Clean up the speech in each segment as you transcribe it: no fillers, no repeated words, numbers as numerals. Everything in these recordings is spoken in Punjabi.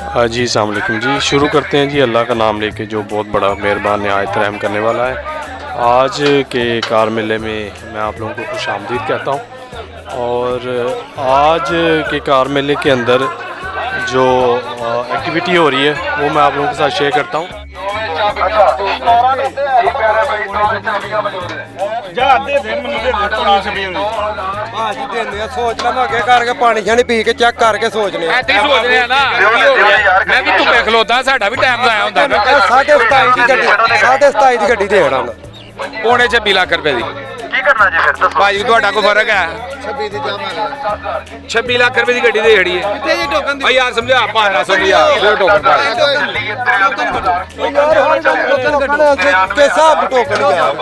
जी अस्सलाम वालेकुम जी। शुरू करते हैं जी अल्लाह का नाम लेके जो बहुत बड़ा मेहरबान नहायत रहम करने वाला है। आज के कार मेले में मैं आप लोगों को खुश आमदीद कहता हूँ। और आज के कार मेले के अंदर जो एक्टिविटी हो रही है वो मैं आप लोगों के साथ शेयर करता हूँ। सोच ला अगे करके पानी शानी पी के चेक करके सोचने मैं भी धुप्पे खलोता साडा भी टाइम जाया होंदा 27.5 ਦੀ ਗੱਡੀ 27.5 ਦੀ ਗੱਡੀ ਦੇਣਾ पौने 26 लाख रुपए दी ਕੀ ਕਰਨਾ ਜੀ ਫਿਰ ਦੱਸੋ भाई ਤੁਹਾਡਾ ਕੋਈ ਫਰਕ ਹੈ 26 ਦੀ ਜਾਵਾਂਗੇ 26 ਲੱਖ ਰੁਪਏ ਦੀ ਗੱਡੀ ਦੇ ਖੜੀ ਹੈ ਕਿੱਥੇ ਜੀ ਟੋਕਨ ਭਾਈ ਯਾਰ ਸਮਝਾ ਪਾਣਾ ਸਮਝਾ ਕੋਈ ਟੋਕਨ ਪਾ ਕੇ ਹਿਸਾਬ ਟੋਕਨ ਗਿਆ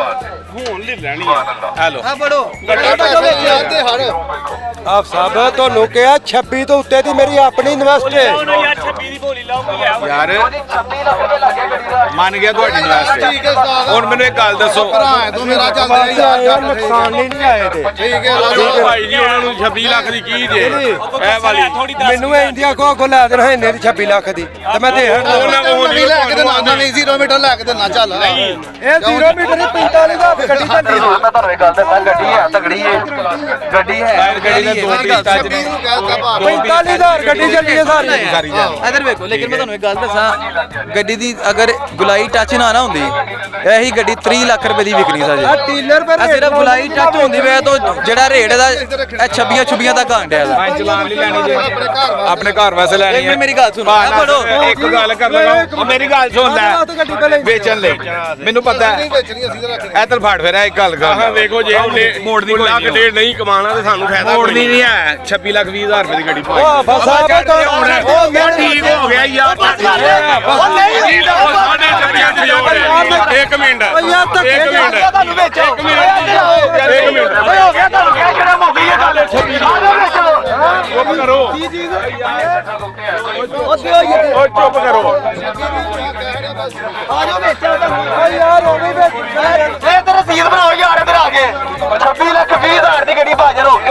ਹੁਣ ਲੈ ਲੈਣੀ ਹੈ ਹੈਲੋ ਆ ਬੜੋ ਤੇ ਹਰ ਆਪ ਸਾਹਿਬ ਤੁਹਾਨੂੰ ਕਿਹਾ 26 ਤੋਂ ਉੱਤੇ ਦੀ ਮੇਰੀ ਆਪਣੀ ਇਨਵੈਸਟ ਹੈ ਯਾਰ ਮੰਨ ਗਿਆ ਤੁਹਾਡੀ ਇਨਵੈਸਟ ਹੁਣ ਮੈਨੂੰ ਇੱਕ ਗੱਲ ਦੱਸੋ ਭਰਾ ਤੂੰ ਮੇਰਾ ਚੱਲਦਾ ਯਾਰ ਨੁਕਸਾਨ ਨਹੀਂ ਆਏ ਤੇ ਠੀਕ ਹੈ ਭਾਈ ਜੀ ਉਹਨਾਂ ਨੂੰ 26 ਲੱਖ ਦੀ ਕੀ ਜੇ ਇਹ ਵਾਲੀ ਮੈਨੂੰ ਇੰਡੀਆ ਕੋ ਲੈ ਦੇਣਾ ਇੰਨੇ ਦੀ 26 ਲੱਖ ਦੀ ਤੇ ਮੈਂ ਦੇ ਹਟਦਾ ਨਹੀਂ ਲੈ ਕੇ ਦੇਣਾ ਨਹੀਂ 0 ਮੀਟਰ ਲੈ ਕੇ ਦੇਣਾ ਚੱਲ ਇਹ 0 ਮੀਟਰ ਨਹੀਂ 45 ਦਾ ਗੱਡੀ ਚੱਲੀ ਮੈਂ ਤੁਹਾਨੂੰ ਇਹ ਗੱਲ ਦੱਸਾਂ ਗੱਡੀ ਹੈ ਤਗੜੀ ਹੈ ਗੱਡੀ ਹੈ ਗੱਡੀ ਦਾ 2 ਟੱਚ ਨੇ 45000 ਗੱਡੀ ਚੱਲੀ ਹੈ ਸਾਰੀ इधर देखो लेकिन मैं ਤੁਹਾਨੂੰ एक ਗੱਲ ਦੱਸਾਂ ਗੱਡੀ ਦੀ ਅਗਰ ਗੁਲਾਈ ਟੱਚ ਨਾ ਹੁੰਦੀ ਇਹੀ ਗੱਡੀ 30 ਲੱਖ ਰੁਪਏ ਦੀ ਵਿਕਣੀ ਸੀ ਆ ਡੀਲਰ ਪਰ ਸਿਰਫ ਗੁਲਾਈ ਟੱਚ ਹੁੰਦੀ ਵੇ ਤਾਂ ਜਿਹੜਾ ਰੇਟ ਦਾ ਇਹ 26 ਤੱਕ ਆਂਡਿਆ ਦਾ ਮੈਂ ਚਲਾਨ ਲਈ ਲੈਣੀ ਜੇ ਆਪਣੇ ਘਰ ਵਾਸਤੇ ਲੈਣੀ ਇੱਕ ਹੈ ਮੇਰੀ ਗੱਲ ਸੁਣੋ ਆ ਫੜੋ ਇੱਕ ਗੱਲ ਕਰ ਲਗਾ ਮੇਰੀ ਗੱਲ ਸੁਣ ਲੈ ਵੇਚਣ ਲਈ ਮੈਨੂੰ ਪਤਾ ਹੈ ਇਹ ਤਲ ਫਾੜ ਫੇਰਾ ਇੱਕ ਗੱਲ ਕਰ ਵੇਖੋ ਜੇ ਮੋੜ ਦੀ ਕੋਈ ਲੱਖ ਡੇਢ ਨਹੀਂ ਕਮਾਣਾ ਤੇ ਸਾਨੂੰ ਫਾਇਦਾ ਮੋੜਨੀ ਨਹੀਂ ਹੈ 26 ਲੱਖ 20 ਹਜ਼ਾਰ ਰੁਪਏ ਦੀ ਗੱਡੀ ਪਾਈ ਬਸ ਉਹ ਠੀਕ ਹੋ ਗਿਆ ਯਾਰ ਉਹ ਨਹੀਂ ਠੀਕ ਹੋ ਸਾਡੇ ਚੱਕੀਆਂ ਚ ਜੋੜ ਇੱਕ ਮਿੰਟ ਇੱਕ ਮਿੰਟ ਤੁਹਾਨੂੰ ਵੇਚੋ ਇੱਕ ਮਿੰਟ ਹੋ ਗਿਆ ਤੁਹਾਨੂੰ ਕਿਹਾ ਜਿਹੜਾ ਮੁੱਕੀ ਹੈ ਗੱਲ ਚੁੱਪ ਕਰੋ ਉਹ ਚੁੱਪ ਕਰੋ ਆ ਜਾਓ ਵੇਚੋ ਤੁਹਾਨੂੰ ਯਾਰ ਹੋ ਗਈ ਵੇਚ ਇਹ ਤੇ ਰਸੀਦ ਬਣਾਓ ਯਾਰ ਇੱਧਰ ਆ ਕੇ 26 ਲੱਖ 20 ਹਜ਼ਾਰ ਦੀ ਗੱਡੀ ਭਾਜਨ ਹੋ ਗਈ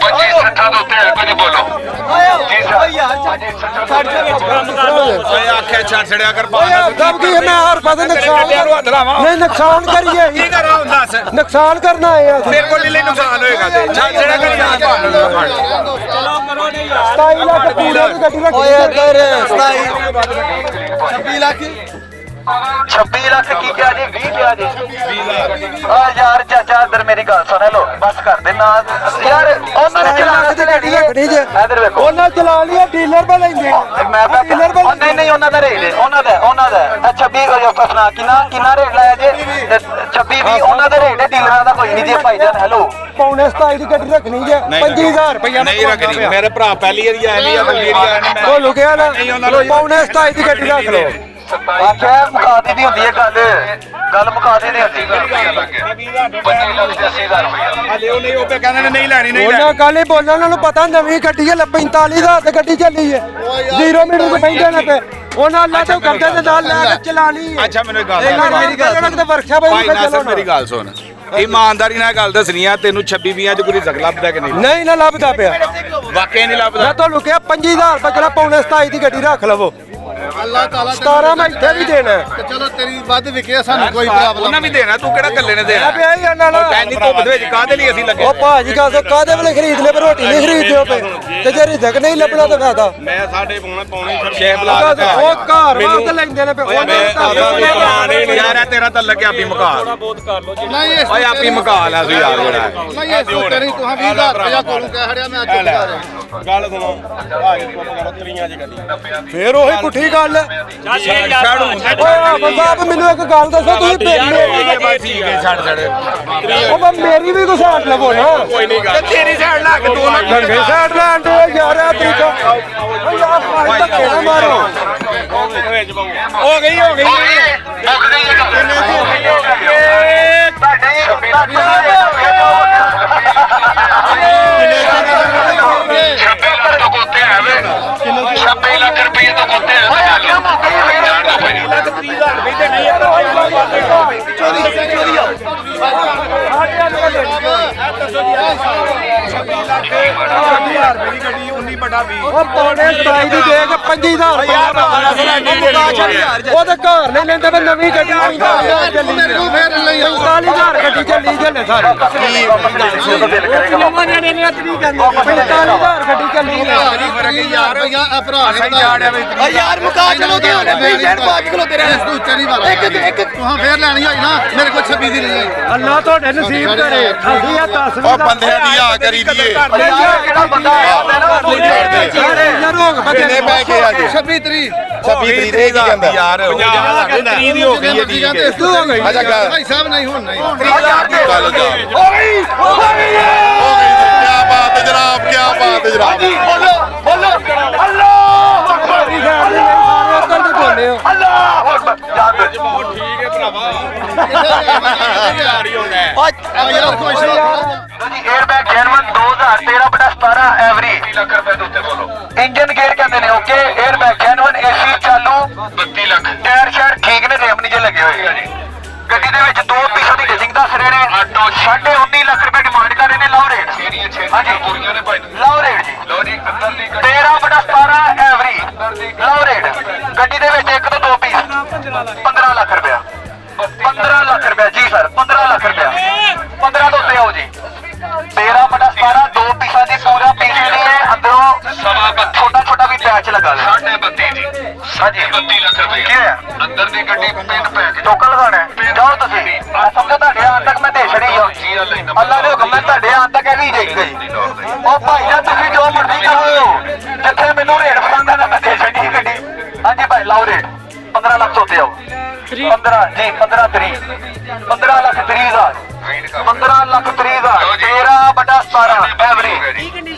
25 60 ਦੇ ਉੱਤੇ ਹੈ ਕੁਝ ਬੋਲੋ ਜੀ ਓਏ ਆਖਿਆ ਛੱਡ ਛੜਿਆ ਕਰ ਪਾਣਾ ਦਬ ਕੀ ਮੈਂ ਹਰ ਪਾਸੇ ਨੁਕਸਾਨ ਨੂੰ ਹੱਥ ਲਾਵਾਂ ਨਹੀਂ ਨੁਕਸਾਨ ਕਰੀਏ ਕੀ ਕਰਾਂ ਹੁਣ ਦੱਸ ਨੁਕਸਾਨ ਕਰਨਾ ਆਏ ਆ ਮੇਰੇ ਕੋਲ ਲਈ ਨੁਕਸਾਨ ਹੋਏਗਾ ਤੇ ਛੱਡ ਛੜਿਆ ਕਰ ਨਾ ਚਲੋ ਕਰੋ ਨਹੀਂ ਯਾਰ 27 ਲੱਖ ਪੂਰੇ ਦੀ ਗੱਡੀ ਰੱਖੀ ਓਏ ਇੱਧਰ 26 ਲੱਖ 26 ਲੱਖ ਕੀ ਕਿਹਾ ਜੀ 20 ਕਿਹਾ ਜੀ 20 ਲੱਖ ਆ ਯਾਰ ਚਾਚਾ ਇੱਧਰ ਮੇਰੀ ਗੱਲ ਸੁਣ ਲੋ ਬਸ ਕਰ ਦੇ ਨਾ ਯਾਰ ਉਹਨਾਂ ਨੇ ਚਲਾ ਦੀ ਗੱਡੀ ਰੱਖਣੀ ਜੇ ਇੱਧਰ ਵੇਖੋ ਉਹਨਾਂ ਚਲਾ ਲਈ ਡੀਲਰ ਪੇ ਲੈਂਦੇ ਮੈਂ ਤਾਂ ਡੀਲਰ ਪੇ ਨਹੀਂ ਉਹਨਾਂ ਦਾ ਰੇਟ ਹੈ ਉਹਨਾਂ ਦਾ 26 ਫਸਣਾ ਕਿੰਨਾ ਰੇਟ ਲਾਇਆ ਜੇ 26 20 ਉਹਨਾਂ ਦਾ ਰੇਟ ਹੈ ਡੀਲਰਾਂ ਦਾ ਕੋਈ ਨਹੀਂ ਜੀ ਭਾਈਜਾਨ ਹੈਲੋ ਪੌਣੇ 27 ਦੀ ਗੱਡੀ ਰੱਖਣੀ ਜੇ 25000 ਰੁਪਇਆ ਨਹੀਂ ਰੱਖਣੀ ਮੇਰੇ ਭਰਾ ਪਹਿਲੀ ਵਾਰੀ ਆਇਆ ਨਹੀਂ ਅਗਲੀ ਵਾਰੀ ਆਇਆ ਨਹੀਂ ਉਹ ਲੁਕਿਆ ਨਾ ਪੌਣੇ 27 ਦੀ ਗੱਡੀ ਰੱਖ ਲਓ ਆਖਿਆ ਮੁਕਾਤੀ ਦੀ ਹੁੰਦੀ ਹੈ ਗੱਲ ਮੁਕਾਤੀ ਦੀ ਹੁੰਦੀ 25 ਲੱਖ 80,000 ਰੁਪਏ ਹਲੇ ਉਹ ਨਹੀਂ ਉਹ ਪੇ ਕਹਿੰਦੇ ਨੇ ਨਹੀਂ ਲੈਣੀ ਨਹੀਂ ਉਹਨਾਂ ਕੱਲ ਹੀ ਬੋਲਣ ਉਹਨਾਂ ਨੂੰ ਪਤਾ ਨਵੀਂ ਗੱਡੀ ਹੈ 45000 ਤੇ ਗੱਡੀ ਚੱਲੀ ਹੈ 0 ਮੀਟਰ ਤੇ ਬੈਠੇ ਨੇ ਪਏ ਉਹਨਾਂ ਅੱਲਾ ਤੋਂ ਕਰਦੇ ਦੇ ਨਾਲ ਲੈ ਕੇ ਚਲਾਣੀ ਹੈ ਅੱਛਾ ਮੈਨੂੰ ਇੱਕ ਗੱਲ ਮੇਰੀ ਗੱਲ ਸੁਣ ਵਰਕਸ਼ਾਪ ਭਾਈ ਨਾਸਰ ਮੇਰੀ ਗੱਲ ਸੁਣ ਇਮਾਨਦਾਰੀ ਨਾਲ ਗੱਲ ਦੱਸਣੀ ਆ ਤੈਨੂੰ 26 20 ਚ ਕੋਈ ਰਿਜ਼ਕ ਲੱਭਦਾ ਕਿ ਨਹੀਂ ਨਹੀਂ ਨਾ ਲੱਭਦਾ ਪਿਆ ਵਾਕਈ ਨਹੀਂ ਲੱਭਦਾ ਮੈਂ ਤੁਹਾਨੂੰ ਕਿਹਾ 25000 ਰੁਪਏ ਜਿਹੜਾ ਪੌਣੇ 27 ਦੀ ਗੱਡੀ ਰੱਖ ਲਵੋ ਅੱਲਾਹ ਤਾਲਾ 17 ਮੈਂ ਇੱਥੇ ਵੀ ਦੇਣਾ ਚਲੋ ਤੇਰੀ ਵੱਧ ਵਿਕਿਆ ਸਾਨੂੰ ਕੋਈ ਪ੍ਰੋਬਲਮ ਉਹਨਾਂ ਵੀ ਦੇਣਾ ਤੂੰ ਕਿਹੜਾ ਇਕੱਲੇ ਨੇ ਦੇਣਾ ਪਿਆ ਹੀ ਉਹਨਾਂ ਨਾਲ ਐਨੀ ਧੁੱਪ ਦੇ ਵਿੱਚ ਕਾਹਦੇ ਲਈ ਅਸੀਂ ਲੱਗੇ ਉਹ ਭਾਜੀ ਕਾਹਦੇ ਵੇਲੇ ਖਰੀਦ ਲੈ ਪਰ ਰੋਟੀ ਨਹੀਂ ਖਰੀਦਦੇ ਹੋ ਪਏ ਤੇ ਜੇ ਰਿਜ਼ਕ ਨਹੀਂ ਲੱਭਣਾ ਤਾਂ ਫਾਇਦਾ ਮੈਂ ਸਾਡੇ ਪੌਣੇ ਸ਼ੇਖ ਬੁਲਾ ਦਿੱਤਾ ਉਹ ਘਰ ਵਾਸਤੇ ਲੈਂਦੇ ਨੇ ਯਾਰ ਇਹ ਤੇਰਾ ਤਾਂ ਲੱਗਿਆ ਆਪੀ ਮਕਾਲ ਨਹੀਂ ਓਏ ਆਪੀ ਮਕਾਲ ਆ ਸੀ ਯਾਰ ਜਿਹੜਾ ਨਹੀਂ ਇਹ ਸੋਚ ਨਹੀਂ ਤੂੰ 20000 ਰੁਪਇਆ ਕੋਲੋਂ ਕਹਿ ਹੜਿਆ ਮੈਂ ਅੱਜ ਗੱਲ ਸੁਣੋ ਆ ਕੇ ਚੁੱਪ ਕਰੋ ਤਰੀਆਂ ਜੀ ਗੱਡੀ ਫੇਰ ਉਹੀ ਪੁੱਠੀ ਗੱਲ ਛੱਡ ਓਏ ਸਾਹਿਬ ਮੈਨੂੰ ਇੱਕ ਗੱਲ ਦੱਸੋ ਤੁਸੀਂ ਠੀਕ ਹੈ ਛੱਡ ਉਹ ਮੇਰੀ ਵੀ ਕੋਈ ਸਾਈਡ ਲਵੋ ਨਾ ਕੋਈ ਨਹੀਂ ਗੱਲ ਤੇਰੀ ਸਾਈਡ ਲਾ ਕੇ ਤੂੰ ਗੰਗੇ ਸਾਈਡ ਲੈਣ ਦੇ ਯਾਰ ਆ ਤਰੀਕਾ ਓ ਯਾਰ ਭਾਈ ਧੱਕੇ ਨਾ ਮਾਰੋ ਹੋ ਗਈ $26 ਲੱਖ ਰੁਪਏ ਤੋਂ ਕੋਤੇ ਉਹ ਪੌਣੇ 27 ਦੀ ਦੇ ਕੇ 25000 ਉਹ ਤੇ ਘਰ ਨਹੀਂ ਲੈਂਦੇ ਤੇ ਨਵੀਂ ਗੱਡੀ 45000 ਚੱਲੀ 45000 ਗੱਡੀ ਚੱਲੀ ਜਲੇ ਸਾਰੇ 45000 ਗੱਡੀ ਚੱਲੀ ਯਾਰ ਮੁਕਾ ਚਲੋ ਤੇ ਬਾਅਦ ਕਿਲੋ ਤੇਰੇ ਫੇਰ ਲੈਣੀ ਹੋਈ ਨਾ ਮੇਰੇ ਕੋਲ 26 ਦੀ ਨਹੀਂ ਹੈ ਅੱਲਾ ਤੁਹਾਡੇ ਨਸੀਬ ਕਰੇ ਅਸੀਂ ਆ 10 ਉਹ ਬੰਦਿਆਂ ਦੀ ਆ ਕਰੀ ਦੀਏ ਕਿਹੜਾ ਬੰਦਾ ਆਇਆ ਰੋਗ ਕਿੰਨੇ ਪੈ ਕੇ ਆ ਜੀ 26 ਤਰੀਕ 26 ਤਰੀਕ ਦੇ ਕੀ ਕਹਿੰਦਾ ਯਾਰ 30 ਦੀ ਹੋ ਗਈ ਹੈ ਠੀਕ ਹੈ ਅੱਛਾ ਗੱਲ ਭਾਈ ਸਾਹਿਬ ਨਹੀਂ ਹੁਣ ਨਹੀਂ ਚੱਲ ਜਾ ਕੀ ਬਾਤ ਹੈ ਜਨਾਬ ਕੀ ਬਾਤ ਹੈ ਜਨਾਬ ਉੱਧਰ ਦੇ ਬੋਲੇ ਹੋ ਯਾਰ ਖੁਸ਼ ਹੋ 에ਅਰਬੈਗ ਜੈਨੂਅਨ 2013/17 ਐਵਰੀ ਲੱਖ ਰੁਪਏ ਦੇ ਉੱਤੇ ਬੋਲੋ ਇੰਜਨ ਗੇਅਰ ਕਹਿੰਦੇ ਨੇ ਓਕੇ 에ਅਰਬੈਗ ਜੈਨੂਅਨ ਏਸੀ ਚਾਲੂ 32 ਲੱਖ ਟਾਇਰ ਸ਼ਾਇਰ ਠੀਕ ਨੇ ਰੇਮ ਨਹੀਂ ਜੇ ਲੱਗੇ ਹੋਏ ਜੀ ਗੱਡੀ ਦੇ ਵਿੱਚ 2 ਪੀਸਾਂ ਦੀ ਡਿਸਿੰਗ ਦੱਸ ਰਹੇ ਨੇ 19.5 ਲੱਖ ਰੁਪਏ ਡਿਮਾਂਡ ਕਰ ਰਹੇ ਨੇ ਲਾਓ ਰੇਟ ਹਾਂਜੀ ਪੂਰੀਆਂ ਨੇ ਭਾਈ ਲਾਓ ਰੇਟ ਜੀ ਲਓ ਜੀ ਅੰਦਰ ਦੀ 13/17 ਐਵਰੀ ਲਾਓ ਰੇਟ ਗੱਡੀ ਦੇ ਵਿੱਚ 1 ਤੋਂ 2 ਪੀਸ 15 ਲੱਖ ਰੁਪਏ 15 ਲੱਖ ਰੁਪਏ ਜੀ ਸਰ 15 ਲੱਖ ਰੁਪਏ 15 ਤੋਂ ਉੱਤੇ ਆਓ ਜੀ 13/17 2 ਪੀਸਾਂ ਦੀ ਪੂਰਾ ਪੀਸ ਨਹੀਂ ਹੈ ਅੰਦਰੋਂ ਛੋਟਾ ਛੋਟਾ ਵੀ ਪੈਚ ਲਗਾ ਲਿਆ 32 ਜੀ ਹਾਂਜੀ 32 ਲੱਖ ਰੁਪਏ ਕੀ ਹੈ ਅੰਦਰ ਦੀ ਗੱਡੀ ਪਿੰਨ ਪੈਚ ਟੋਕਨ ਲਗਾਉਣਾ ਹੈ ਜਾਓ ਤੁਸੀਂ ਸਮਝੋ ਤੁਹਾਡੇ ਆਉਣ ਤੱਕ ਮੈਂ ਦੇ ਛੜੀ ਆ ਅੱਲਾ ਦੇ ਹੁਕਮ ਨਾਲ ਤੁਹਾਡੇ ਆਉਣ ਤੱਕ ਇਹ ਵੀ ਜਾਈ ਗਈ ਉਹ ਭਾਈ ਜਾਨ ਤੁਸੀਂ ਜੋ ਮਰਜ਼ੀ ਕਰੋ ਜਿੱਥੇ ਮੈਨੂੰ ਰੇਟ ਪਸੰਦ ਆ ਨਾ ਮੈਂ ਦੇ ਛੜੀ ਗੱਡੀ ਹਾਂਜੀ ਭਾਈ ਲਾਓ ਰੇਟ 15 ਲੱਖ ਤੋਂ ਉੱਤੇ ਆਓ 15 ਜੀ 15 ਤਰੀਕ 15 ਲੱਖ 30 ਹਜ਼ਾਰ 15 ਲੱਖ 30 ਹਜ਼ਾਰ 13/17 ਐਵਰੀ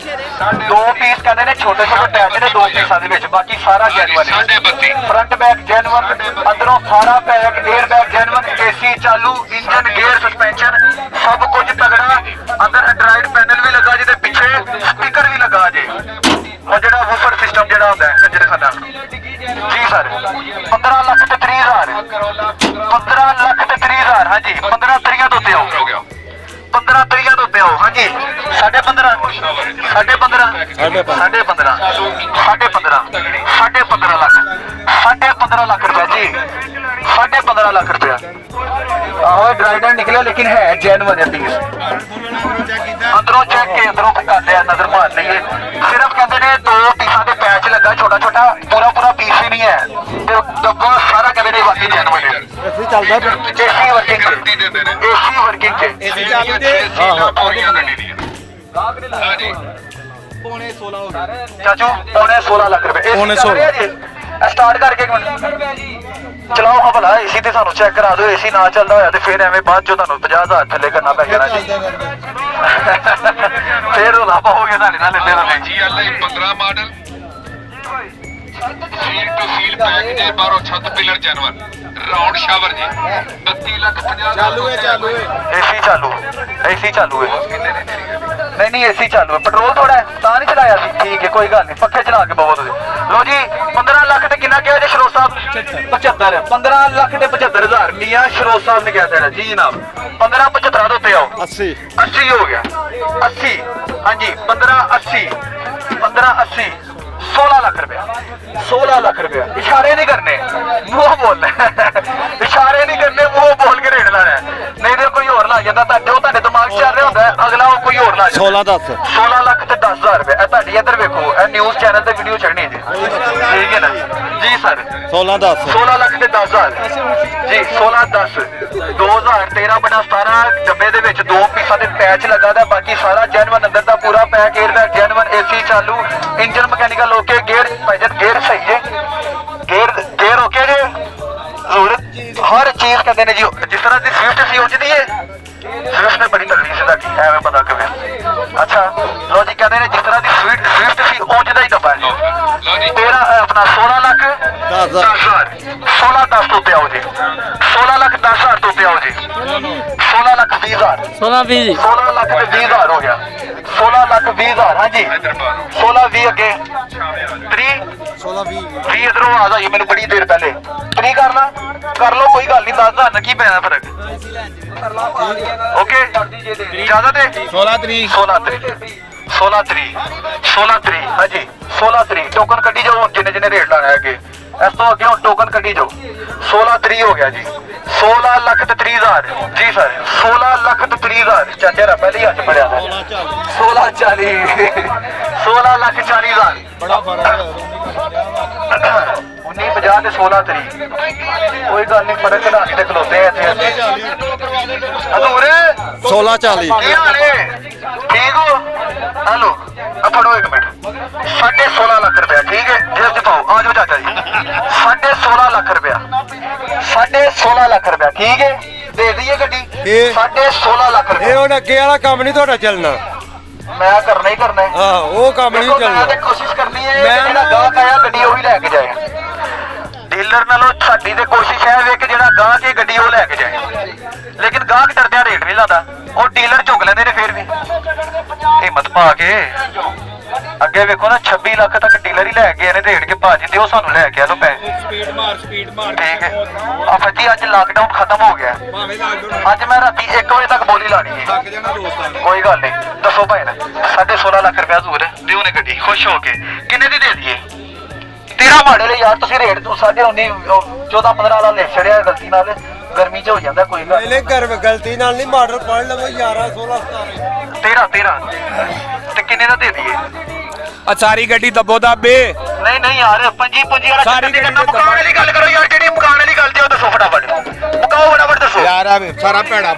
2 ਪੀਸ ਕਹਿੰਦੇ ਨੇ ਛੋਟੇ ਛੋਟੇ ਟੈਚ ਨੇ 2 ਪੀਸਾਂ ਦੇ ਵਿੱਚ ਬਾਕੀ ਸਾਰਾ ਜੈਨੂਅਨ ਹੈ ਫਰੰਟ ਬੈਕ ਜੈਨੂਅਨ ਅੰਦਰੋਂ ਸਾਰਾ pack air bag genuine AC ਚਾਲੂ ਇੰਜਨ ਗੇਅਰ ਸਸਪੈਂਸ਼ਨ ਸਭ ਕੁਝ ਤਗੜਾ ਅੰਦਰ ਐਂਡਰਾਇਡ ਪੈਨਲ ਵੀ ਲੱਗਾ ਜਿਹਦੇ ਪਿੱਛੇ ਸਪੀਕਰ ਵੀ ਲੱਗਾ ਜੇ ਉਹ ਜਿਹੜਾ ਵੂਫਰ ਸਿਸਟਮ ਜਿਹੜਾ ਹੁੰਦਾ ਹੈ ਕੰਜਰਖਾਨਾ ਜੀ ਸਰ 15 ਲੱਖ ਤੇ 30 ਹਜ਼ਾਰ 15 ਲੱਖ ਤੇ 30 ਹਜ਼ਾਰ ਹਾਂਜੀ 15 ਤਰੀਆਂ ਤੋਂ ਉੱਤੇ ਆਓ 15 ਤਰੀਆਂ ਤੋਂ ਉੱਤੇ ਆਓ ਹਾਂਜੀ 15.5 ਲੱਖ ਰੁਪਏ ਜੀ 15.5 ਲੱਖ ਰੁਪਏ ਆਹੋ ਡਰਾਈਡਰ ਨਿਕਲਿਆ ਲੇਕਿਨ ਹੈ ਜੈਨੂਅਨ ਹੈ ਪੀਸ ਅੰਦਰੋਂ ਚੈੱਕ ਕੇ ਅੰਦਰੋਂ ਕਰ ਲਿਆ ਨਜ਼ਰ ਮਾਰ ਲਈਏ ਸਿਰਫ ਕਹਿੰਦੇ ਨੇ 2 ਪੀਸਾਂ ਦੇ ਪੈਚ ਲੱਗਾ ਛੋਟਾ ਛੋਟਾ ਪੂਰਾ ਪੀਸ ਹੀ ਨਹੀਂ ਹੈ ਤੇ ਡੱਬਾ ਸਾਰਾ ਕਹਿੰਦੇ ਨੇ ਬਾਕੀ ਜੈਨੂਅਨ ਹੈ ਅਸੀਂ ਚੱਲਦਾ ਪਿਆ ਏਸੀ ਵਰਕਿੰਗ ਚ ਏਸੀ ਚਾਲੂ ਦੇ ਪੂਰੀਆਂ ਗੱਡੀ ਦੀਆਂ ਹਾਂਜੀ ਪੌਣੇ 16 ਹੋ ਗਏ ਚਾਚੂ ਪੌਣੇ 16 ਲੱਖ ਰੁਪਏ ਪੌਣੇ 16 ਸਟਾਰਟ ਕਰਕੇ ਇੱਕ ਮਿੰਟ ਚਲਾਓ ਹਾਂ ਭਲਾ ਏਸੀ ਤੇ ਸਾਨੂੰ ਚੈੱਕ ਕਰਾ ਦਿਓ ਏਸੀ ਨਾ ਚੱਲਦਾ ਹੋਇਆ ਤੇ ਫਿਰ ਐਵੇਂ ਬਾਅਦ ਚੋਂ ਤੁਹਾਨੂੰ 50,000 ਥੱਲੇ ਕਰਨਾ ਪੈ ਜਾਣਾ ਜੀ ਫਿਰ ਉਹ ਲਾਪਾ ਹੋ ਗਿਆ ਤੁਹਾਡੇ ਨਾਲ ਲੈਂਦੇ ਨਾ ਜੀ L I 15 model seal to seal pack ਦੇ ਬਾਹਰੋਂ ਛੱਤ ਪਿਲਰ ਜੈਨੂਅਨ ਰਾਉਂਡ ਸ਼ਾਵਰ ਜੀ 32 ਲੱਖ 50 ਚਾਲੂ ਹੈ ਏਸੀ ਚਾਲੂ ਹੈ ਨਹੀਂ ਏਸੀ ਚਾਲੂ ਹੈ ਪੈਟਰੋਲ ਥੋੜਾ ਹੈ ਤਾਂ ਨਹੀਂ ਚਲਾਇਆ ਸੀ ਠੀਕ ਹੈ ਕੋਈ ਗੱਲ ਨਹੀਂ ਪੱਖੇ ਚਲਾ ਕੇ ਬਵੋ ਤੁਸੀਂ ਲੋ ਜੀ 15 ਲੱਖ ਤੇ ਕਿੰਨਾ ਕਿਹਾ ਜੀ ਸ਼ਰੋਤ ਸਾਹਿਬ 75 15 ਲੱਖ ਤੇ 75,000 ਮੀਆਂ ਸ਼ਰੋਤ ਸਾਹਿਬ ਨੇ ਕਿਹਾ ਸੀ ਜੀ ਜਨਾਬ 15.75 ਤੋਂ ਉੱਤੇ ਆਓ 80 ਹੋ ਗਿਆ 80 ਹਾਂਜੀ 15.80 16 ਲੱਖ ਰੁਪਇਆ 16 ਲੱਖ ਰੁਪਇਆ ਇਸ਼ਾਰੇ ਨਹੀਂ ਕਰਨੇ ਮੂੰਹ ਬੋਲਣਾ ਇਸ਼ਾਰੇ ਨਹੀਂ ਕਰਨੇ ਮੂੰਹ ਬੋਲ ਕੇ ਰੇਟ ਲਾਣਾ ਨਹੀਂ ਤੇ ਕੋਈ ਹੋਰ ਲਾ ਜਾਂਦਾ ਤੁਹਾਡੇ ਦਿਮਾਗ 'ਚ ਚੱਲ ਰਿਹਾ ਹੁੰਦਾ ਅਗਲਾ ਉਹ ਕੋਈ ਹੋਰ ਲਾ ਜਾਂਦਾ 16 ਲੱਖ ਤੇ 10,000 ਰੁਪਏ ਇਹ ਤੁਹਾਡੀ ਇੱਧਰ ਵੇਖੋ ਇਹ ਨਿਊਜ਼ ਚੈਨਲ ਤੇ ਵੀਡੀਓ ਚੜਨੀ ਜੀ ਠੀਕ ਹੈ ਨਾ ਜੀ ਸਰ 16 ਲੱਖ ਤੇ 10,000 ਜੀ 16-10 2013/17 ਡੱਬੇ ਦੇ ਵਿੱਚ 2 ਪੀਸਾਂ ਦੇ ਪੈਚ ਲੱਗਾ ਦਾ ਬਾਕੀ ਸਾਰਾ ਜੈਨੂਅਨ ਅੰਦਰ ਦਾ ਪੂਰਾ ਪੈਕ 에ਅਰਬੈਗ ਜੈਨੂਅਨ ਏਸੀ ਚਾਲੂ engine mechanical okay gear gear ਸਹੀ ਹੈ ਗੇਅਰ ਓਕੇ ਜੇ ਹਰ ਚੀਜ਼ ਕਹਿੰਦੇ ਨੇ ਜੀ ਜਿਸ ਤਰ੍ਹਾਂ ਦੀ ਸਵਿਫਟ ਸੀ ਉਚਦੀ ਹੈ ਸਵਿਫਟ ਨੇ ਬੜੀ ਤਗੜੀ ਸੀ ਤੁਹਾਡੀ ਐਵੇਂ ਪਤਾ ਕਿਵੇਂ ਅੱਛਾ ਲੋ ਜੀ ਕਹਿੰਦੇ ਨੇ ਜਿਸ ਤਰ੍ਹਾਂ ਦੀ ਸਵਿਫਟ ਸੀ ਉਚਦਾ ਹੀ ਡੱਬਾ ਹੈ ਤੇਰਾ ਆਪਣਾ 16 ਲੱਖ 10,000 16-10 ਤੋਂ ਉੱਤੇ ਆਓ ਜੀ 16 ਲੱਖ 10,000 ਤੋਂ ਉੱਤੇ ਆਓ ਜੀ 16 ਲੱਖ 20,000 16 ਲੱਖ ਤੇ 20,000 ਹੋ ਗਿਆ 16 ਲੱਖ 20,000 ਹਾਂਜੀ 16-20 ਅੱਗੇ 3 20 ਇਧਰੋਂ ਆਵਾਜ਼ ਆਈ ਮੈਨੂੰ ਬੜੀ ਦੇਰ ਪਹਿਲੇ 3 ਕਰ ਲਾ ਕਰ ਲਓ ਕੋਈ ਗੱਲ ਨਹੀਂ 10,000 ਨਾਲ ਕੀ ਪੈਣਾ ਫਰਕ ਓਕੇ ਜ਼ਿਆਦਾ ਤੇ 16 ਤਰੀਕ ਹਾਂਜੀ 16 ਤਰੀਕ ਟੋਕਨ ਕੱਢੀ ਜਾਓ ਜਿੰਨੇ ਰੇਟ ਲਾਣਾ ਹੈ ਅੱਗੇ ਇਸ ਤੋਂ ਅੱਗੇ ਹੁਣ ਟੋਕਨ ਕੱਢੀ ਜਾਓ 16 ਤਰੀਕ ਹੋ ਗਿਆ ਜੀ 16 ਲੱਖ ਤੇ 30,000 ਜੀ ਸਰ 16 ਲੱਖ ਤੇ 30,000 ਚਾਚਾ ਰਾ ਪਹਿਲੇ ਹੱਥ ਫੜਿਆ 16 ਲੱਖ 40,000 ਬੜਾ ਫਰਕ 1950 ਤੇ 16 ਤਰੀਕ ਕੋਈ ਗੱਲ ਨਹੀਂ ਫਰਕ ਕਢਾਣੀ ਤੇ ਖਲੋਤੇ ਆ ਇੱਥੇ ਹਜ਼ੂਰ 1640 ਕੀ ਹਾਲ ਏ ਠੀਕ ਹੋ ਹੈਲੋ ਆ ਫੜੋ ਇੱਕ ਮਿੰਟ 16.5 ਲੱਖ ਰੁਪਇਆ ਠੀਕ ਹੈ ਜੇਬ ਚ ਪਾਓ ਆ ਜਾਓ ਚਾਚਾ ਜੀ 16.5 ਲੱਖ ਰੁਪਇਆ 16.5 ਲੱਖ ਰੁਪਇਆ ਠੀਕ ਹੈ ਦੇ ਦਈਏ ਗੱਡੀ 16.5 ਲੱਖ ਇਹ ਰੁਪਇਆ ਹੁਣ ਅੱਗੇ ਵਾਲਾ ਕੰਮ ਨਹੀਂ ਤੁਹਾਡਾ ਚੱਲਣਾ ਮੈਂ ਕਰਨਾ ਹੀ ਕਰਨਾ ਹੈ ਹਾਂ ਉਹ ਕੰਮ ਨਹੀਂ ਦੇਖੋ, ਮੈਂ ਚੱਲਣਾ ਤੇ ਕੋਸ਼ਿਸ਼ ਕਰਨੀ ਹੈ ਮੈਂ ਕਿ ਜਿਹੜਾ ਗਾਹਕ ਆਇਆ ਗੱਡੀ ਉਹੀ ਲੈ ਕੇ ਜਾਏ ਡੀਲਰ ਨਾਲੋਂ ਸਾਡੀ ਤੇ ਕੋਸ਼ਿਸ਼ ਹੈ ਵੇ ਕਿ ਜਿਹੜਾ ਗਾਹਕ ਹੈ ਗੱਡੀ ਉਹ ਲੈ ਕੇ ਜਾਏ ਲੇਕਿਨ ਗਾਹਕ ਡਰਦਿਆਂ ਰੇਟ ਨਹੀਂ ਲਾਦਾ ਉਹ ਡੀਲਰ ਝੁਕ ਲੈਂਦੇ ਨੇ ਫਿਰ ਵੀ ਹਿੰਮਤ ਪਾ ਕੇ ਅੱਗੇ ਵੇਖੋ ਨਾ 26 ਲੱਖ ਤੱਕ ਡੀਲਰ ਹੀ ਲੈ ਗਏ ਨੇ ਰੇਟ ਕੇ ਭਾਜੀ ਦਿਓ ਸਾਨੂੰ ਲੈ ਕੇ ਆ ਲੋ ਪੈਸੇ ਸਪੀਡ ਮਾਰ ਠੀਕ ਹੈ ਆ ਫੱਜੀ ਅੱਜ ਲਾਕਡਾਊਨ ਖਤਮ ਹੋ ਗਿਆ ਅੱਜ ਮੈਂ ਰਾਤੀ 1 ਵਜੇ ਤੱਕ ਬੋਲੀ ਲਾਣੀ ਹੈ ਕੋਈ ਗੱਲ ਨਹੀਂ ਦੱਸੋ ਭਾਈ ਨਾ 16.5 ਲੱਖ ਰੁਪਇਆ ਜ਼ੂਰ ਦਿਓ ਨੇ ਗੱਡੀ ਖੁਸ਼ ਹੋ ਕੇ ਕਿੰਨੇ ਦੀ ਦੇ ਦਈਏ 13 ਮਾਡਲ ਯਾਰ ਤੁਸੀਂ ਰੇਟ ਤੋਂ 19.5 14-15 ਵਾਲਾ ਲੈ ਛੜਿਆ ਗਲਤੀ ਨਾਲ ਗਰਮੀ ਚ ਹੋ ਜਾਂਦਾ ਕੋਈ ਗੱਲ ਪਹਿਲੇ ਗਲਤੀ ਨਾਲ ਨਹੀਂ ਮਾਡਲ ਪੜ ਲਵੋ 11 16 17 13 ਤੇ ਕਿੰਨੇ ਦਾ ਦੇ ਦਈਏ ਆ ਸਾਰੀ ਗੱਡੀ ਦੱਬੋ ਦੱਬੇ ਨਹੀਂ ਯਾਰ ਪੰਜੀ ਵਾਲਾ ਸਾਰੀ ਚੱਕਰ ਕਰਨਾ ਮੁਕਾਉਣ ਵਾਲੀ ਗੱਲ ਕਰੋ ਯਾਰ ਜਿਹੜੀ ਮੁਕਾਉਣ ਵਾਲੀ ਗੱਲ ਤੇ ਉਹ ਦੱਸੋ ਫਟਾਫਟ ਮੁਕਾਓ ਫਟਾਫਟ ਦੱਸੋ ਯਾਰ ਆ ਸਾਰਾ ਭੈੜਾ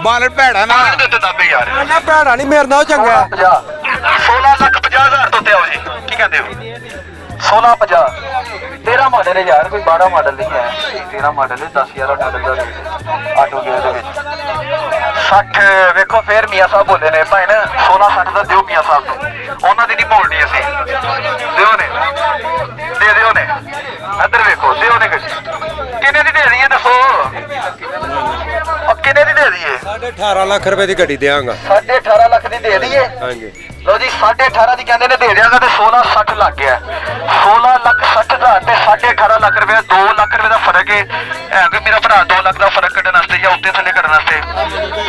ਬਾਲਰ ਭੈੜਾ ਨਾ ਦੇ ਦਿੱਤੇ ਦਾਬੇ ਯਾਰ ਨਾ ਭੈੜਾ ਨਹੀਂ ਮੇਰੇ ਨਾਲ ਚੰਗਾ 16,50,000 ਤੋਂ ਉੱਤੇ ਆਓ ਜੀ ਕੀ ਕਹਿੰਦੇ ਹੋ 16,50 13 ਮਾਡਲ ਹੈ ਯਾਰ ਕੋਈ 12 ਮਾਡਲ ਨਹੀਂ ਹੈ 13 ਮਾਡਲ ਹੈ 10,000 ਮਾਡਲ ਦਾ ਰੇਟ ਆਟੋ ਗੇਅਰ ਦੇ ਵਿੱਚ 60 ਵੇਖੋ ਫੇਰ ਮੀਆਂ ਸਾਹਿਬ ਬੋਲੇ ਨੇ ਭਾਈ ਨੇ 16-60 ਦਾ ਦਿਓ ਮੀਆਂ ਸਾਹਿਬ ਨੂੰ ਉਹਨਾਂ ਦੀ ਨਹੀਂ ਬੋਲਣੀ ਅਸੀਂ ਦਿਓ ਨੇ ਦੇ ਦਿਓ ਨੇ ਇੱਧਰ ਵੇਖੋ ਦਿਓ ਨੇ ਕਿੰਨੇ ਦੀ ਦੇ ਦਈਏ ਦੱਸੋ ਕਿੰਨੇ ਦੀ ਦੇ ਦਈਏ 18.5 ਲੱਖ ਰੁਪਏ ਦੀ ਗੱਡੀ ਦੇਵਾਂਗਾ 18.5 ਲੱਖ ਦੀ ਦੇ ਦਈਏ ਹਾਂਜੀ ਲੋ ਜੀ 18.5 ਦੀ ਕਹਿੰਦੇ ਨੇ ਦੇ ਦਿਆਂਗਾ ਤੇ 16-60 ਲੱਗ ਗਿਆ 16,60,000 ਤੇ 18.5 ਲੱਖ ਰੁਪਏ 2 ਲੱਖ ਰੁਪਏ ਦਾ ਫਰਕ ਹੈ ਕਿ ਮੇਰਾ ਭਰਾ 2 ਲੱਖ ਦਾ ਫਰਕ ਕੱਢਣ ਵਾਸਤੇ ਜਾਂ ਉੱਤੇ ਥੱਲੇ ਕਰਨ ਵਾਸਤੇ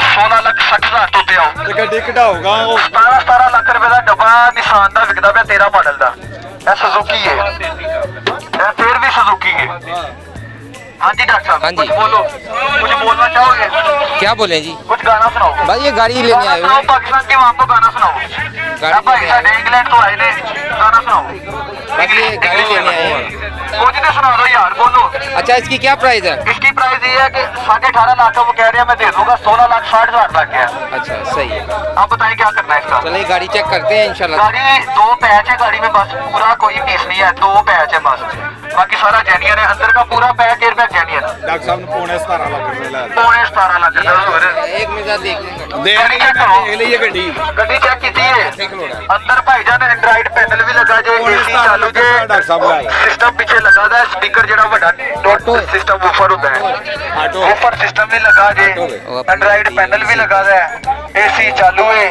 16,60,000 ਤੋਂ ਉੱਤੇ ਆਓ ਤੇ ਗੱਡੀ ਕਢਾਊਗਾ ਉਹ 17 ਲੱਖ ਰੁਪਏ ਦਾ ਡੱਬਾ ਨਿਸ਼ਾਨ ਦਾ ਵਿਕਦਾ ਪਿਆ 13 ਮਾਡਲ ਦਾ ਇਹ ਸੁਜ਼ੂਕੀ ਹੈ ਇਹ ਫੇਰ ਵੀ ਸੁਜ਼ੂਕੀ ਹੈ ਹਾਂਜੀ डॉक्टर साहब हाँ जी। कुछ बोलो कुछ बोलना चाहोगे क्या बोले जी कुछ गाना सुनाओ भाई ये गाड़ी लेने गाना आए सुनाओ हो पाकिस्तान के वहाँ को गाना सुनाओ भाई साढ़े इंग्लैंड तो आए ने गाना सुनाओ भाई ये गाड़ी लेने आए हैं कुछ तो सुना दो यार बोलो अच्छा इसकी क्या प्राइस है इसकी प्राइस ये है कि 18.5 लाख वो कह रहे हैं मैं दे दूंगा 16,60,000 लग गया अच्छा सही है आप बताएं क्या करना है इसका चलिए गाड़ी चेक करते हैं इंशाल्लाह गाड़ी 2 पैच है गाड़ी में बस पूरा कोई पीस नहीं है 2 पैच है बस बाकी सारा जेन्युइन है अंदर का पूरा पैक एयरबैग जेन्युइन ਡਾਕਟਰ ਸਾਹਿਬ ਨੂੰ ਪੌਣੇ 17 ਲੱਖ ਰੁਪਏ ਲਾ पौने 17 लाख का और एक मिनट देख लेंगे ਦੇਖ ਲਈਏ ਗੱਡੀ ਗੱਡੀ ਚੈੱਕ ਕੀਤੀ ਹੈ ਅੰਦਰ ਭਾਈਜਾਨ ਐਂਡਰਾਇਡ ਪੈਨਲ ਵੀ ਲੱਗਾ ਜੇ ਏਸੀ ਚਾਲੂ ਜੇ ਡਾਕਟਰ ਸਾਹਿਬ ਲਾਇਆ ਸਿਸਟਮ ਪਿੱਛੇ ਲੱਗਾ ਦਾ ਸਪੀਕਰ ਜਿਹੜਾ ਵੱਡਾ ਡੋਟ ਸਿਸਟਮ ਵੂਫਰ ਹੁੰਦਾ ਹੈ ਵੂਫਰ ਸਿਸਟਮ ਵੀ ਲੱਗਾ ਜੇ ਐਂਡਰਾਇਡ ਪੈਨਲ ਵੀ ਲੱਗਾ ਦਾ ਏਸੀ ਚਾਲੂ ਹੈ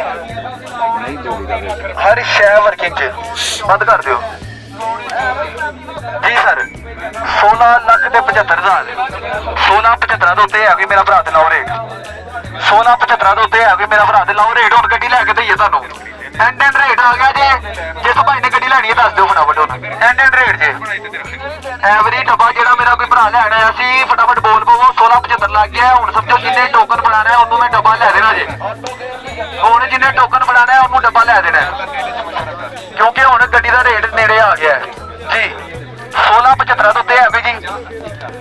ਹਰ ਸ਼ੈ ਵਰਕਿੰਗ ਚ ਬੰਦ ਕਰ ਦਿਓ ਜੀ ਸਰ 16,75,000 16,75 ਦੇ ਉੱਤੇ ਆ ਗਈ ਮੇਰਾ ਭਰਾ ਤੇ ਲਾਓ ਰੇਟ 16,75 ਦੇ ਉੱਤੇ ਆ ਗਈ ਮੇਰਾ ਭਰਾ ਤੇ ਲਾਓ ਰੇਟ ਹੁਣ ਗੱਡੀ ਲੈ ਕੇ ਦਈਏ ਤੁਹਾਨੂੰ ਐਂਡ ਰੇਟ ਆ ਗਿਆ ਜੇ ਜਿਸ ਭਾਈ ਨੇ ਗੱਡੀ ਲੈਣੀ ਹੈ ਦੱਸ ਦਿਓ ਫਟਾਫਟ ਉਹਨੂੰ ਐਂਡ ਰੇਟ ਜੇ ਐਵਰੀ ਡੱਬਾ ਜਿਹੜਾ ਮੇਰਾ ਕੋਈ ਭਰਾ ਲੈਣ ਆਇਆ ਸੀ ਫਟਾਫਟ ਬੋਲ ਪਵੋ 16,75 ਲੱਗ ਗਿਆ ਹੁਣ ਸਮਝੋ ਜਿੰਨੇ ਟੋਕਨ ਬਣਾਣਾ ਉਹਨੂੰ ਮੈਂ ਡੱਬਾ ਲੈ ਦੇਣਾ ਜੇ ਹੁਣ ਜਿੰਨੇ ਟੋਕਨ ਬਣਾਣਾ ਉਹਨੂੰ ਡੱਬਾ ਲੈ ਦੇਣਾ ਕਿਉਂਕਿ ਹੁਣ ਗੱਡੀ ਦਾ ਰੇਟ ਨੇੜੇ ਆ ਗਿਆ ਜੀ 16,75 ਦੇ ਉੱਤੇ ਹੈ ਵੀ ਜੀ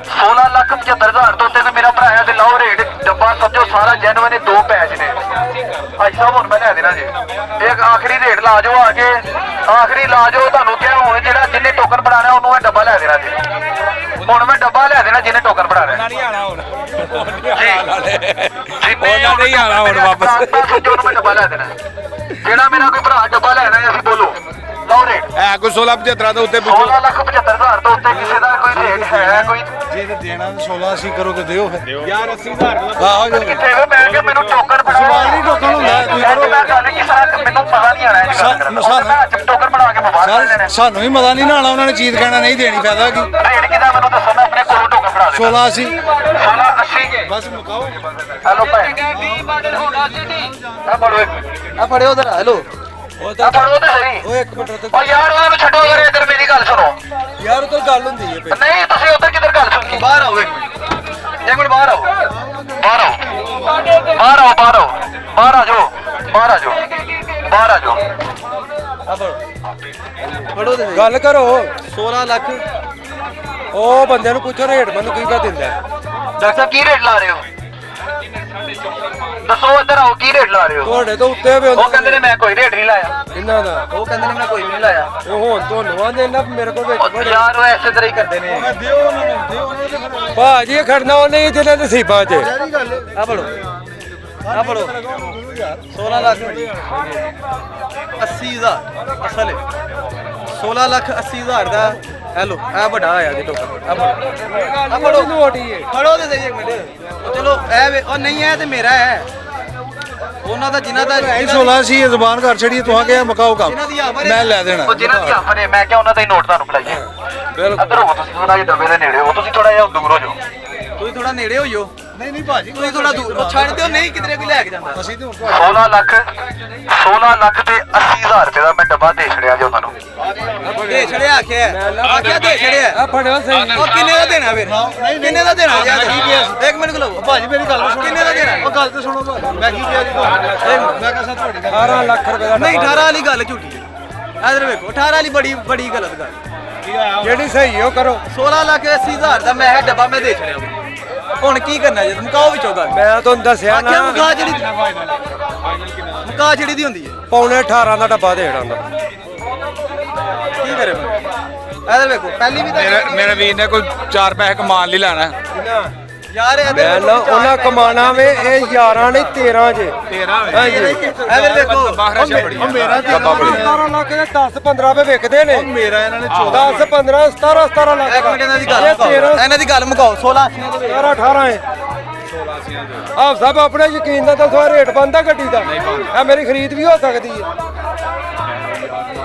16,75,000 ਤੋਂ ਉੱਤੇ ਤੇ ਮੇਰਾ ਭਰਾ ਹੈ ਤੇ ਲਾਓ ਰੇਟ ਡੱਬਾ ਸਮਝੋ ਸਾਰਾ ਜੈਨੂਇਨ 2 ਪੈਚ ਨੇ ਭਾਈ ਸਾਹਿਬ ਹੁਣ ਮੈਂ ਲੈ ਦੇਣਾ ਜੀ ਇੱਕ ਆਖਰੀ ਰੇਟ ਲਾ ਜਾਓ ਆ ਕੇ ਆਖਰੀ ਲਾ ਜਾਓ ਤੁਹਾਨੂੰ ਕਿਹਾ ਹੁਣ ਜਿਹੜਾ ਜਿੰਨੇ ਟੋਕਨ ਬਣਾਣਾ ਉਹਨੂੰ ਮੈਂ ਡੱਬਾ ਲੈ ਦੇਣਾ ਜੀ ਹੁਣ ਮੈਂ ਡੱਬਾ ਲੈ ਦੇਣਾ ਜਿਹਨੇ ਟੋਕਨ ਬਣਾਣਾ ਨਹੀਂ ਆਣਾ ਹੁਣ ਉਹਨਾਂ ਨੇ ਹੀ ਆਣਾ ਹੁਣ ਵਾਪਸ ਉਹਨੂੰ ਮੈਂ ਡੱਬਾ ਲੈ ਦੇਣਾ ਜਿਹੜਾ ਮੇਰਾ ਕੋਈ ਭਰਾ ਡੱਬਾ ਲੈਣਾ ਹੈ ਅਸੀਂ ਬੋਲੋ ਲਾਓ ਰੇਟ ਹੈ ਕੋਈ 16,75 ਦੇ ਉੱਤੇ 16,75,000 16000 ਤੋਂ ਉੱਤੇ ਕਿਸੇ ਦਾ ਕੋਈ ਰੇਟ ਹੈ ਕੋਈ ਜੇ ਤੇ ਦੇਣਾ 16 ਅਸੀਂ ਕਰੋ ਤੇ ਦਿਓ ਫਿਰ ਯਾਰ 80000 ਆਹੋ ਜੋ ਕਿੱਥੇ ਵੇ ਮੈਂ ਕਿ ਮੈਨੂੰ ਟੋਕਨ ਬਣਾ ਸਵਾਲ ਨਹੀਂ ਟੋਕਨ ਹੁੰਦਾ ਤੁਸੀਂ ਕਰੋ ਮੈਂ ਗੱਲ ਕਿਸ ਤਰ੍ਹਾਂ ਮੈਨੂੰ ਪਤਾ ਨਹੀਂ ਆਣਾ ਇਹ ਟੋਕਨ ਬਣਾ ਕੇ ਮੋਬਾਈਲ ਲੈ ਲੈਣੇ ਸਾਨੂੰ ਵੀ ਮਜ਼ਾ ਨਹੀਂ ਨਾ ਆਉਣਾ ਉਹਨਾਂ ਨੇ ਚੀਜ਼ ਕਹਿਣਾ ਨਹੀਂ ਦੇਣੀ ਫਾਇਦਾ ਕੀ ਰੇਟ ਕਿਦਾ ਮੈਨੂੰ ਦੱਸੋ ਮੈਂ ਆਪਣੇ ਕੋਲੋਂ ਟੋਕਨ ਬਣਾ ਦੇ 16 ਅਸੀਂ 16 80 ਬਸ ਮੁਕਾਓ ਹੈਲੋ ਭਾਈ ਆ ਬੜੋ ਆ ਫੜਿਓ ਉਧਰ ਹੈਲੋ ਆ ਬੜੋ ਤੇ ਸਹੀ ਓਏ ਇੱਕ ਮਿੰਟ ਤੇ ਓ ਯਾਰ ਉਹਨੂੰ ਛੱਡੋ ਯਾਰ ਇੱਧਰ ਮੇਰੀ ਗੱਲ ਸੁਣੋ ਯਾਰ ਉਹ ਤਾਂ ਗੱਲ ਹੁੰਦੀ ਹੈ ਪਈ ਨਹੀਂ ਤੁਸੀਂ ਉੱਧਰ ਕਿੱਧਰ ਗੱਲ ਸੁਣ ਬਾਹਰ ਆਓ ਇੱਕ ਮਿੰਟ ਬਾਹਰ ਆਓ ਬਾਹਰ ਆਓ ਬਾਹਰ ਆਓ ਬਾਹਰ ਆਓ ਬਾਹਰ ਆ ਜਾਓ ਬਾਹਰ ਆ ਜਾਓ ਬਾਹਰ ਆ ਜਾਓ ਆ ਫੜੋ ਫੜੋ ਤੇ ਸਹੀ। ਗੱਲ ਕਰੋ 16 ਲੱਖ ਉਹ ਬੰਦਿਆਂ ਨੂੰ ਪੁੱਛੋ ਰੇਟ ਮੈਨੂੰ ਕੀ ਪਾ ਦਿੰਦਾ ਡਾਕਟਰ ਸਾਹਿਬ ਕੀ ਰੇਟ ਲਾ ਰਹੇ ਹੋ ਦੱਸੋ ਇੱਧਰ ਆਓ ਕੀ ਰੇਟ ਲਾ ਰਹੇ ਹੋ ਤੁਹਾਡੇ ਤੋਂ ਉੱਤੇ ਵੀ ਉਹ ਕਹਿੰਦੇ ਨੇ ਮੈਂ ਕੋਈ ਰੇਟ ਨਹੀਂ ਲਾਇਆ ਇਹਨਾਂ ਦਾ ਉਹ ਕਹਿੰਦੇ ਨੇ ਮੈਂ ਕੋਈ ਵੀ ਨਹੀਂ ਲਾਇਆ ਇਹ ਹੁਣ ਤੁਹਾਨੂੰ ਆਂਦੇ ਨਾ ਮੇਰੇ ਕੋਲ ਵਿੱਚ ਉਹ ਯਾਰ ਉਹ ਐਸੇ ਤਰ੍ਹਾਂ ਹੀ ਕਰਦੇ ਨੇ ਭਾਜੀ ਇਹ ਖੜਨਾ ਉਹ ਨਹੀਂ ਜਿਹਨਾਂ ਦੇ ਨਸੀਬਾਂ 'ਚ ਆ ਫੜੋ ਆ ਫੜੋ 16 ਲੱਖ 80000 ਅਸਲ ਹੈ 16 ਲੱਖ 80000 ਦਾ ਹੈਲੋ ਆ ਵੱਡਾ ਆਇਆ ਜੀ ਟੋਕਨ ਆ ਫੜੋ ਨੋਟ ਹੀ ਹੈ ਫੜੋ ਤੇ ਸਹੀ ਇੱਕ ਮਿੰਟ ਉਹ ਚਲੋ ਇਹ ਵੇ ਉਹ ਨਹੀਂ ਹੈ ਤੇ ਮੇਰਾ ਹੈ ਉਹਨਾਂ ਦਾ ਜਿਨ੍ਹਾਂ ਦਾ ਅਸੀਂ 16 ਅਸੀਂ ਜ਼ਬਾਨ ਕਰ ਛੜੀ ਤੁਹਾਂ ਕਿਹਾ ਮੁਕਾਓ ਕੰਮ ਜਿਨ੍ਹਾਂ ਦੀ ਆਫਰ ਮੈਂ ਲੈ ਦੇਣਾ ਉਹ ਜਿਹਨਾਂ ਦੀ ਆਫਰ ਹੈ ਮੈਂ ਕਿਹਾ ਉਹਨਾਂ ਦਾ ਹੀ ਨੋਟ ਤੁਹਾਨੂੰ ਪਿਲਾਈਏ ਬਿਲਕੁਲ ਇੱਧਰ ਹੋ ਤੁਸੀਂ ਥੋੜਾ ਜਿਹਾ ਡੱਬੇ ਦੇ ਨੇੜੇ ਹੋ ਤੁਸੀਂ ਥੋੜਾ ਜਿਹਾ ਦੂਰ ਹੋ ਜਾਓ ਤੁਸੀਂ ਥੋੜਾ ਨੇੜੇ ਹੋਈਓ ਨਹੀਂ ਨਹੀਂ ਭਾਜੀ ਤੁਸੀਂ ਥੋੜਾ ਦੂਰ ਉਹ ਛੱਡ ਦਿਓ ਨਹੀਂ ਕਿਧਰੇ ਕੋਈ ਲੈ ਕੇ ਜਾਂਦਾ ਅਸੀਂ ਤੇ 16 ਲੱਖ ਤੇ 80000 ਰੁਪਏ ਦਾ ਮੈਂ ਡੱਬਾ ਦੇ ਛੜਿਆ ਜੀ ਉਹਨਾਂ ਨੂੰ ਦੇ ਛੜਿਆ ਆਖਿਆ ਦੇ ਛੜਿਆ ਆ ਫੜਿਓ ਸਹੀ ਉਹ ਕਿੰਨੇ ਦਾ ਦੇਣਾ ਫਿਰ ਕਿੰਨੇ ਦਾ ਦੇਣਾ ਯਾਰ ਇੱਕ ਮਿੰਟ ਖਲੋ ਭਾਜੀ ਮੇਰੀ ਗੱਲ ਸੁਣੋ ਕਿੰਨੇ ਦਾ ਦੇਣਾ ਉਹ ਗੱਲ ਤੇ ਸੁਣੋ ਭਾਜੀ ਮੈਂ ਕੀ ਕਿਹਾ ਜੀ ਤੁਹਾਨੂੰ ਮੈਂ ਕਹਿੰਦਾ ਤੁਹਾਡੀ ਗੱਲ 18 ਲੱਖ ਰੁਪਏ ਦਾ ਨਹੀਂ 18 ਵਾਲੀ ਗੱਲ ਝੂਠੀ ਹੈ ਇਧਰ ਵੇਖੋ 18 ਵਾਲੀ ਬੜੀ ਗਲਤ ਗੱਲ ਜਿਹੜੀ ਸਹੀ ਉਹ ਕਰੋ 16 ਲੱਖ 80000 ਦਾ ਮੈਂ ਇਹ ਡੱਬਾ ਮੈਂ ਦੇ ਛੜਿਆ ਹੁਣ ਕੀ ਕਰਨਾ ਜੇ ਮੁਕਾਓ ਵਿੱਚੋਂ ਗੱਲ ਮੈਂ ਤੁਹਾਨੂੰ ਦੱਸਿਆ ਨਾ ਆਖਿਆ ਮੁਕਾ ਜਿਹੜੀ ਦੀ ਹੁੰਦੀ ਹੈ ਪੌਣੇ 18 ਦਾ ਡੱਬਾ ਦੇ ਦੇਣਾ ਕੀ ਕਰੇ ਬੰਦਾ ਇਧਰ ਵੇਖੋ ਪਹਿਲੀ ਵੀ ਤਾਂ ਮੇਰੇ ਵੀਰ ਨੇ ਕੋਈ 4 ਪੈਸੇ ਕਮਾਉਣ ਲਈ ਲੈਣਾ ਯਾਰ ਮੈਂ ਨਾ ਉਹਨਾਂ ਕਮਾਣਾ ਵੇ ਇਹ 11 ਨਹੀਂ 13 ਜੇ 13 ਹਾਂਜੀ ਇਧਰ ਵੇਖੋ ਉਹ ਮੇਰਾ ਤੇ 17 ਲੱਖ ਦੇ 10 15 ਰੁਪਏ ਵਿਕਦੇ ਨੇ ਮੇਰਾ ਇਹਨਾਂ ਨੇ 10 15 17 ਲੱਖ ਇੱਕ ਮਿੰਟ ਇਹਨਾਂ ਦੀ ਗੱਲ ਮੁਕਾਓ ਇਹਨਾਂ ਦੀ ਗੱਲ ਮੁਕਾਓ 16 17 18 ਹੈ ਆਪ ਸਭ ਆਪਣੇ ਯਕੀਨ ਦਾ ਦੱਸੋ ਰੇਟ ਬੰਦਾ ਗੱਡੀ ਦਾ ਇਹ ਮੇਰੀ ਖਰੀਦ ਵੀ ਹੋ ਸਕਦੀ ਹੈ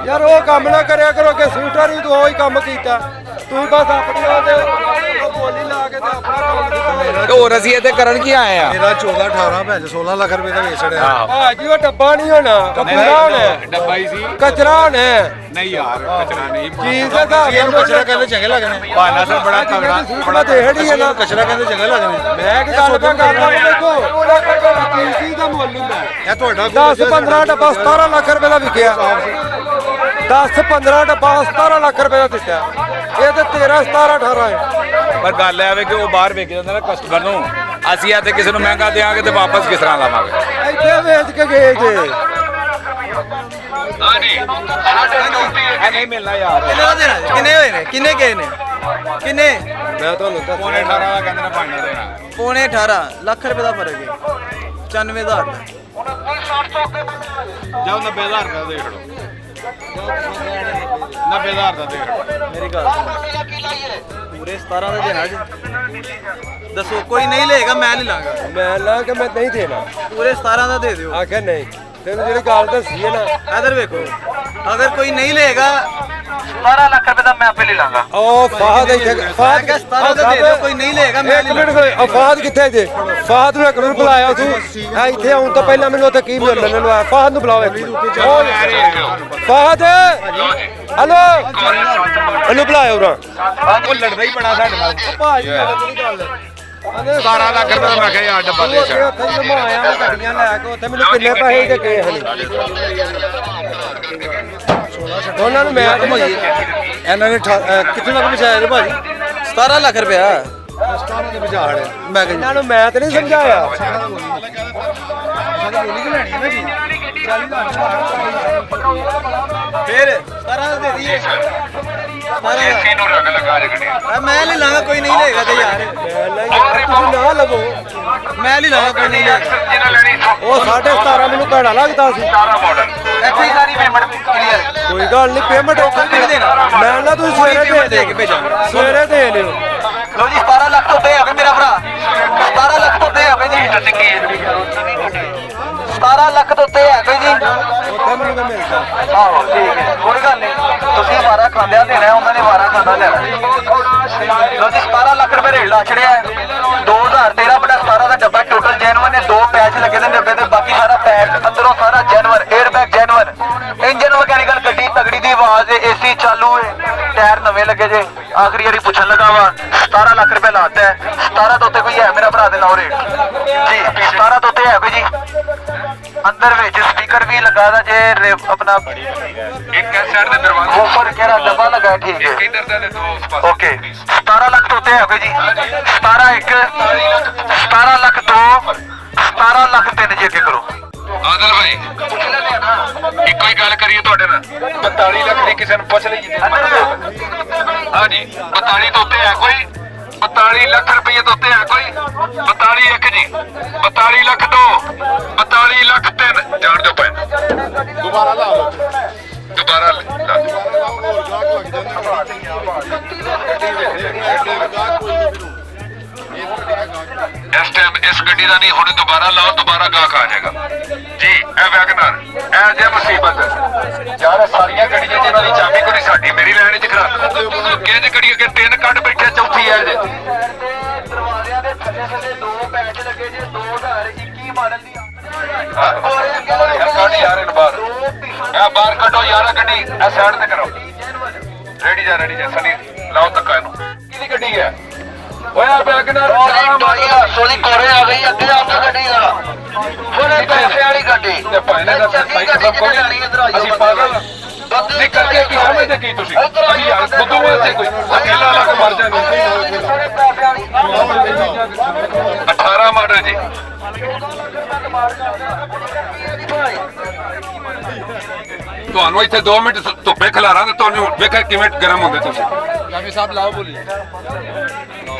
ਯਾਰ ਉਹ ਕੰਮ ਨਾ ਕਰਿਆ ਕਰੋ ਕਿ ਸਵੀਟਰ ਹੀ ਤੂੰ ਉਹੀ ਕੰਮ ਕੀਤਾ ਤੂੰ ਬਸ ਆਪਣੀ ਉਹ ਬੋਲੀ ਲਾ ਕੇ ਤੇ ਆਪਣਾ ਕੰਮ ਕੀਤਾ ਹੋਰ ਅਸੀਂ ਇੱਥੇ ਕਰਨ ਕੀ ਆਏ ਆ ਮੇਰਾ 14 18 ਭੈਣ 16 ਲੱਖ ਰੁਪਏ ਦਾ ਵੇਚ ਛੜਿਆ ਭਾਜੀ ਉਹ ਡੱਬਾ ਨਹੀਂ ਹੋਣਾ ਕਪੂਰਾ ਹੋਣਾ ਡੱਬਾ ਹੀ ਸੀ ਕਚਰਾ ਹੋਣਾ ਨਹੀਂ ਯਾਰ ਕਚਰਾ ਨਹੀਂ ਚੀਜ਼ ਦੇ ਹਿਸਾਬ ਇਹਨੂੰ ਨਾਲ ਕਚਰਾ ਕਹਿੰਦੇ ਚੰਗੇ ਲੱਗਣੇ ਭਾਨਾ ਸਰ ਬੜਾ ਤਗੜਾ ਬੜਾ ਦੇਹੜੀ ਹੈ ਨਾ ਕਚਰਾ ਕਹਿੰਦੇ ਚੰਗੇ ਲੱਗਣੇ ਮੈਂ ਕੀ ਗੱਲ ਪਾ ਕਰਦਾ ਦੇਖੋ ਚੀਜ਼ ਦਾ ਮੁੱਲ ਹੁੰਦਾ ਇਹ ਤੁਹਾਡਾ 10 15 ਡੱਬਾ 17 ਲੱਖ ਰੁਪਏ ਦਾ ਵਿਕਿਆ 10 15 ਡੱਬਾ 17 ਲੱਖ ਰੁਪਏ ਦਾ ਦਿੱਤਾ ਇਹ ਤੇ 13 17 18 ਹੈ ਪਰ ਗੱਲ ਇਹ ਆਵੇ ਕਿ ਉਹ ਬਾਹਰ ਵੇਚ ਜਾਂਦਾ ਨਾ ਕਸਟਮਰ ਨੂੰ ਅਸੀਂ ਇੱਥੇ ਕਿਸੇ ਨੂੰ ਮਹਿੰਗਾ ਦੇਾਂਗੇ ਤੇ ਵਾਪਸ ਕਿਸ ਤਰ੍ਹਾਂ ਲਾਵਾਂਗੇ ਇੱਥੇ ਵੇਚ ਕੇ ਗਏ ਜੇ ਇਹ ਨਹੀਂ ਮਿਲਣਾ ਯਾਰ ਕਿੰਨੇ ਦਾ ਦੇਣਾ ਕਿੰਨੇ ਹੋਏ ਨੇ ਕਿੰਨੇ ਗਏ ਨੇ ਕਿੰਨੇ ਮੈਂ ਤੁਹਾਨੂੰ ਪੌਣੇ 18 ਦਾ ਕਹਿੰਦੇ ਨੇ ਭਾਣਾ ਦੇਣਾ ਪੌਣੇ 18 ਲੱਖ ਰੁਪਏ ਦਾ ਫਰਕ ਹੈ 94000 ਦਾ ਜਾਓ 90000 ਰੁਪਏ ਦੇ ਖੜੋ 90000 ਦਾ ਦੇ ਖੜੋ ਮੇਰੀ ਗੱਲ ਸੁਣੋ ਪੂਰੇ 17 ਦਾ ਦੇਣਾ ਜੀ ਦੱਸੋ ਕੋਈ ਨਹੀਂ ਲਏਗਾ ਮੈਂ ਲੈ ਲਾਂਗਾ ਮੈਂ ਲਾ ਕੇ ਮੈਂ ਨਹੀਂ ਦੇਣਾ ਪੂਰੇ 17 ਦਾ ਦੇ ਦਿਓ ਆਖਿਆ ਨਹੀਂ ਤੈਨੂੰ ਜਿਹੜੀ ਗੱਲ ਦੱਸੀ ਹੈ ਨਾ ਇਧਰ ਵੇਖੋ ਅਗਰ ਕੋਈ ਨਹੀਂ ਲਏਗਾ 17 ਲੱਖ ਰੁਪਏ ਦਾ ਮੈਂ ਆਪੇ ਲੈ ਲਾਂਗਾ ਉਹ ਫਾਦ ਇੱਥੇ ਮੈਂ ਫਾਦ ਕਿਹਾ 17 ਦਾ ਦੇ ਦਿਓ ਕੋਈ ਨਹੀਂ ਲਏਗਾ ਮੈਂ ਇੱਕ ਮਿੰਟ ਫਾਦ ਕਿੱਥੇ ਜੇ ਫਾਦ ਨੂੰ ਇੱਕ ਮਿੰਟ ਬੁਲਾਇਆ ਤੂੰ ਆ ਇੱਥੇ ਆਉਣ ਤੋਂ ਪਹਿਲਾਂ ਮੈਨੂੰ ਉੱਥੇ ਕੀ ਮਿਲਣ ਨੂੰ ਆਇਆ ਫਾਦ ਨੂੰ ਬੁਲਾਓ ਇੱਕ ਮਿੰਟ ਫਾਦ ਹਲੋ ਇਹਨੂੰ ਬੁਲਾਇਆ ਉਰਾਂ ਉਹ ਲੜਦਾ ਹੀ ਬੜਾ ਸਾਡੇ ਨਾਲ ਭਾਜੀ 17 ਲੱਖ ਰੁਪਏ ਦਾ ਮੈਂ ਕਿਹਾ ਯਾਰ ਡੱਬਾ ਦੇ ਛੱਡ ਉੱਥੇ ਜਮਾਇਆ ਮੈਂ ਗੱਡੀਆਂ ਲੈ ਕੇ ਉੱਥੇ ਮੈਨੂੰ ਕਿੰਨੇ ਪੈਸੇ ਦੇ ਗਏ ਹਲੇ ਉਹਨਾਂ ਨੂੰ ਮੈਂ ਘਮਾਈ ਇਹਨਾਂ ਨੇ ਕਿੱਥੇ ਤੱਕ ਪਹੁੰਚਾਇਆ ਜੀ ਭਾਜੀ 17 ਲੱਖ ਰੁਪਇਆ 17 ਦੇ ਵਿਚਾੜ ਮੈਂ ਕਹਿੰਦਾ ਇਹਨਾਂ ਨੂੰ ਮੈਂ ਤੇ ਨਹੀਂ ਸਮਝਾਇਆ ਫਿਰ 17 ਦਾ ਦੇ ਦਈਏ 17 ਏਸੀ ਨੂੰ ਰੰਗ ਲਗਾ ਦੇ ਗੱਡੀ ਦਾ ਮੈਂ ਲੈ ਲਾਂਗਾ ਕੋਈ ਨਹੀਂ ਲਏਗਾ ਤੇ ਯਾਰ ਮੈਂ ਨਹੀਂ ਯਾਰ ਤੁਸੀਂ ਨਾ ਲਵੋ ਮੈਂ ਲੈ ਲਾਂਗਾ ਕੋਈ ਨਹੀਂ ਲਏਗਾ ਜਿਹਨਾਂ ਲੈਣੀ ਉਹ 17.5 ਮੈਨੂੰ ਭੈੜਾ ਲੱਗਦਾ ਸੀ 17 ਮਾਡਲ ਇੱਥੇ ਹੀ ਸਾਰੀ ਪੇਮੈਂਟ ਕਲੀਅਰ ਕੋਈ ਗੱਲ ਨਹੀਂ, ਪੇਮੈਂਟ ਨਹੀਂ ਦੇਣਾ। ਮੈਂ ਨਾ ਤੁਸੀਂ ਪੂਰੀ ਸਵੇਰੇ payment ਦੇ ਦੇ ਕੇ ਭੇਜਾਂਗੇ। ਸਵੇਰੇ ਦੇ ਲਿਓ। ਲੋ ਜੀ 17 ਲੱਖ ਤੋਂ ਉੱਤੇ ਹੋ ਗਏ ਮੇਰਾ ਭਰਾ, 17 ਲੱਖ ਤੋਂ ਉੱਤੇ ਹੋ ਗਏ ਜੀ, 17 ਲੱਖ ਤੋਂ ਉੱਤੇ ਹੈ ਕੋਈ ਜੀ। ਉੱਥੇ ਮੈਨੂੰ ਤਾਂ ਮਿਲਦਾ। ਆਹੋ ਠੀਕ ਹੈ, ਕੋਈ ਗੱਲ ਨਹੀਂ, ਤੁਸੀਂ ਵਾਰਾ ਖਾਂਦਿਆਂ ਦੇਣਾ, ਉਹਨਾਂ ਨੇ ਵਾਰਾ ਖਾਂਦਾ ਲੈਣਾ। ਲੋ ਜੀ 17 ਲੱਖ ਰੁਪਏ ਰੇਟ ਲਾ ਛੜਿਆ 2013 ਬਟਾ 17 ਦਾ ਡੱਬਾ ਟੋਟਲ ਜੈਨੂਅਨ ਨੇ, 2 ਪੈਚ ਲੱਗੇ ਨੇ ਡੱਬੇ ਤੇ, ਬਾਕੀ ਸਾਰਾ ਪੈਚ ਅੰਦਰੋਂ ਸਾਰਾ genuine, air bag genuine, engine mechanical, ਗੱਡੀ ਤਗੜੀ ਦੀ ਆਵਾਜ਼ ਹੈ, ਏਸੀ ਚਾਲੂ ਹੈ, ਟਾਇਰ ਨਵੇਂ ਲੱਗੇ ਜੇ। ਆਖਰੀ ਵਾਰੀ ਪੁੱਛਣ ਲੱਗਾ ਵਾ 17 ਲੱਖ ਰੁਪਏ ਲਾਤਾ ਹੈ, 17 ਤੋਂ ਉੱਤੇ ਕੋਈ ਹੈ ਮੇਰਾ ਭਰਾ ਦੇ ਲਾਓ ਰੇਟ ਜੀ, 17 ਤੋਂ ਉੱਤੇ ਹੈ ਕੋਈ ਜੀ। ਅੰਦਰ ਵਿੱਚ ਸਪੀਕਰ ਵੀ ਲੱਗਾ ਦਾ ਜੇ, ਆਪਣਾ ਇੱਕ ਸਾਈਡ ਦੇ ਦਰਵਾਜ਼ੇ ਉੱਪਰ ਕਿਹੜਾ ਡੱਬਾ ਲੱਗਾ ਹੈ, ਠੀਕ ਹੈ ਇੱਧਰ ਦਾ ਤੇ ਦੋ ਉਸ ਪਾਸੇ ਓਕੇ। 17 ਲੱਖ ਤੋਂ ਉੱਤੇ ਹੈ ਕੋਈ ਜੀ, 17 1, 17 ਲੱਖ 2, 17 ਲੱਖ 3 ਜੀ ਅੱਗੇ ਕਰੋ। ਆਦਲ ਭਾਈ ਇੱਕੋ ਹੀ ਗੱਲ ਕਰੀਏ ਤੁਹਾਡੇ ਨਾਲ, 42 ਲੱਖ ਦੀ ਕਿਸੇ ਨੂੰ ਪੁੱਛ ਲਈ ਜੀ। ਹਾਂਜੀ 42 ਤੋਂ ਉੱਤੇ ਹੈ ਕੋਈ, 42 ਲੱਖ ਰੁਪਏ ਤੋਂ ਉੱਤੇ ਹੈ ਕੋਈ, 42 1 ਜੀ, 42 ਲੱਖ 2, 42 ਲੱਖ 3 ਜਾਣ ਦਿਓ ਪੈਨ, ਦੁਬਾਰਾ ਲਾ ਲਓ ਦੁਬਾਰਾ ਲਾ ਦਿਓ। ਹੋਰ ਗਾਹਕ ਲੱਗ ਜਾਂਦੇ ਇਸ ਟਾਈਮ ਇਸ ਗੱਡੀ ਦਾ ਨਹੀਂ, ਹੁਣ ਦੁਬਾਰਾ ਲਾਓ, ਦੁਬਾਰਾ ਗਾਹਕ ਆ ਜਾਏਗਾ ਜੀ। ਇਹ ਵੈਗਨਰ ਇਹ ਜੇ ਮੁਸੀਬਤ ਯਾਰ, ਸਾਰੀਆਂ ਗੱਡੀਆਂ ਜਿਹਨਾਂ ਦੀ ਚਾਬੀ ਕੋਈ ਸਾਡੀ ਮੇਰੀ ਲੈਣ ਚ ਖਰਾਬ, ਕਿਹਦੇ ਗੱਡੀ ਅੱਗੇ 3 ਕੱਢ ਬੈਠੇ, ਚੌਥੀ ਹੈ ਜੇ। ਦਰਵਾਜ਼ਿਆਂ ਦੇ ਥੱਲੇ ਥੱਲੇ 2 ਪੈਚ ਲੱਗੇ ਜੇ, 2021 ਮਾਡਲ ਦੀ ਯਾਰ ਕੱਢ ਯਾਰ ਇਹਨੂੰ ਬਾਹਰ, ਇਹ ਬਾਹਰ ਕੱਢੋ ਯਾਰ ਗੱਡੀ, ਇਹ ਸਾਈਡ ਤੇ ਕਰੋ। ਰੈਡੀ ਜਾ ਸਨੀ, ਲਾਓ ਧੱਕਾ ਇਹਨੂੰ। ਕਿਹਦੀ ਗੱਡੀ ਹੈ ਓਏ ਵੈਗਨਰ? ਸੋਨੀ ਕੋਰੇ ਆ ਗਈ, ਅੱਗੇ ਆ ਕੇ ਗੱਡੀ ਦਾ ਥੋੜੇ ਪੈਸੇ ਵਾਲੀ ਗੱਡੀ ਤੇ ਭਾਣੇ ਦਾ ਸਹੀ ਕਦਮ ਕੋਈ ਅਸੀਂ ਪਾਗਲ ਨਹੀਂ ਕਰਕੇ ਕੀ ਸਮਝਦੇ ਕੀ ਤੁਸੀਂ? ਅਸੀਂ ਯਾਰ ਬੁੱਧੂ ਵਾਸਤੇ ਕੋਈ ਅਕੇਲਾ ਲੱਗ ਮਰ ਜਾਂਦੇ। 18 ਮਾਡਲ ਜੀ, ਤੁਹਾਨੂੰ ਇੱਥੇ 2 ਮਿੰਟ ਧੁੱਪੇ ਖਿਲਾਰਾਂ ਤੇ ਤੁਹਾਨੂੰ ਵੇਖਿਆ ਕਿਵੇਂ ਗਰਮ ਹੁੰਦੇ ਤੁਸੀਂ। ਜਾਮੀ ਸਾਹਿਬ ਲਾਓ ਬੋਲੀ।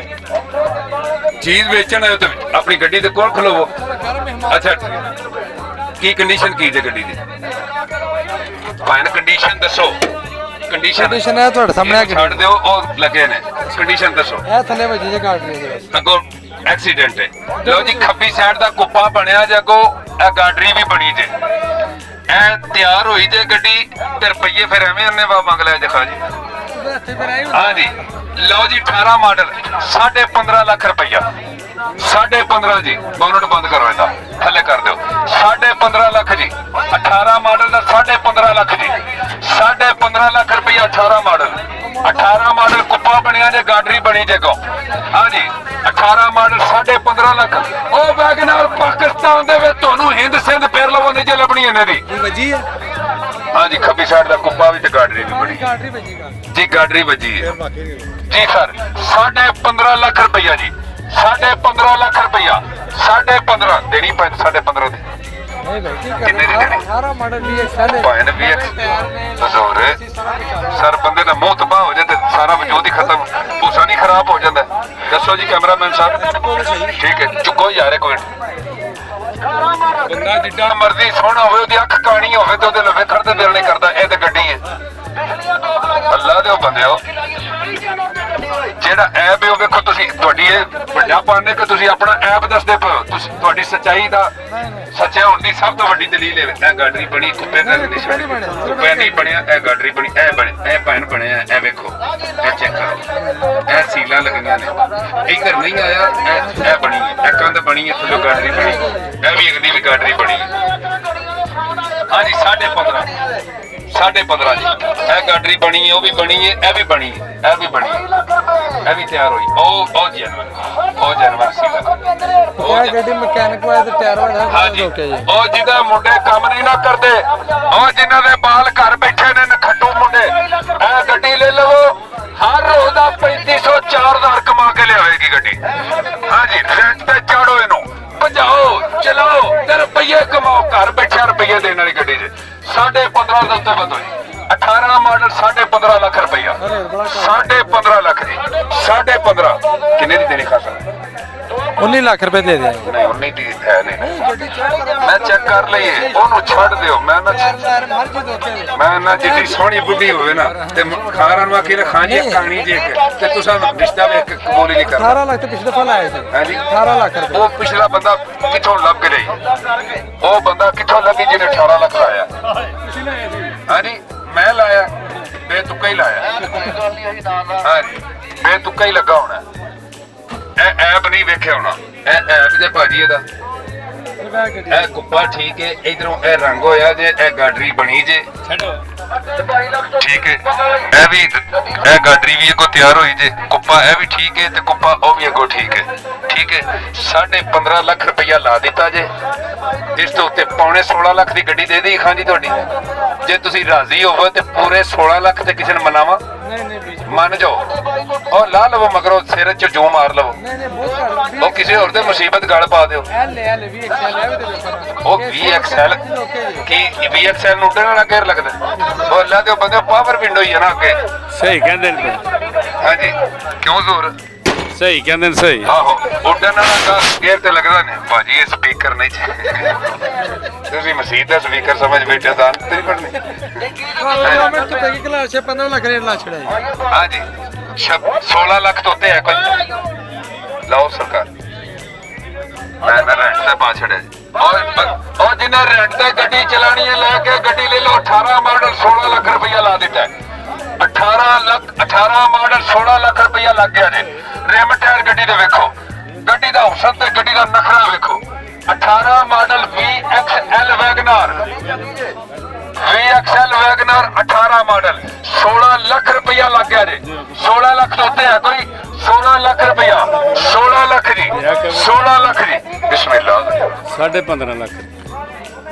ਚੀਜ਼ ਵੇਚਣ ਆਏ ਹੋ ਤੇ ਆਪਣੀ ਗੱਡੀ ਦੇ ਕੋਲ ਖਲੋਵੋ। ਅੱਛਾ ਕੀ ਕੰਡੀਸ਼ਨ ਕੀ ਜੇ ਗੱਡੀ ਦੀ? ਫਾਈਨ ਕੰਡੀਸ਼ਨ ਦੱਸੋ। ਕੰਡੀਸ਼ਨ ਹੈ ਤੁਹਾਡੇ ਸਾਹਮਣੇ, ਛੱਡ ਦਿਓ, ਉਹ ਲੱਗੇ ਨੇ। ਕੰਡੀਸ਼ਨ ਦੱਸੋ। ਇਹ ਥੱਲੇ ਵੱਜੀ ਜੇ ਗਾਰਡਰੀ ਦੇ ਵਿੱਚ। ਅੱਗੋਂ ਐਕਸੀਡੈਂਟ ਹੈ। ਲਓ ਜੀ ਖੱਬੀ ਸਾਈਡ ਦਾ ਕੁੱਪਾ ਬਣਿਆ ਜੇ, ਅੱਗੋਂ ਇਹ ਗਾਡਰੀ ਵੀ ਬਣੀ ਜੇ। ਐ ਤਿਆਰ ਹੋਈ ਜੇ ਗੱਡੀ ਤੇ ਰੁਪਈਏ ਫਿਰ ਐਵੇਂ ਅੰਨੇ ਵਾ ਮੰਗ ਲਿਆ ਜਖਾ ਜੀ। ਹਾਂ ਜੀ ਲਓ ਜੀ 18 ਮਾਡਲ 15.5 ਲੱਖ ਰੁਪਈਆ, 15.5 ਜੀ। ਬੋਨਟ ਬੰਦ ਕਰੋ ਇਹਦਾ, ਥੱਲੇ ਕਰ ਦਿਓ। 15.5 ਲੱਖ ਜੀ, 18 ਮਾਡਲ ਦਾ 15.5 ਲੱਖ ਜੀ, 15.5 ਲੱਖ ਰੁਪਈਆ 18 ਮਾਡਲ। 18 ਮਾਡਲ ਕੁੱਪਾ ਬਣਿਆ ਜੇ, ਗਾਡਰੀ ਬਣੀ ਜੇ ਕੋ। ਹਾਂ ਜੀ 18 ਮਾਡਲ 15.5 ਲੱਖ। ਉਹ ਵੈਗਨਰ ਪਾਕਿਸਤਾਨ ਦੇ ਵਿੱਚ ਤੁਹਾਨੂੰ ਹਿੰਦ ਸਿੰਧ ਫੇਰ ਲਵਾਉਂਦੇ ਜੇ ਲੱਭਣੀ ਇਹਨਾਂ ਦੀ। ਵੱਜੀ ਹੈ ਹਾਂ ਜੀ ਖੱਬੀ ਸਾਈਡ ਦਾ ਕੁੱਪਾ ਵੀ ਤੇ ਗਾਡਰੀ ਵੀ ਬਣੀ ਗਾਰਡਰੀ ਵੱਜੀ ਜੀ, ਗਾਡਰੀ ਵੱਜੀ ਹੈ ਜੀ ਸਰ। 15.5 ਲੱਖ ਰੁਪਈਆ ਜੀ, 15.5 ਲੱਖ ਰੁਪਈਆ, 15.5 ਦੇਣੀ ਪੈਂਦੀ, 15.5 ਦੀ। ਨਹੀਂ ਭਾਈ ਕੀ ਕਿੰਨੇ ਦੀ ਦੇਣੀ? 18 ਮਾਡਲ ਵੀ ਐਕਸਲ ਭਾਵੇਂ ਵੀ ਜ਼ੋਰ ਸਰ, ਬੰਦੇ ਦਾ ਮੂੰਹ ਤਬਾਹ ਹੋ ਜਾਏ ਤੇ ਸਾਰਾ ਵਜੂਦ ਹੀ ਖਤਮ, ਭੂਸਾ ਨਹੀਂ ਖਰਾਬ ਹੋ ਜਾਂਦਾ। ਦੱਸੋ ਜੀ ਕੈਮਰਾਮੈਨ ਸਾਹਿਬ। ਠੀਕ ਹੈ ਚੁੱਕੋ ਯਾਰ ਇੱਕ ਮਿੰਟ। ਬੰਦਾ ਜਿੱਡਾ ਮਰਜ਼ੀ ਸੋਹਣਾ ਹੋਵੇ, ਉਹਦੀ ਅੱਖ ਕਾਣੀ ਹੋਵੇ ਤੇ ਉਹਦੇ ਲਵੇ ਖੜਦੇ ਦਿਲ ਨਹੀਂ ਕਰਦਾ। ਇਹ ਤੇ ਗੱਡੀ ਹੈ, ਅੱਲਾ ਦੇ ਬੰਦਿਓ। ਜਿਹੜਾ ਐਪ ਹੈ ਉਹ ਵੇਖੋ ਤੁਸੀਂ, ਤੁਹਾਡੀ ਇਹ ਵੱਡਾ ਪਾਣੇ ਕਿ ਤੁਸੀਂ ਆਪਣਾ ਐਪ ਦੱਸਦੇ ਪਏ, ਤੁਸੀਂ ਤੁਹਾਡੀ ਸੱਚਾਈ ਦਾ ਸੱਚਾ ਹੋਣ ਦੀ ਸਭ ਤੋਂ ਵੱਡੀ ਦਲੀਲ ਹੈ। ਇਹ ਗਾਡਰੀ ਬਣੀ, ਕੁੱਪੇ ਦਾ ਨਿਸ਼ਾਨ, ਕੁੱਪੇ ਨਹੀਂ ਬਣਿਆ, ਇਹ ਗਾਡਰੀ ਬਣੀ, ਇਹ ਬਣੇ, ਇਹ ਪੈਨ ਬਣਿਆ। ਇਹ ਵੇਖੋ, ਇਹ ਚੈੱਕ ਕਰੋ, ਇਹ ਸੀਲਾਂ ਲੱਗੀਆਂ ਨੇ। ਇੱਧਰ ਨਹੀਂ ਆਇਆ, ਇਹ ਬਣੀ ਹੈ, ਇਹ ਕੰਧ ਬਣੀ ਹੈ, ਥੱਲੇ ਗਾਡਰੀ ਬਣੀ, ਇਹ ਵੀ ਅਗਲੀ ਵੀ ਗਾਡਰੀ ਬਣੀ ਹੈ। ਹਾਂਜੀ 15.5 ਜੀ, ਇਹ ਗਾਡਰੀ ਬਣੀ ਹੈ, ਉਹ ਵੀ ਬਣੀ ਹੈ, ਇਹ ਵੀ ਬਣੀ ਹੈ, ਇਹ ਵੀ ਬਣੀ ਹੈ, ਇਹ ਵੀ ਤਿਆਰ ਹੋਈ। ਉਹ ਜਾਨਵਰ ਸੀ ਇਹ ਗੱਡੀ ਮਕੈਨਿਕ ਵਾਲੇ ਤੇ ਟਾਇਰ ਵਾਲਾ ਹਾਂਜੀ, ਓਕੇ ਜੀ। ਉਹ ਜਿਹਦੇ ਮੁੰਡੇ ਕੰਮ ਨਹੀਂ ਨਾ ਕਰਦੇ, ਉਹ ਜਿਨ੍ਹਾਂ ਦੇ ਬਾਲ ਘਰ ਬੈਠੇ ਨੇ ਨਖੱਟੂ ਮੁੰਡੇ, ਇਹ ਗੱਡੀ ਲੈ ਲਵੋ। ਹਰ ਰੋਜ਼ ਦਾ 3500 4000 ਕਮਾ ਕੇ ਲਿਆਏਗੀ ਗੱਡੀ। ਹਾਂਜੀ ਰੈਂਟ ਤੇ ਚਾੜੋ ਇਹਨੂੰ, ਭਜਾਓ ਚਲਾਓ ਤੇ ਰੁਪਈਏ ਕਮਾਓ। ਘਰ ਬੈਠਿਆ ਰੁਪਈਏ ਦੇਣ ਵਾਲੀ ਗੱਡੀ 'ਚ 15.5 ਦੇ ਉੱਤੇ ਵਧੋ ਜੀ। 18 ਮਾਡਲ 15.5 ਲੱਖ ਰੁਪਈਆ, 15.5 ਲੱਖ ਜੀ, 15.5 ਕਿੰਨੇ ਦੀ ਦੇਣੀ ਖਾਸਾ? 19 ਲੱਖ ਰੁਪਏ ਦੇ ਦੇ। ਨਹੀਂ 19 ਦੀ ਹੈ ਨਹੀਂ। ਮੈਂ ਚੈੱਕ ਕਰ ਲਈਏ, ਉਹਨੂੰ ਛੱਡ ਦਿਓ। ਮੈਂ ਨਾ ਜਿੱਡੀ ਸੋਹਣੀ ਬੁੱਢੀ ਹੋਵੇ ਨਾ ਤੇ ਖਾਰਾਂ ਨੂੰ ਆਖੀ ਖਾਂਜੀ ਕਾਣੀ ਜੇ ਤੇ ਤੁਸੀਂ ਰਿਸ਼ਤਾ ਵੇਖ ਕਬੂਲ ਹੀ ਨਹੀਂ ਕਰਨਾ। 18 ਲੱਖ ਤੇ ਪਿਛਲੇ ਸਾਲ ਆਏ ਸੀ। ਹਾਂਜੀ 18 ਲੱਖ ਰੁਪਏ। ਉਹ ਪਿਛਲਾ ਬੰਦਾ ਕਿੱਥੋਂ ਲੱਭ ਕੇ ਲਈ? ਉਹ ਬੰਦਾ ਕਿੱਥੋਂ ਲੱਭੀ ਜਿਹਨੇ 18 ਲੱਖ ਲਾਇਆ? ਹਾਂਜੀ ਮੈਂ ਲਾਇਆ, ਬੇਤੁੱਕਾ ਹੀ ਲਾਇਆ। ਹਾਂਜੀ ਬੇਤੁੱਕਾ ਹੀ ਲੱਗਾ ਹੋਣਾ। ਇਹ ਐਪ ਨਹੀਂ ਵੇਖਿਆ ਹੋਣਾ। ਇਹ ਐਪ ਜੇ ਭਾਜੀ ਇਹਦਾ ਇਹ ਕੁੱਪਾ ਠੀਕ ਹੈ, ਇਧਰੋਂ ਇਹ ਰੰਗ ਹੋਇਆ ਜੇ, ਇਹ ਗਾਡਰੀ ਬਣੀ ਜੇ ਠੀਕ ਹੈ, ਇਹ ਗਾਡਰੀ ਵੀ ਅੱਗੋਂ ਤਿਆਰ ਹੋਈ ਜੇ, ਕੁੱਪਾ ਇਹ ਵੀ ਠੀਕ ਹੈ ਤੇ ਕੁੱਪਾ ਉਹ ਵੀ ਅੱਗੋਂ ਠੀਕ ਹੈ। ਠੀਕ ਹੈ 15.5 ਲੱਖ ਰੁਪਇਆ ਲਾ ਦਿੱਤਾ ਜੇ। ਇਸ ਤੋਂ ਉੱਤੇ ਪੌਣੇ 16 ਲੱਖ ਦੀ ਗੱਡੀ ਦੇ ਦੇਈ ਖਾਂਜੀ ਤੁਹਾਡੀ। ਜੇ ਤੁਸੀਂ ਰਾਜ਼ੀ ਹੋਵੋ ਤੇ ਪੂਰੇ 16 ਲੱਖ ਤੇ ਕਿਸੇ ਨੂੰ ਮਨਾਵਾ ਮੰਨ ਜਾਓ। ਉਹ ਲਾ ਲਵੋ ਮਗਰੋਂ ਸਿਰ ਚ ਜੂ ਮਾਰ ਲਵੋ। ਉਹ ਕਿਸੇ ਹੋਰ ਤੇ ਮੁਸੀਬਤ ਗਲ ਪਾ ਦਿਓ। ਉਹ VXL ਕੀ VXL ਨੂੰ ਉੱਡਣ ਵਾਲਾ ਗੇਅਰ ਲੱਗਦਾ। ਉਹ ਅੱਲਾ ਦੇ ਬੰਦੇ ਪਾਵਰ ਵਿੰਡੋ ਹੀ ਹੈ ਨਾ ਅੱਗੇ। ਸਹੀ ਕਹਿੰਦੇ ਨੇ ਹਾਂਜੀ ਕਿਉਂ ਜ਼ੋਰ? ਸਹੀ ਕਹਿੰਦੇ ਨੇ ਸਹੀ। ਆਹੋ ਉੱਡਣ ਵਾਲਾ ਗੇਅਰ ਤੇ ਲੱਗਦਾ ਨੇ ਭਾਜੀ। ਇਹ ਸਪੀਕਰ ਨਹੀਂ ਤੁਸੀਂ ਮਸੀਤ ਦਾ ਸਪੀਕਰ ਸਮਝ ਬੈਠੇ ਤਾਂ ਨਹੀਂ ਪੜਨੀ। ਗਵਰਨਮੈਂਟ ਤੋਂ ਪੈਕੀ ਕਲਾਸ 15 ਲੱਖ ਰੇਟ ਲਾ ਛੜਿਆ ਜੀ। ਹਾਂਜੀ 16 ਲੱਖ ਤੋਂ ਉੱਤੇ ਹੈ ਕੋਈ ਲਓ ਸਰਕਾਰ। ਮੈਂ ਨਾ ਰੈਂਟ ਤੇ ਪਾ ਛੜਿਆ ਜੀ। ਉਹ ਜਿਹਨੇ ਰੈਂਟ ਤੇ ਗੱਡੀ ਚਲਾਣੀ ਹੈ ਲੈ ਕੇ ਗੱਡੀ ਲੈ ਲਓ। 18 ਮਾਡਲ 16 ਲੱਖ ਰੁਪਇਆ ਲਾ ਦਿੱਤਾ। 18 ਮਾਡਲ 16 ਲੱਖ ਰੁਪਇਆ ਲੱਗ ਗਿਆ ਜੀ। ਰਿਮ ਟਾਇਰ ਗੱਡੀ ਦੇ ਵੇਖੋ, ਗੱਡੀ ਦਾ ਹੁਸਨ ਤੇ ਗੱਡੀ ਦਾ ਨਖਰਾ ਵੇਖੋ। 18 model VXL Wagon R 18 model 16 lakh ਰੁਪਇਆ ਲੱਗ ਗਿਆ ਜੀ। 16 ਲੱਖ ਤੋਂ ਉੱਤੇ ਹੈ ਕੋਈ? 16 ਲੱਖ ਰੁਪਇਆ 16 ਲੱਖ ਜੀ 16 ਲੱਖ ਜੀ। ਬਿਸਮਿਲ੍ਲਾ 15.5 ਲੱਖ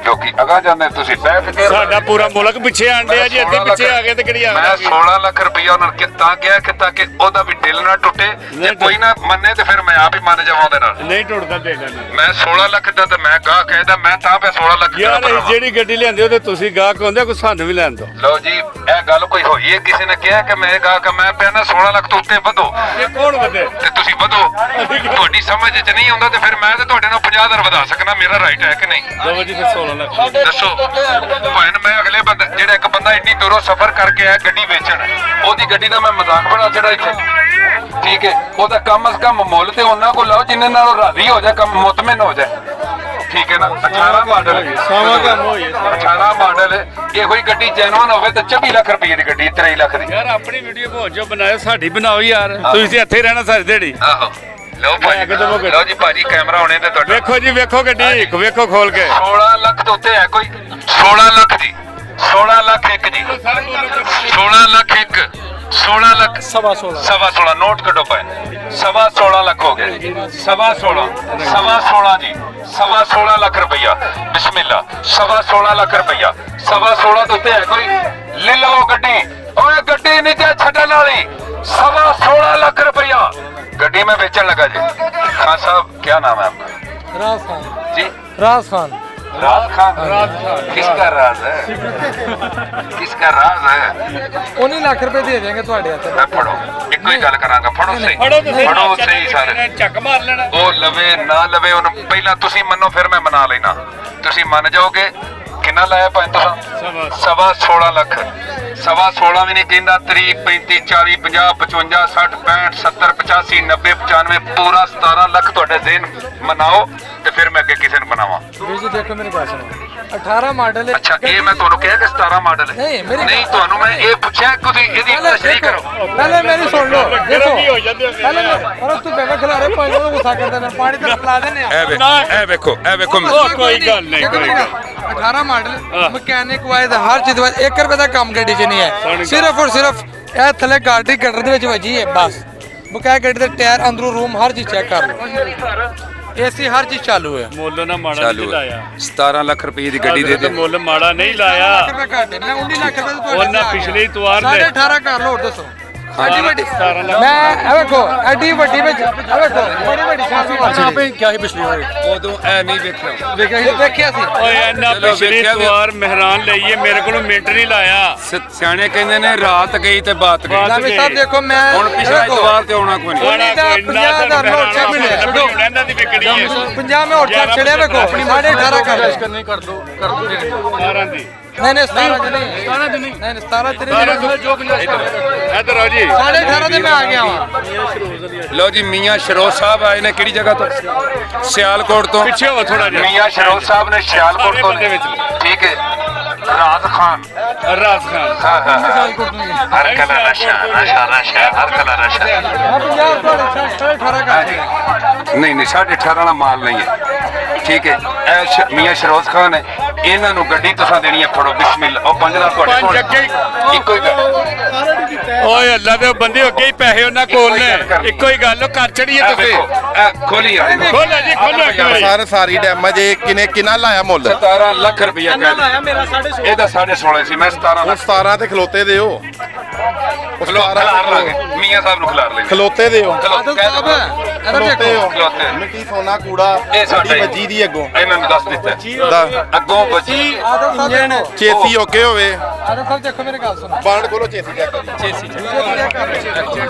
ਲੋਕੀ ਅਗਾ ਜਾਂਦੇ ਤੁਸੀਂ ਬੈਠ ਕੇ ਸਾਡਾ ਪੂਰਾ ਮੁਲਕ ਪਿੱਛੇ ਆਂਡਿਆ ਜੀ। ਅੱਗੇ ਪਿੱਛੇ ਆ ਗਏ ਤੇ ਕਿਹੜੀ ਆ ਮੈਂ 16 ਲੱਖ ਰੁਪਇਆ ਉਹਨਾਂ ਨੂੰ ਤਾਂ ਕਿਹਾ ਕਿ ਤਾਂ ਕਿ ਉਹਦਾ ਵੀ ਦਿਲ ਨਾ ਟੁੱਟੇ ਤੇ ਕੋਈ ਨਾ ਮੰਨੇ ਤੇ ਫਿਰ ਮੈਂ ਆਪ ਹੀ ਮੰਨ ਜਾਵਾਂ ਉਹਦੇ ਨਾਲ। ਨਹੀਂ ਟੁੱਟਦਾ ਦਿਲ ਮੈਂ 16 ਲੱਖ ਦਾ ਤੇ ਮੈਂ ਗਾਹ ਕਹਿੰਦਾ ਮੈਂ ਤਾਂ ਪਿਆ 16 ਲੱਖ ਯਾਰ ਜਿਹੜੀ ਗੱਡੀ ਲਿਆਂਦੇ ਉਹਦੇ ਤੁਸੀਂ ਗਾਹਕ ਹੁੰਦੇ ਕੋਈ ਸਾਨੂੰ ਵੀ ਲੈਣ ਦੋ। ਲਓ ਜੀ ਇਹ ਗੱਲ ਕੋਈ ਹੋਈ ਹੈ? ਕਿਸੇ ਨੇ ਕਿਹਾ ਕਿ ਮੈਂ ਗਾਹਕ ਮੈਂ ਪਿਆ ਨਾ 16 ਲੱਖ ਤੋਂ ਉੱਤੇ ਵਧੋ। ਇਹ ਕੌਣ ਵਧੇ? ਤੇ ਤੁਸੀਂ ਵਧੋ। ਤੁਹਾਡੀ ਸਮਝ 'ਚ ਨਹੀਂ ਆਉਂਦਾ ਤੇ ਫਿਰ ਮੈਂ ਤੇ ਤੁਹਾਡੇ ਨਾਲ 50,000 ਵਧਾ ਸਕਣਾ। ਮੇਰਾ ਰਾਈਟ ਹੈ ਕਿ ਨਹੀਂ? ਲਓ ਜੀ ਫਿਰ 16 ਲੱਖ ਦੱਸੋ ਭਾਵੇਂ ਮੈਂ ਅਗਲੇ ਬੰਦੇ ਜਿਹੜਾ ਇੱਕ ਬੰਦਾ ਇੰਨੀ ਦੂਰੋਂ ਸਫ਼ਰ ਕਰਕੇ ਆਇਆ ਗੱਡੀ ਵੇਚਣ, ਉਹਦੀ ਗੱਡੀ ਦਾ ਮੈਂ ਮਜ਼ਾਕ ਬਣਾ ਛੜਾ ਇੱਥੇ। ਠੀਕ ਹੈ ਉਹਦਾ ਕਮ ਅਜ਼ ਕਮ ਮੁੱਲ ਤੇ ਉਹਨਾਂ ਕੋਲ ਲਾਓ ਜਿੰਨੇ ਨਾਲ ਉਹ ਰਾਜ਼ੀ ਹੋ ਜਾਏ, ਕੰਮ ਮੁਤਮਿਨ ਹੋ ਜਾਏ। ਠੀਕ ਹੈ ਨਾ 18 ਮਾਡਲ 18 ਮਾਡਲ ਇਹੋ ਹੀ ਗੱਡੀ ਜੈਨੂਅਨ ਹੋਵੇ ਤਾਂ 24 ਲੱਖ ਰੁਪਏ ਦੀ ਗੱਡੀ 23 ਲੱਖ ਦੀ। ਯਾਰ ਆਪਣੀ ਵੀਡੀਓ ਬਹੁਤ ਜੋ ਬਣਾਇਓ, ਸਾਡੀ ਬਣਾਓ ਯਾਰ। ਤੁਸੀਂ ਇੱਥੇ ਰਹਿਣਾ ਸਾਰੀ ਦਿਹਾੜੀ। ਆਹੋ ਲਓ ਭਾਜੀ ਲਓ ਜੀ ਭਾਜੀ ਕੈਮਰਾ ਹੋਣੇ ਤੇ ਤੁਹਾਡਾ ਵੇਖੋ ਜੀ ਵੇਖੋ ਗੱਡੀ ਵੇਖੋ ਖੋਲ ਕੇ। 16 ਲੱਖ ਤੋਂ ਉੱਤੇ ਹੈ ਕੋਈ? 16 ਲੱਖ ਜੀ 16 ਲੱਖ ਇੱਕ ਜੀ 16 ਲੱਖ ਇੱਕ 16 ਲੱਖ ਸਵਾ 16 ਨੋਟ ਕੱਢੋ ਪਏ 16 ਲੱਖ ਹੋ ਗਿਆ। 16 ਜੀ 16 ਲੱਖ ਰੁਪਇਆ। ਬਿਸਮਿਲ੍ਲਾ 16 ਲੱਖ ਰੁਪਇਆ 16 ਤੋਂ ਉੱਤੇ ਹੈ ਕੋਈ? ਲੈ ਲਓ ਗੱਡੀ। ਓਏ ਗੱਡੀ ਨਹੀਂ ਤੇ ਛੱਡਣ ਵਾਲੀ 16 ਲੱਖ ਰੁਪਇਆ ਗੱਡੀ मैं बेचने लगा जी। खान साहब क्या नाम है आपका? राज खान जी राज खान राज खान किसका राज है? किसका राज है? 19 ਲੱਖ ਰੁਪਏ ਦੇ ਦੇਣਗੇ ਤੁਹਾਡੇ ਹੱਥ। मैं पढ़ो एक ही गल करांगा। पढ़ो सही पढ़ो सही सारे ਚੱਕ ਮਾਰ ਲੈਣਾ। ਉਹ ਲਵੇ ਨਾ ਲਵੇ ਉਹਨੂੰ ਪਹਿਲਾਂ ਤੁਸੀਂ ਮੰਨੋ ਫਿਰ ਮੈਂ ਮਨਾ ਲੈਣਾ। ਤੁਸੀਂ ਮੰਨ ਜਾਓਗੇ ਕਿੰਨਾ ਲਾਇਆ ਭਾਵੇਂ ਤੁਸੀਂ? 16 ਲੱਖ 16 ਵੀ ਨਹੀਂ ਕਹਿੰਦਾ। 30 35 40 50 55 60 65 70 85 90 95 ਪੂਰਾ 17 ਲੱਖ ਤੁਹਾਡੇ ਦੇਣ ਮਨਾਓ ਤੇ ਫਿਰ ਮੈਂ ਅੱਗੇ ਕਿਸੇ ਨੂੰ ਬਣਾਵਾਂ। ਵੀਰ ਜੀ ਦੇਖੋ ਮੇਰੀ ਗੱਲ ਸੁਣੋ 18 ਮਾਡਲ ਹੈ। ਅੱਛਾ ਇਹ ਮੈਂ ਤੁਹਾਨੂੰ ਕਿਹਾ ਕਿ 17 ਮਾਡਲ ਹੈ। ਨਹੀਂ ਤੁਹਾਨੂੰ ਮੈਂ ਇਹ ਪੁੱਛਿਆ ਕਿ ਤੁਸੀਂ ਇਹਦੀ ਤਸ਼ਰੀਹ ਕਰੋ। ਪਹਿਲੇ ਮੇਰੀ ਸੁਣ ਲਓ ਦੇਖੋ ਪਹਿਲੇ ਪਰ ਉਸ ਤੋਂ ਬੇਵੇਂ ਖਿਲਾਰੇ ਪਾਣੀ ਨੂੰ ਗੁੱਸਾ ਕਰਦੇ ਨੇ ਪਾਣੀ ਤੇ ਪਿਲਾ ਦਿੰਦੇ ਆ। ਇਹ ਵੇਖੋ ਕੋਈ ਗੱਲ ਨਹੀਂ ਕੋਈ ਗੱਲ। 18 ਮਾਡਲ ਮਕੈਨਿਕ ਵਾਇਦ ਹਰ ਚੀਜ਼ ਵਾਇਦ 1 ਰੁਪਏ ਦਾ ਕੰਮ ਗੱਡੀ 'ਚ ਨਹੀਂ ਹੈ। ਸਿਰਫ ਔਰ ਸਿਰਫ ਇਹ ਥੱਲੇ ਗਾਡੀ ਕਟਰ ਦੇ ਵਿੱਚ ਵੱਜੀ ਹੈ ਬਸ। ਬਕਾਇਆ ਗੱਡੀ ਦੇ ਟਾਇਰ ਅੰਦਰੋਂ ਰੂਮ ਹਰ ਚੀਜ਼ ਚੈੱਕ ਕਰ ਲਓ। ਏਸੀ ਹਰ ਚੀਜ਼ ਚਾਲੂ ਹੈ। ਮੁੱਲ ਨਾ ਮਾੜਾ ਨਹੀਂ ਲਾਇਆ। 17 ਲੱਖ ਰੁਪਏ ਦੀ ਗੱਡੀ ਦੇ ਦੇ। ਮੁੱਲ ਮਾੜਾ ਨਹੀਂ ਲਾਇਆ। 19 ਲੱਖ ਰੁਪਏ ਉਹਨਾਂ ਪਿਛਲੇ ਇਤਵਾਰ ਦੇ 18.5 ਕਰ ਲਓ। ਹੋਰ ਦੱਸੋ ਐਡੀ ਵੱਡੀ ਮੈਂ ਇਹ ਵੇਖੋ ਐਡੀ ਵੱਡੀ ਵਿੱਚ ਇਹ ਵੇਖੋ ਬੜੀ ਵੱਡੀ ਛਾਸੀ ਮਾਰੀ ਕਿਆ ਸੀ ਪਿਛਲੀ ਵਾਰ ਉਦੋਂ ਐ ਨਹੀਂ ਵੇਖਿਆ ਦੇਖਿਆ ਸੀ ਓਏ ਇਹਨਾਂ ਪਿਛਲੀ ਵਾਰ ਮਹਿਰਾਨ ਲਈਏ ਮੇਰੇ ਕੋਲ ਮਿੰਟ ਨਹੀਂ ਲਾਇਆ ਸਿਆਣੇ ਕਹਿੰਦੇ ਨੇ ਰਾਤ ਗਈ ਤੇ ਬਾਤ ਗਈ ਲਾਮੀ ਸਾਹਿਬ ਦੇਖੋ ਮੈਂ ਹੁਣ ਪਿਛਲਾ ਇਤਵਾਰ ਤੇ ਆਉਣਾ ਕੋਈ ਨਹੀਂ ਉਹਨੇ ਦਾ 50,000 ਨੋਟ ਛੇ ਮਿਲੇ ਛੱਡੋ ਇਹਨਾਂ ਦੀ ਵਿਕੜੀ ਹੈ 50 ਮੈਂ ਹੋਰ ਛੜਿਆ ਵੇਖੋ ਆਪਣੀ 18.5 ਕਰ ਨਹੀਂ ਕਰ ਦੋ ਕਰ ਦੋ 12 ਦੀ ਨਹੀਂ ਨਹੀਂ 17 ਚ ਨਹੀਂ 17 ਚ ਨਹੀਂ 17 ਚ ਨਹੀਂ ਜੋ 50 ਇੱਧਰ ਆਓ ਜੀ 18.5 ਤੇ ਮੈਂ ਆ ਗਿਆ ਵਾਂ ਲਓ ਜੀ ਮੀਆਂ ਸ਼ਰੋਜ਼ ਸਾਹਿਬ ਆਏ ਨੇ ਕਿਹੜੀ ਜਗ੍ਹਾ ਤੋਂ ਸਿਆਲਕੋਟ ਤੋਂ ਪਿੱਛੇ ਹੋ ਥੋੜਾ ਜਿਹਾ ਮੀਆਂ ਸ਼ਰੋਜ਼ ਸਾਹਿਬ ਨੇ ਸਿਆਲਕੋਟ ਤੋਂ ਬੰਦੇ ਵਿੱਚ ਠੀਕ ਹੈ ਰਾਜ ਖਾਨ ਰਾਜ ਖਾਨ ਹਾਂ ਹਰ ਕਲਾ ਨਸ਼ਾ ਹਰ ਕਲਾ ਨਸ਼ਾ ਮੈਂ 50 ਤੁਹਾਡੇ 18 ਕਰ ਨਹੀਂ ਨਹੀਂ 18.5 ਵਾਲਾ ਮਾਲ ਨਹੀਂ ਹੈ ਠੀਕ ਹੈ ਇਹ ਮੀਆਂ ਸ਼ਰੋਜ਼ ਖਾਨ ਹੈ ਇਹਨਾਂ ਨੂੰ ਗੱਡੀ ਤੁਸੀਂ ਦੇਣੀ ਹੈ ਫੜੋ ਬਿਸਮਿਲ੍ਲਾ ਉਹ 5 ਲੱਖ ਤੁਹਾਡੇ ਕੋਲ ਇੱਕੋ ਹੀ ਗੱਲ ਓਏ ਅੱਲਾ ਦੇ ਬੰਦੇ ਅੱਗੇ ਹੀ ਪੈਸੇ ਉਹਨਾਂ ਕੋਲ ਨੇ ਇੱਕੋ ਹੀ ਗੱਲ ਘਰ ਚੜੀਏ ਤੁਸੀਂ ਖੋਲੀ ਯਾਰ ਖੋਲੋ ਜੀ ਖੋਲੋ ਸਰ ਸਾਰੀ ਡੈਮ ਜੇ ਕਿੰਨਾ ਲਾਇਆ ਮੁੱਲ 17 ਲੱਖ ਰੁਪਇਆ ਇਹਦਾ 16.5 ਸੀ ਮੈਂ 17 ਲੱਖ 17 ਤੇ ਖਲੋਤੇ ਦਿਓ ਖਿਲਾਰ ਲਾਂਗੇ ਮੀਆਂ ਸਾਹਿਬ ਨੂੰ ਖਿਲਾਰ ਲੈ ਖਲੋਤੇ ਦਿਓ ਇਧਰ ਦੇਖੋ ਖਲੋਤੇ ਮਿੱਟੀ ਸੋਨਾ ਕੂੜਾ ਇਹ ਸਾਡੀ ਗੱਡੀ ਵੱਜੀ ਦੀ ਅੱਗੋਂ ਇਹਨਾਂ ਨੂੰ ਦੱਸ ਦਿੱਤਾ ਦਾ ਅੱਗੋਂ ਬੱਚੀ ਇੰਜਣ ਚੇਸੀ ਓਕੇ ਹੋਵੇ ਆਦਰ ਸਾਹਿਬ ਦੇਖੋ ਮੇਰੀ ਗੱਲ ਸੁਣੋ ਬਾਂਡ ਖੋਲੋ ਚੇਸੀ ਚੈੱਕ ਕਰੋ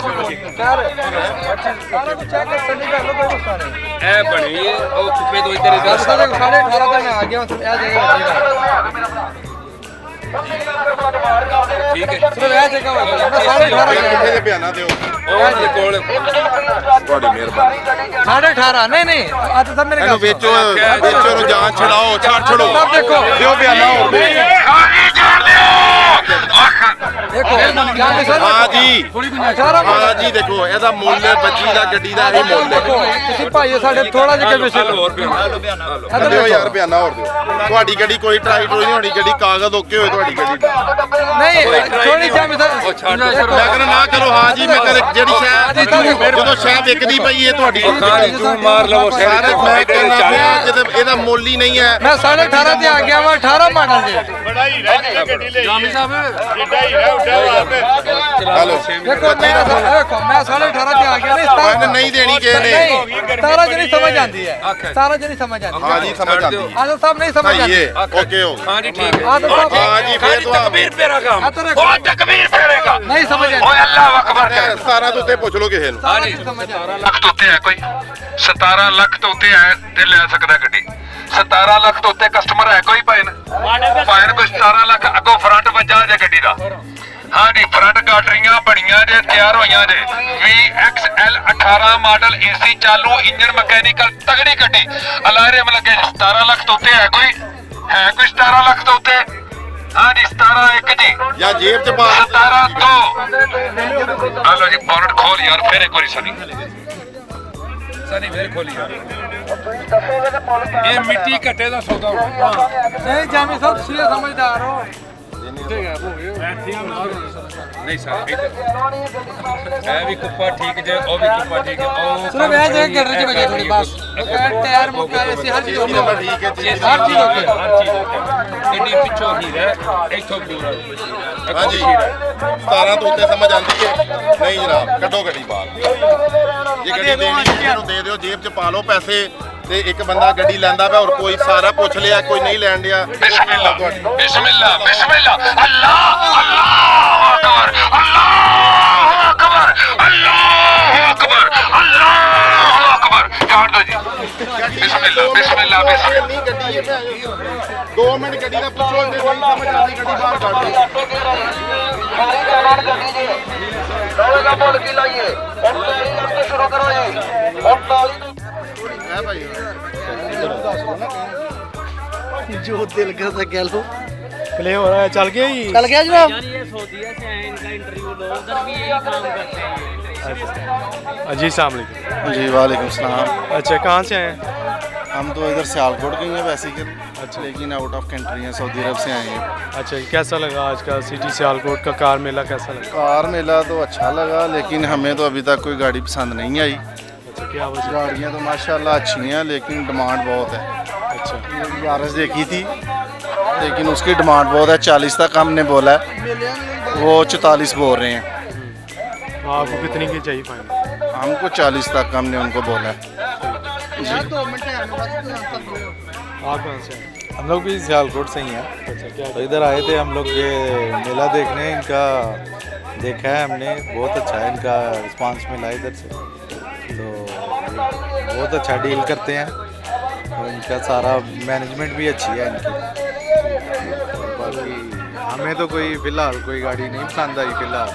ਸਾਰਾ ਕੁਝ ਚੈੱਕ ਕਰ ਸੰਡੀ ਕਰ ਲਓ ਕੋਈ ਗੁੱਸਾ ਨਹੀਂ ਇਹ ਬਣੀ ਉਹ ਕੁੱਪੇ ਤੋਂ ਇੱਧਰ ਗੱਲ ਤਾਂ ਦੇਖੋ 18.5 ਤੇ ਮੈਂ ਆ ਗਿਆ ਇਹ ਜਗ੍ਹਾ ਠੀਕ ਹੈ ਸਿਰਫ ਇਹ ਜਗ੍ਹਾ ਹੋਇਆ ਮੈਂ 18.5 ਕਿੱਥੇ ਦੇ ਬਿਆਨਾ ਦਿਓ ਉਹ ਕੋਲ ਤੁਹਾਡੀ ਮਿਹਰਬਾਨੀ 18.5 ਨਹੀਂ ਨਹੀਂ ਅੱਜ ਤਾਂ ਮੇਰੇ ਇਹਨੂੰ ਵੇਚੋ ਨੂੰ ਜਾਨ ਛਡਾਓ ਛੱਡੋ ਸਭ ਦੇਖੋ ਦਿਓ ਬਿਆਨਾ ਹੋਰ ਦੇ ਦੇਖੋ ਜਾਨ ਸਰ ਹਾਂ ਜੀ ਸਾਰਾ ਹਾਂ ਜੀ ਦੇਖੋ ਇਹਦਾ ਮੁੱਲ ਬੱਜੀ ਦਾ ਗੱਡੀ ਦਾ ਇਹ ਮੁੱਲ ਹੈ ਦੇਖੋ ਤੁਸੀਂ ਭਾਈ ਸਾਡੇ ਥੋੜਾ ਜਿਹਾ ਵਿਸ਼ੇ ਹੋਰ ਪਿਆ ਦਿਓ ਯਾਰ ਬਿਆਨਾ ਹੋਰ ਦਿਓ ਤੁਹਾਡੀ ਗੱਡੀ ਕੋਈ ਟਰਾਈ ਟਰੋਈ ਨਹੀਂ ਹੋਣੀ ਗੱਡੀ ਕਾਗਜ਼ ਓਕੇ ਹੋਏ ਤੁਹਾਡੀ ਗੱਡੀ ਦਾ ਨਹੀਂ ਥੋੜੀ ਜਿਹੀ ਮੈਂ ਕਹਿੰਦਾ ਨਾ ਕਰੋ ਹਾਂ ਜੀ ਮੈਂ ਕਹਿੰਦਾ ਜਿਹੜੀ ਸ਼ੈ ਜਦੋਂ ਸ਼ੈ ਵਿਕਦੀ ਪਈ ਹੈ ਤੁਹਾਡੀ ਖਾਲੀ ਤੂੰ ਮਾਰ ਲਵੋ ਸਾਰੇ ਮੈਂ ਕਹਿੰਦਾ ਪਿਆ ਜਦੋਂ ਇਹਦਾ ਮੁੱਲ ਹੀ ਨਹੀਂ ਹੈ ਮੈਂ 18.5 ਤੇ ਆ ਗਿਆ ਵਾਂ 18 ਮਾਡਲ ਦੇ ਬੜਾਈ ਰਹਿ ਗਈ ਗੱਡੀ ਲਈ ਜਾਮੀ ਸਾਹਿਬ ਜਿੱਡਾ ਹੀ ਰਹਿ ਉੱਡਾ ਵਾਸਤੇ ਹਲੋ ਦੇਖੋ ਮੈਂ 18.5 ਤੇ ਆ ਗਿਆ ਨਹੀਂ ਨਹੀਂ ਦੇਣੀ ਕਿਸੇ ਨੇ ਨਹੀਂ 17 ਜਿਹੜੀ ਸਮਝ ਆਂਦੀ ਹੈ 17 ਜਿਹੜੀ ਸਮਝ ਆਂਦੀ ਹਾਂ ਜੀ ਸਮਝ ਆਉਂਦੀ ਹੈ ਆਦਰ ਸਾਹਿਬ ਨਹੀਂ ਸਮਝ ਆਂਦੀ ਭਾਈਏ ਓਕੇ ਹੋ ਹਾਂ ਜੀ ਠੀਕ ਹੈ ਆਦਰ ਸਾਹਿਬ ਹਾਂ ਜੀ ਫੇਰ ਤੋਂ ਤਕਬੀਰ ਫੇਰਾ ਕੰਮ ਉਹ ਤਕਬੀਰ ਫੇਰੇਗਾ ਨਹੀਂ ਸਮਝ ਆਂਦੀ ਓਏ ਅੱਲਾਹੁ ਅਕਬਰ ਕਰ 17 ਤੋਂ ਉੱਤੇ ਪੁੱਛ ਲਓ ਕਿਸੇ ਨੂੰ ਹਾਂ ਜੀ ਸਮਝ ਆਂਦੀ ਲੱਖ ਤੋਂ ਉੱਤੇ ਹੈ ਕੋਈ 17 ਲੱਖ ਤੋਂ ਉੱਤੇ ਹੈ ਤੇ ਲੈ ਸਕਦਾ ਗੱਡੀ 17 ਲੱਖ ਤੋਂ ਉੱਤੇ ਕਸਟਮਰ ਹੈ ਕੋਈ ਭਾਈ ਕੋਈ 17 ਲੱਖ ਅੱਗੋਂ ਫਰੰਟ ਵੱਜਾ ਜੇ ਗੱਡੀ ਦਾ ਹਾਂ ਜੀ ਫਰੰਟ ਗਾਟਰੀਆਂ ਬਣੀਆਂ ਜੇ ਤਿਆਰ ਹੋਈਆਂ ਜੇ VXL 18 ਮਾਡਲ AC ਚਾਲੂ ਇੰਜਨ ਮਕੈਨੀਕਲ ਤਗੜੀ ਗੱਡੀ ਅਲਾਇਰਮ ਲੱਗੇ 17 ਲੱਖ ਤੋਂ ਉੱਤੇ ਹੈ ਕੋਈ 17 ਲੱਖ ਤੋਂ ਉੱਤੇ ਹਾਂ ਜੀ 17 ਇੱਕ ਜੀ ਜਾਂ ਜੇਬ ਚ ਪਾ 17 2 ਹਲੋ ਜੀ ਬੋਨਟ ਖੋਲ ਯਾਰ ਫੇਰ ਇੱਕ ਵਾਰੀ ਸਨੀ ਸਾਡੀ ਫੇਰ ਖੋਲੀ ਯਾਰ ਇਹ ਮਿੱਟੀ ਘੱਟੇ ਦਾ ਸੌਦਾ ਹੋਣਾ ਨਹੀਂ ਜਾਮੀ ਸਾਹਿਬ ਤੁਸੀਂ ਸਮਝਦਾਰ ਹੋ ਨਹੀਂ ਸਰ ਇਹ ਵੀ ਕੁੱਪਾ ਠੀਕ ਜੇ ਉਹ ਵੀ ਕੁੱਪਾ ਠੀਕ ਹੈ ਉਹ ਸਿਰਫ ਇਹ ਜਗ੍ਹਾ ਗੱਡੀ ਚ ਵਜੇ ਥੋੜੀ ਬਸ ਟਾਇਰ ਮੁਕਾਏ ਸੀ ਹਰ ਚੀਜ਼ ਨੰਬਰ ਠੀਕ ਹੈ ਜੀ ਹਰ ਚੀਜ਼ ਹੋ ਗਈ ਹਰ ਚੀਜ਼ ਕਿੰਨੀ ਪਿੱਛੋਂ ਹੀਰਾ ਇੱਥੋਂ ਪੂਰਾ ਹਾਂ ਜੀ 17 ਤੋਂ ਉੱਤੇ ਸਮਝ ਆਉਂਦੀ ਹੈ ਨਹੀਂ ਜਨਾਬ ਕੱਢੋ ਗੱਡੀ ਬਾਹਰ ਜੇ ਗੱਡੀ ਦੇਣੀ ਕਿਸੇ ਨੂੰ ਦੇ ਦਿਓ ਜੇਬ ਚ ਪਾ ਲਓ ਪੈਸੇ ਤੇ ਇੱਕ ਬੰਦਾ ਗੱਡੀ ਲੈਂਦਾ ਪਿਆ ਔਰ ਕੋਈ ਸਾਰਾ ਪੁੱਛ ਲਿਆ ਕੋਈ ਨਹੀਂ ਲੈਣ ਡਿਆ ਬਿਸਮਿਲ੍ਲਾ ਬਿਸਮਿਲ੍ਲਾ ਬਿਸਮਿਲ੍ਲਾ ਅੱਲਾਹ ਅੱਲਾਹੁ ਅਕਬਰ ਅੱਲਾਹੁ ਅਕਬਰ ਅੱਲਾਹੁ ਅਕਬਰ ਅੱਲਾਹੁ ਅਕਬਰ ਜਾਣ ਦੋ ਜੀ ਬਿਸਮਿਲ੍ਲਾ ਬਿਸਮਿਲ੍ਲਾ ਬਿਸਮਿਲ੍ਲਾ ਨਹੀਂ ਗੱਡੀ ਇਹ 2 ਮਿੰਟ ਗੱਡੀ ਦਾ ਪੁੱਛੋ ਜੇ ਨਹੀਂ ਸਮਝ ਆਉਂਦੀ ਗੱਡੀ ਬਾਹਰ ਕੱਢ ਦਿਓ ਸ਼ੁਰੂ ਕਰੋ ਜੀ 49 ਹੈ ਭਾਈ जो दिल का था कह लो प्ले हो रहा है चल गया ही चल गया जनाब ये सऊदीया से आए इनका इंटरव्यू लो उधर भी यही काम करते हैं जी सलाम जी वालेकुम सलाम अच्छा कहाँ से आए हैं हम तो इधर सियालकोट के हैं बेसिकली अच्छा लेकिन आउट ऑफ कंट्री हैं सऊदी अरब से आए हैं अच्छा कैसा लगा आज का सिटी सियालकोट का कार मेला कैसा लगा कार मेला तो अच्छा लगा लेकिन हमें तो अभी तक कोई गाड़ी पसंद नहीं आई अच्छा क्या वजह गाड़ियाँ तो माशाल्लाह अच्छी हैं लेकिन डिमांड बहुत है अच्छा यारस देखी थी लेकिन उसकी डिमांड बहुत है 40 तक हमने बोला है वो 44 बोल रहे हैं आपको कितनी की चाहिए फाइनल? हमको 40 तक हमने उनको बोला है। आप कहाँ से आए? हम लोग भी सियालकोट से ही हैं। अच्छा, क्या तो इधर आए थे हम लोग ये मेला देखने, इनका देखा है हमने, बहुत अच्छा है इनका रिस्पांस मिला इधर से, तो बहुत अच्छा डील करते हैं और इनका सारा मैनेजमेंट भी अच्छी है इनकी। बाकी हमें तो कोई फ़िलहाल कोई गाड़ी नहीं पसंद आई फ़िलहाल,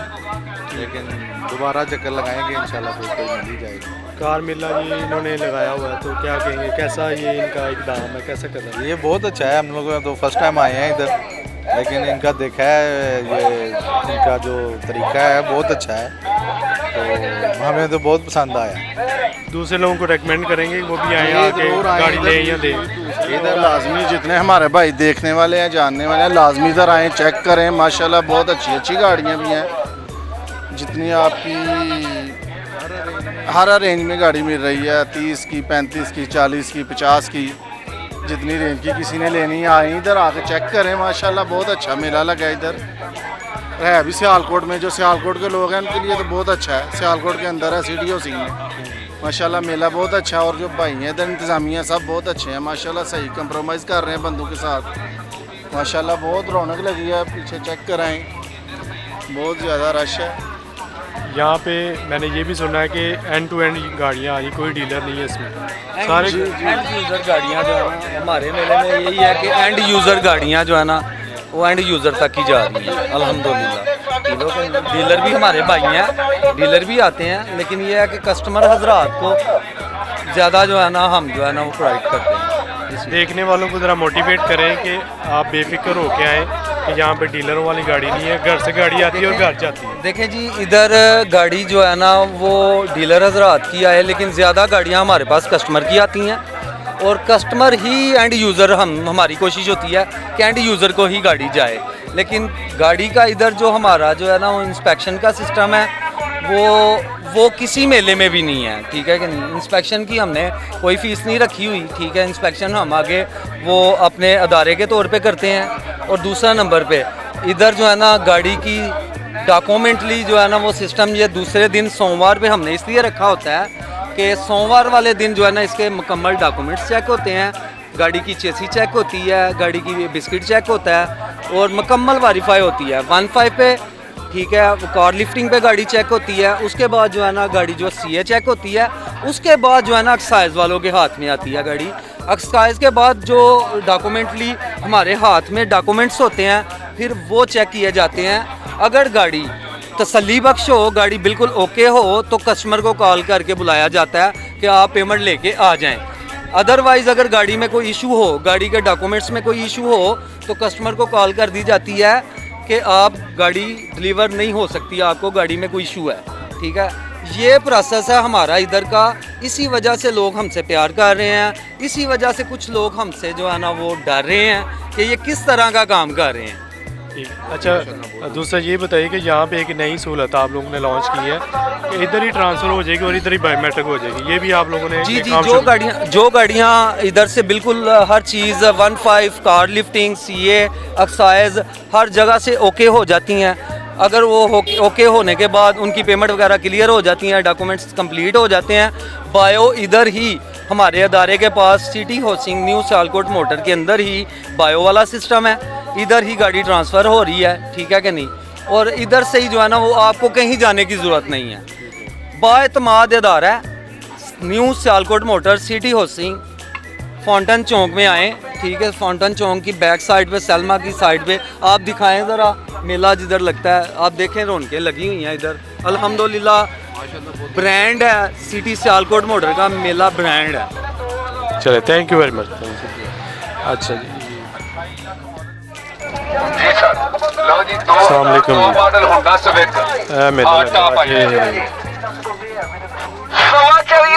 लेकिन दोबारा चक्कर लगाएंगे इंशाल्लाह, फिर कोई मिल ही जाएगी। कार मेला ये इन्होंने लगाया हुआ है, तो क्या कहेंगे, कैसा ये इनका इकदाम है, कैसा कदम है? ये बहुत अच्छा है, हम लोग तो फर्स्ट टाइम आए हैं इधर, लेकिन इनका देखा है ये इनका जो तरीका है बहुत अच्छा है, तो हमें तो बहुत पसंद आया। दूसरे लोगों को रेकमेंड करेंगे वो भी आए आके गाड़ी लें या दें? इधर लाजमी जितने हमारे भाई देखने वाले हैं, जानने वाले हैं, लाजमी इधर आएँ, चेक करें। माशाल्लाह बहुत अच्छी गाड़ियाँ भी हैं, जितनी आपकी हर रेंज में गाड़ी मिल रही है, 30 की, 35 की, 40 की, 50 की, जितनी रेंज की किसी ने लेनी है आए इधर आके चेक करें। माशाल्लाह बहुत अच्छा मेला लगा इधर, है भी सियालकोट में, जो सियालकोट के लोग हैं उनके लिए तो बहुत अच्छा है। सियालकोट के अंदर है सिटी हाउसिंग में, माशाल्लाह मेला बहुत अच्छा है। और जो भाई हैं इधर इंतज़ामिया सब बहुत अच्छे हैं, माशाल्लाह सही कंप्रोमाइज़ कर रहे हैं बंदों के साथ। माशाल्लाह बहुत रौनक लगी है, पीछे चेक कराएँ, बहुत ज़्यादा रश है यहाँ पे। मैंने ये भी सुना है कि एंड टू एंड गाड़ियाँ आई, कोई डीलर नहीं है इसमें, सारे एंड यूज़र गाड़ियाँ जो है ना, हमारे मेले में यही है कि एंड यूज़र गाड़ियाँ जो है ना वो एंड यूज़र तक ही जा रही हैं अल्हम्दुलिल्लाह। डीलर भी हमारे भाई हैं, डीलर भी आते हैं, लेकिन ये है कि कस्टमर हजरात को ज़्यादा जो है ना हम जो है ना वो प्रोवाइड करते हैं। देखने वालों को ज़रा मोटिवेट करें कि आप बेफिक्र हो के आएँ कि यहाँ पे डीलरों वाली गाड़ी नहीं है, घर से गाड़ी आती है और घर जाती है। देखें जी, इधर गाड़ी जो है ना वो डीलर हजरात की आए, लेकिन ज़्यादा गाड़ियाँ हमारे पास कस्टमर की आती हैं, और कस्टमर ही एंड यूज़र, हमारी कोशिश होती है कि एंड यूज़र को ही गाड़ी जाए। लेकिन गाड़ी का इधर जो हमारा जो है ना वो इंस्पेक्शन का सिस्टम है, वो किसी मेले में भी नहीं है, ठीक है कि नहीं। इंस्पेक्शन की हमने कोई फ़ीस नहीं रखी हुई, ठीक है। इंस्पेक्शन हम आगे वो अपने अदारे के तौर पे करते हैं। और दूसरा नंबर पे इधर जो है ना गाड़ी की डॉक्यूमेंटली जो है ना वो सिस्टम ये दूसरे दिन सोमवार पे हमने इसलिए रखा होता है कि सोमवार वाले दिन जो है ना इसके मुकम्मल डॉक्यूमेंट्स चेक होते हैं, गाड़ी की चेसी चेक होती है, गाड़ी की बिस्किट चेक होता है और मुकम्मल वेरीफाई होती है 15 पे, ठीक है। कार लिफ्टिंग पे गाड़ी चेक होती है, उसके बाद जो है ना गाड़ी जो सीए चेक होती है, उसके बाद जो है ना एक्साइज वालों के हाथ में आती है गाड़ी। एक्साइज के बाद जो डॉक्यूमेंटली हमारे हाथ में डॉक्यूमेंट्स होते हैं, फिर वो चेक किए जाते हैं। अगर गाड़ी तसल्ली बख्श हो, गाड़ी बिल्कुल ओके हो, तो कस्टमर को कॉल करके बुलाया जाता है कि आप पेमेंट लेके आ जाएं। अदरवाइज़ अगर गाड़ी में कोई इशू हो, गाड़ी के डॉक्यूमेंट्स में कोई इशू हो, तो कस्टमर को कॉल कर दी जाती है कि आप गाड़ी डिलीवर नहीं हो सकती, आपको गाड़ी में कोई इशू है, ठीक है। ये प्रोसेस है हमारा इधर का, इसी वजह से लोग हमसे प्यार कर रहे हैं, इसी वजह से कुछ लोग हमसे जो है ना वो डर रहे हैं कि ये किस तरह का काम कर रहे हैं। ठीक। अच्छा, दूसरा ये बताइए कि यहाँ पे एक नई सहूलत आप लोगों ने लॉन्च की है कि इधर ही ट्रांसफ़र हो जाएगी और इधर ही बायोमेट्रिक हो जाएगी, ये भी आप लोगों ने? जी, जो गाड़ियाँ इधर से बिल्कुल हर चीज़ 15 कार लिफ्टिंग, सीए, एक्साइज हर जगह से ओके हो जाती हैं। अगर वो ओके होने के बाद उनकी पेमेंट वगैरह क्लियर हो जाती हैं, डॉक्यूमेंट्स कंप्लीट हो जाते हैं, बायो इधर ही हमारे अदारे के पास City Housing New Sialkot Motor के अंदर ही बायो वाला सिस्टम है, इधर ही गाड़ी ट्रांसफ़र हो रही है, ठीक है कि नहीं। और इधर से ही जो है ना वो आपको कहीं जाने की ज़रूरत नहीं है। बाएतमाद अदारा है New Sialkot Motor, City Housing, Fountain Chowk में आएँ, ठीक है। फाउंटेन चौक की बैक साइड पे, सलमा की साइड पे आप दिखाएं ज़रा मेला जिधर लगता है, आप देखें रौनकें लगी हुई हैं इधर अल्हम्दुलिल्लाह। ब्रांड है सिटी सियालकोट मोटर का, मेला ब्रांड है। चले, थैंक यू वेरी मच। अच्छा जी, जी सर, लो जी, अस्सलाम वालेकुम। दो मॉडल होंडा सिविक मेला लगा के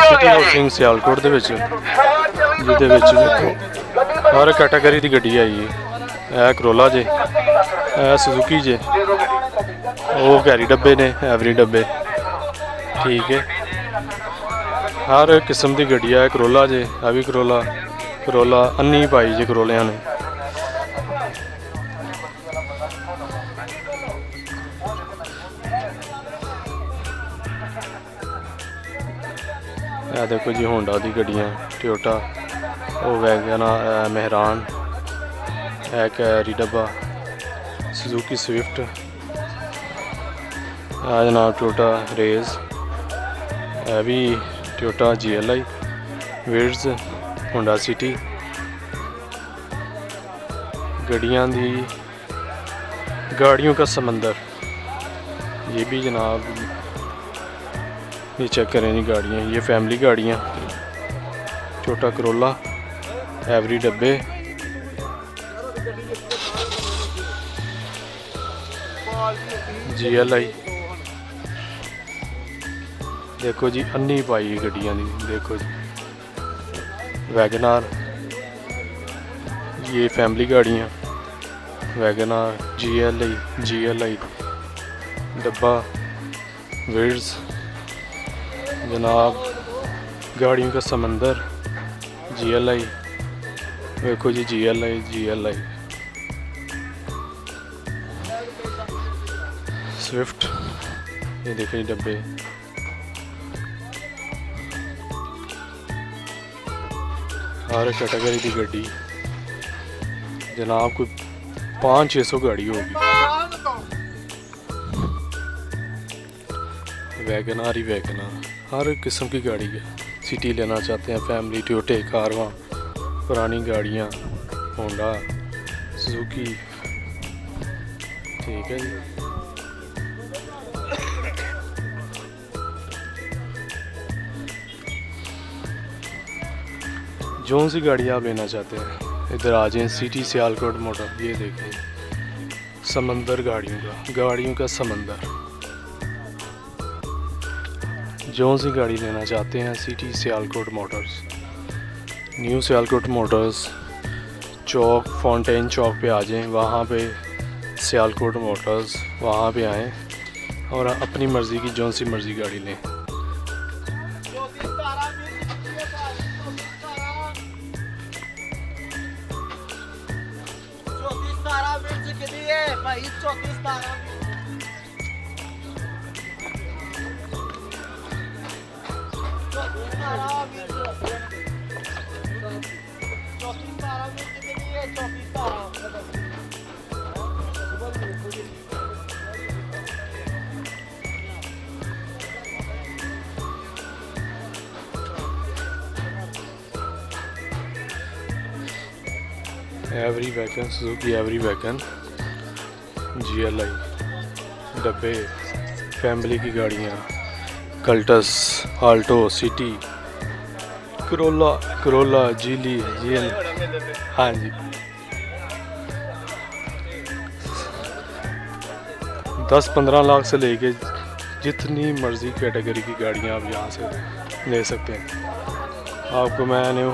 सिटी हाउसिंग सियालकोट ਦੇ ਵਿੱਚ, ਜਿਹਦੇ ਵਿੱਚ ਦੇਖੋ ਹਰ ਕੈਟਾਗਰੀ ਦੀ ਗੱਡੀ ਆਈ ਹੈ। ਇਹ ਕਰੋਲਾ ਜੇ, ਇਹ ਸੁਜ਼ੂਕੀ ਜੇ, ਉਹ ਗੈਰੀ ਡੱਬੇ ਨੇ, ਐਵਰੀ ਡੱਬੇ, ਠੀਕ ਹੈ। ਹਰ ਕਿਸਮ ਦੀ ਗੱਡੀ ਹੈ। ਕਰੋਲਾ ਜੇ, ਇਹ ਵੀ ਕਰੋਲਾ ਅੰਨੀ ਪਾਈ ਜੇ ਕਰੋਲਿਆਂ ਨੇ। ਇਹ देखो जी होंडा दी गड्डियाँ टोयोटा वो वैगन मेहरान एक डब्बा सुजुकी स्विफ्ट जनाब टोयोटा रेज भी टोयोटा GLI विड्स होंडा सिटी गाड़ियों का समंदर ये भी जनाब ये चेक करें जी गाड़ियाँ ये फैमिली गाड़ियाँ छोटा करोला एवरी डब्बे GLI देखो जी अन्नी पाई गड्डियाँ दी देखो जी वैगनार ये फैमिली गाड़ियाँ वैगनार GLI डब्बा विड्स जनाब गाड़ियों का समंदर GLI देखो जी GLI स्विफ्ट ये देखो जी डब्बे हर कैटेगरी की गड्डी जनाब कोई 500-600 गाड़ी होगी वैगनार ही वैगनार हर किस्म की गाड़ी है सिटी लेना चाहते हैं फैमिली टोयोटे कारवां पुरानी गाड़ियाँ होंडा सुजुकी ठीक है जी जो सी गाड़ी आप लेना चाहते हैं इधर आ जाएं सिटी सियालकोट मोटर ये देखें समंदर गाड़ियों का समंदर जो सी गाड़ी लेना चाहते हैं City Sialkot Motors New Sialkot Motors Chowk Fountain Chowk पे आ जाएं वहाँ पे सियालकोट मोटर्स वहाँ पे आएँ और अपनी मर्ज़ी की जो सी मर्ज़ी गाड़ी लें every wagon Suzuki every wagon GLI डब्बे फैमिली की गाड़ियाँ कल्टस आल्टो सिटी करोला जीली हाँ जी 10-15 लाख से लेके जितनी मर्ज़ी कैटेगरी की गाड़ियाँ आप यहाँ से ले सकते हैं आपको मैंने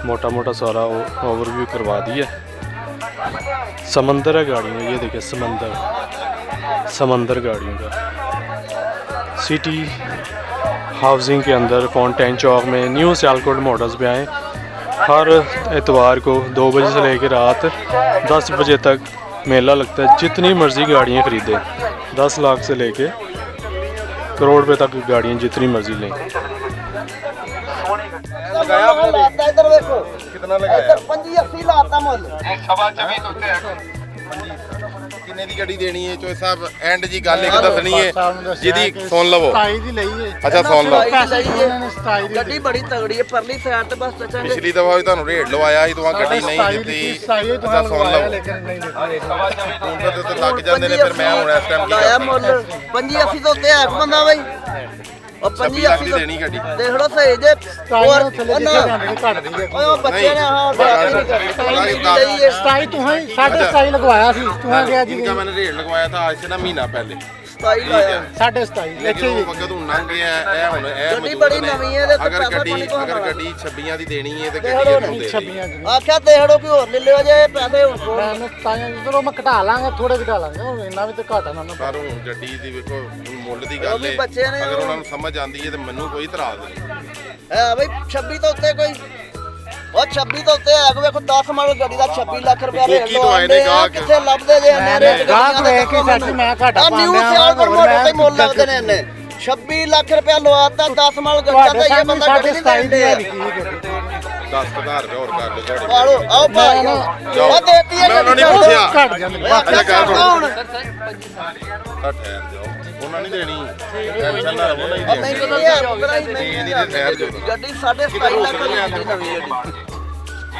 मोटा मोटा सारा ओवरव्यू करवा दिया समंदर है गाड़ियों ये देखिए समंदर गाड़ियों का सिटी हाउसिंग के अंदर फाउंटेन चौक में न्यू सियालकोट मोटर्स पे आएँ हर एतवार को 2 बजे से लेकर रात 10 बजे तक मेला लगता है जितनी मर्ज़ी गाड़ियाँ ख़रीदें 10 लाख से लेके करोड़ रुपये तक गाड़ियाँ जितनी मर्ज़ी लें इधर देखो कितना लगाया 85 लाता मुੱਲ सवा जमीन उत्ते है किन्ने दी गड्डी देनी है चोई साहब एंड जी गल एक दसनी है जिदी सुन लवो 27 ਦੀ ਲਈ ਹੈ अच्छा सुन लो ਇਹਨਾਂ ਨੇ 27 ਦੀ ਗੱਡੀ ਬੜੀ ਤਗੜੀ ਹੈ ਪਰਲੀ ਸਾਈਡ ਤੇ ਬਸ ਚੱਲਾਂਗੇ ਪਿਛਲੀ ਦਫਾ ਵੀ ਤੁਹਾਨੂੰ ਰੇਟ ਲਵਾਇਆ ਸੀ ਤੁਸੀਂ ਗੱਡੀ ਨਹੀਂ ਦਿੱਤੀ ਅੱਛਾ ਸੁਣ ਲਓ ਲੇਕਿਨ ਨਹੀਂ ਦਿੱਤੀ ਫੋਨ ਤੇ ਉੱਤੇ ਲੱਗ ਜਾਂਦੇ ਨੇ ਫਿਰ ਮੈਂ ਹੁਣ ਇਸ ਟਾਈਮ ਕੀ ਲਾਇਆ ਕਰਾਂ ਮੁੱਲ 85 ਤੋਂ ਉੱਤੇ ਹੈ ਬੰਦਾ ਬਈ ਉਹ 25 ਦੀ ਦੇਣੀ ਗੱਡੀ ਦੇਖ ਲਓ ਸਹੀ ਜੇ ਹੋਰ ਥੱਲੇ ਜਿੱਥੇ ਜਾਂਦੇ ਨੇ ਘੱਟ ਦੀ ਹੈ ਉਹ ਬੱਚੇ ਨੇ ਹਾਂ ਬਾਤ ਨਹੀਂ ਕਰਨੀ 27 ਤੂੰ ਹੀ 27.5 ਲਗਵਾਇਆ ਸੀ ਤੂੰ ਗਿਆ ਜੀ इनका मैंने रेट लगवाया था आज से ना महीना पहले 27 ਲਾਇਆ 27.5 लेकिन वो वक्त हूं लंघ गया है हुन ਗੱਡੀ ਬੜੀ ਨਵੀਂ ਹੈ ਇਹਦੇ अगर ਪੈਸਾ गड्डी ਪਾਣੀ ਕੋਲ अगर गड्डी 26 ਦੀ ਦੇਣੀ ਹੈ ਤੇ ਗੱਡੀ ਕਿਹਨੂੰ ਦੇ 26 ਆਖਿਆ ਦੇੜੋ ਕਿ ਹੋਰ ਲੈ ਲਿਓ ਜੇ ਪੈਸੇ ਹੁਣ ਕੋਲ ਮੈਂ ਤਾਂ ਚਲੋ ਮੈਂ ਘਟਾ ਲਾਂਗਾ ਥੋੜੇ ਘਟਾ ਲਾਂਗਾ ਹੁਣ ਇੰਨਾ ਵੀ ਤੇ ਘਾਟਾ ਨਾ ਪਰ ਹੁਣ ਗੱਡੀ ਦੀ ਵੇਖੋ ਹੁਣ ਮੁੱਲ ਦੀ ਉਹ ਗੱਲ ਵੀ ਹੈ ਬੱਚੇ ਨੇ ਅਗਰ ਉਹਨਾਂ ਨੂੰ ਸਮਝ ਆਂਦੀ ਹੈ ਤੇ ਮੈਨੂੰ ਕੋਈ ਇਤਰਾਜ਼ ਨਹੀਂ ਹੈ ਬਈ 26 ਤੋਂ ਉੱਤੇ ਕੋਈ ਉਹ 26 ਤੋਂ ਉੱਤੇ ਹੈ ਵੇਖੋ 10 ਮਾਡਲ ਗੱਡੀ ਦਾ 26 ਲੱਖ ਰੁਪਇਆ ਰੇਟ ਲੋਕੀ ਤੋਂ ਆਏ ਨੇ ਗਾਹਕ। ਕਿੱਥੇ ਲੱਭਦੇ ਜੇ ਇੰਨੇ ਰੇਟ ਗਾਹਕ ਵੇਖ ਕੇ ਸੱਚ ਮੈਂ ਘਾਟਾ ਨਿਊ ਪਾਉਂਦਾ ਸਿਆਲਕੋਟ ਮੋਟਰ ਤੇ ਮੁੱਲ ਲੱਗਦੇ ਨੇ ਇੰਨੇ 26 ਲੱਖ ਰੁਪਇਆ ਲਵਾਤਾ 10 ਮਾਲ ਗੱਡਾ ਤੇ ਇਹ ਬੰਦਾ ਗੱਡੀ ਨਹੀਂ ਦੇਂਦੇ 10,000 ਰੁਪਏ ਹੋਰ ਕਰ ਲਓ ਤੁਹਾਡੇ ਪਾਲੋ ਆਓ ਭਾਈ ਉਹ ਦੇਤੀ ਹੈ ਮੈਂ ਉਹਨਾਂ ਨੇ ਗੱਡੀ ਪੁੱਛਿਆ ਘਟ ਜਾਂਦੇ ਅੱਛਾ ਗੱਲ ਹੁਣ ਤਾਂ ਠਹਿਰ ਜਾਓ ਉਹਨਾਂ ਨਹੀਂ ਦੇਣੀ ਟੈਨਸ਼ਨ ਨਾ ਲਵੋ ਨਹੀਂ ਨਹੀਂ ਦੇਣੀ ਨਹੀਂ ਹੈ ਪੁੱਤਰਾ ਜੀ ਨਹੀਂ ਨਹੀਂ ਠਹਿਰ ਜਾਓ ਗੱਡੀ 27.5 ਲੱਖ ਦੀ ਨਵੀਂ ਗੱਡੀ